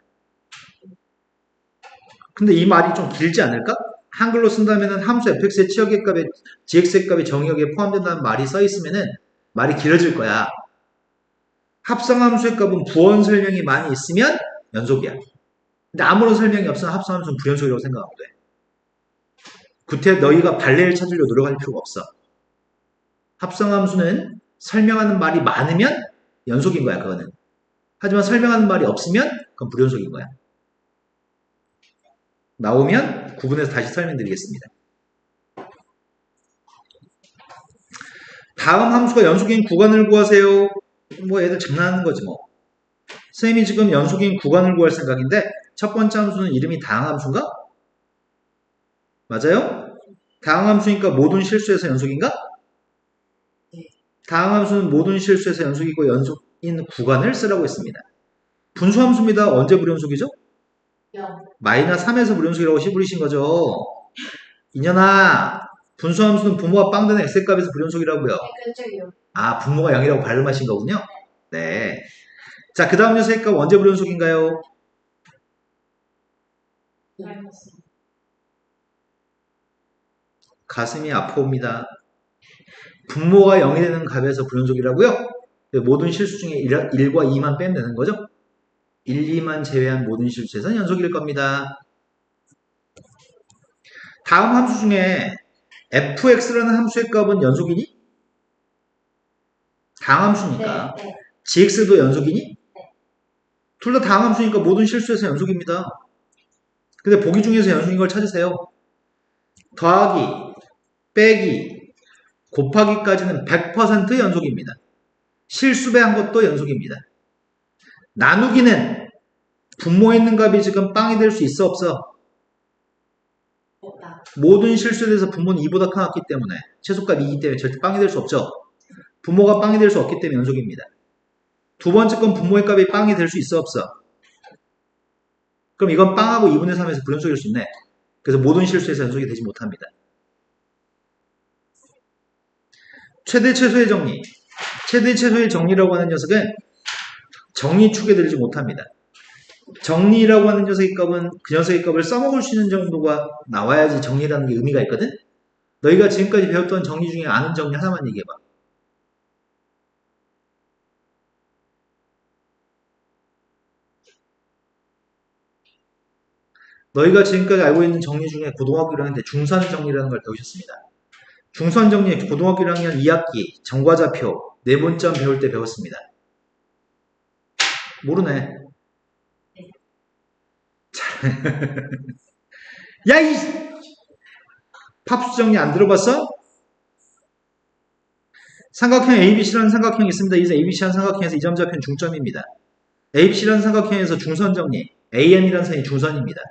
근데 이 말이 좀 길지 않을까? 한글로 쓴다면 함수 fx의 치역의 값에 gx의 값이 정의역에 포함된다는 말이 써있으면 말이 길어질 거야. 합성함수의 값은 부원 설명이 많이 있으면 연속이야. 근데 아무런 설명이 없으면 합성함수는 불연속이라고 생각하면 돼. 구태 너희가 발레를 찾으려고 노력할 필요가 없어. 합성함수는 설명하는 말이 많으면 연속인 거야, 그거는. 하지만 설명하는 말이 없으면 그건 불연속인 거야. 나오면 구분해서 다시 설명드리겠습니다. 다음 함수가 연속인 구간을 구하세요. 뭐 애들 장난하는 거지 뭐. 선생님이 지금 연속인 구간을 구할 생각인데 첫 번째 함수는 이름이 다항함수인가? 맞아요? 다항함수니까 모든 실수에서 연속인가? 네. 다항함수는 모든 실수에서 연속이고 연속인 구간을 쓰라고 했습니다. 분수함수입니다. 언제 불연속이죠? 0. -3에서 불연속이라고 시부리신 거죠. 이년아, 분수함수는 분모가 빵 되는 x값에서 불연속이라고요. 네, 그쪽이요. 아, 분모가 0이라고 발음하신 거군요. 네. 자, 그 다음 녀석의 값 언제 불연속인가요? 가슴이 아파옵니다. 분모가 0이 되는 값에서 불연속이라고요? 모든 실수 중에 1과 2만 빼면 되는 거죠? 1, 2만 제외한 모든 실수에서는 연속일 겁니다. 다음 함수 중에 fx라는 함수의 값은 연속이니? 다항함수니까. 네, 네. gx도 연속이니? 둘 다 다항함수니까 모든 실수에서 연속입니다. 근데 보기 중에서 연속인 걸 찾으세요. 더하기, 빼기, 곱하기까지는 100% 연속입니다. 실수배한 것도 연속입니다. 나누기는 분모에 있는 값이 지금 빵이 될 수 있어 없어? 없다. 모든 실수에 대해서 분모는 2보다 커놨기 때문에 최소값 2이기 때문에 절대 빵이 될 수 없죠. 분모가 빵이 될 수 없기 때문에 연속입니다. 두 번째 건 분모의 값이 빵이 될 수 있어 없어? 그럼 이건 빵하고 2분의 3에서 불연속일 수 있네. 그래서 모든 실수에서 연속이 되지 못합니다. 최대 최소의 정리. 최대 최소의 정리라고 하는 녀석은 정리축에 들지 못합니다. 정리라고 하는 녀석의 값은 그 녀석의 값을 써먹을 수 있는 정도가 나와야지 정리라는 게 의미가 있거든? 너희가 지금까지 배웠던 정리 중에 아는 정리 하나만 얘기해봐. 너희가 지금까지 알고 있는 정리 중에 고등학교 1학년 때 중선 정리라는 걸 배우셨습니다. 중선 정리 고등학교 1학년 2학기 정과자표 네모점 배울 때 배웠습니다. 모르네. 야, 이 팝수 정리 안 들어봤어? 삼각형 ABC라는 삼각형이 있습니다. 이 ABC라는 삼각형에서 이 점 좌표는 중점입니다. ABC라는 삼각형에서 중선 정리, AN이라는 선이 중선입니다.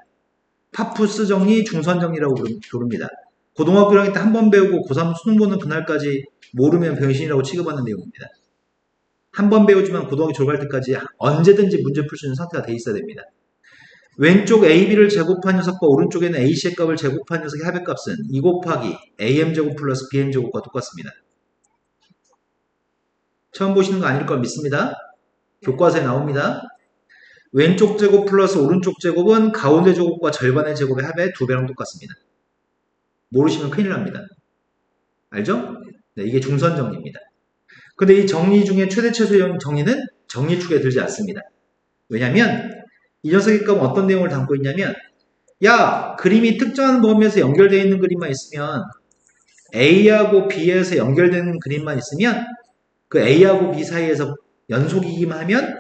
파푸스 정리, 중선 정리라고 부릅니다. 고등학교 1학년 때 한 번 배우고 고3 수능 보는 그날까지 모르면 병신이라고 취급하는 내용입니다. 한 번 배우지만 고등학교 졸업할 때까지 언제든지 문제 풀 수 있는 상태가 돼 있어야 됩니다. 왼쪽 AB를 제곱한 녀석과 오른쪽에는 AC의 값을 제곱한 녀석의 합의값은 2 곱하기 AM제곱 플러스 BM제곱과 똑같습니다. 처음 보시는 거 아닐 걸 믿습니다. 교과서에 나옵니다. 왼쪽 제곱 플러스 오른쪽 제곱은 가운데 제곱과 절반의 제곱의 합의 2배랑 똑같습니다. 모르시면 큰일 납니다. 알죠? 네, 이게 중선 정리입니다. 근데 이 정리 중에 최대 최소의 정리는 정리축에 들지 않습니다. 왜냐면 이 녀석의 값은 어떤 내용을 담고 있냐면 야, 그림이 특정한 범위에서 연결되어 있는 그림만 있으면 A하고 B에서 연결되는 그림만 있으면 그 A하고 B 사이에서 연속이기만 하면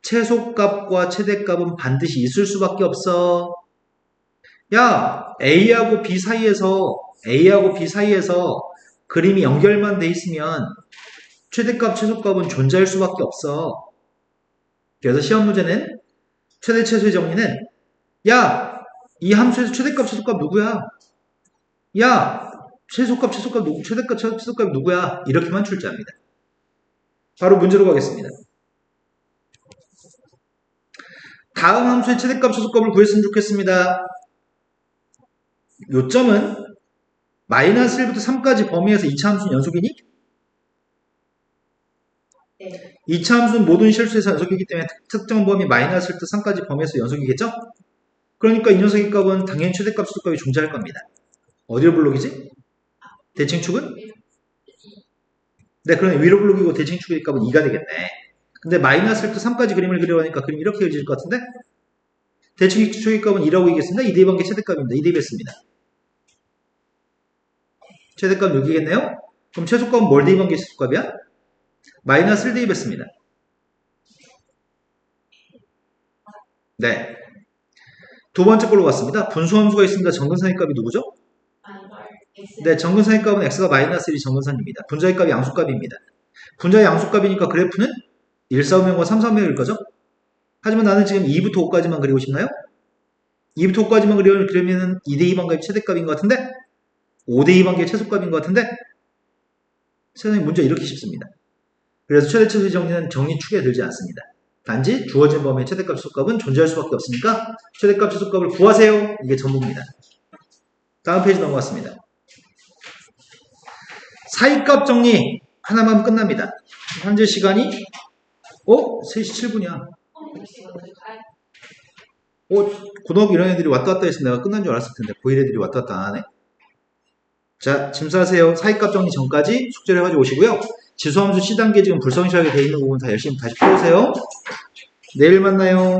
최소값과 최대값은 반드시 있을 수밖에 없어. 야, A하고 B 사이에서 그림이 연결만 돼 있으면 최대값, 최소값은 존재할 수밖에 없어. 그래서 시험 문제는 최대, 최소의 정리는 야, 이 함수에서 최대값, 최소값 누구야? 야, 최소값, 최소값 누구? 최대값, 최소값 누구야? 이렇게만 출제합니다. 바로 문제로 가겠습니다. 다음 함수의 최대값, 최소값을 구했으면 좋겠습니다. 요점은 마이너스 1부터 3까지 범위에서 2차 함수는 연속이니? 네. 2차 함수는 모든 실수에서 연속이기 때문에 특정 범위 마이너스 1부터 3까지 범위에서 연속이겠죠? 그러니까 이 녀석의 값은 당연히 최대값, 최소값이 존재할 겁니다. 어디로 블록이지? 대칭축은? 네, 그러면 위로 블록이고 대칭축의 값은 2가 되겠네. 근데 마이너스 1부터 3까지 그림을 그려가니까 그림이 이렇게 그려질 것 같은데? 대칭축의 값은 2라고 얘기했습니다. 2 대입한 게 최대값입니다. 2 대입했습니다. 최대값 6이겠네요? 그럼 최소값은 뭘 대입한 게 최소값이야? 마이너스 1 대입했습니다. 네. 두 번째 걸로 갔습니다. 분수함수가 있습니다. 정근선의 값이 누구죠? 네, 정근선의 값은 x가 마이너스 1이 정근선입니다. 분자의 값이 양수값입니다. 분자의 양수값이니까 그래프는 1, 4, 5면과 3, 4, 5면일 거죠? 하지만 나는 지금 2부터 5까지만 그리고 싶나요? 2부터 5까지만 그리면 2 대입한 값이 최대값인 것 같은데? 5 대입한 게 최소값인 것 같은데? 세상에 문제 이렇게 쉽습니다. 그래서 최대 최소의 정리는 정리축에 들지 않습니다. 단지 주어진 범위의 최대값, 최소값은 존재할 수밖에 없으니까 최대값, 최소값을 구하세요. 이게 전부입니다. 다음 페이지 넘어갔습니다. 사이값 정리 하나만 하면 끝납니다. 현재 시간이 3시 7분이야. 고등학교 1학년 애들이 왔다 갔다 해서 내가 끝난 줄 알았을 텐데 고1 애들이 왔다 갔다 안 하네. 자, 짐 싸세요. 사이값 정리 전까지 숙제를 해가지고 오시고요. 지수함수 C단계 지금 불성실하게 되어 있는 부분 다 열심히 다시 풀으세요. 내일 만나요.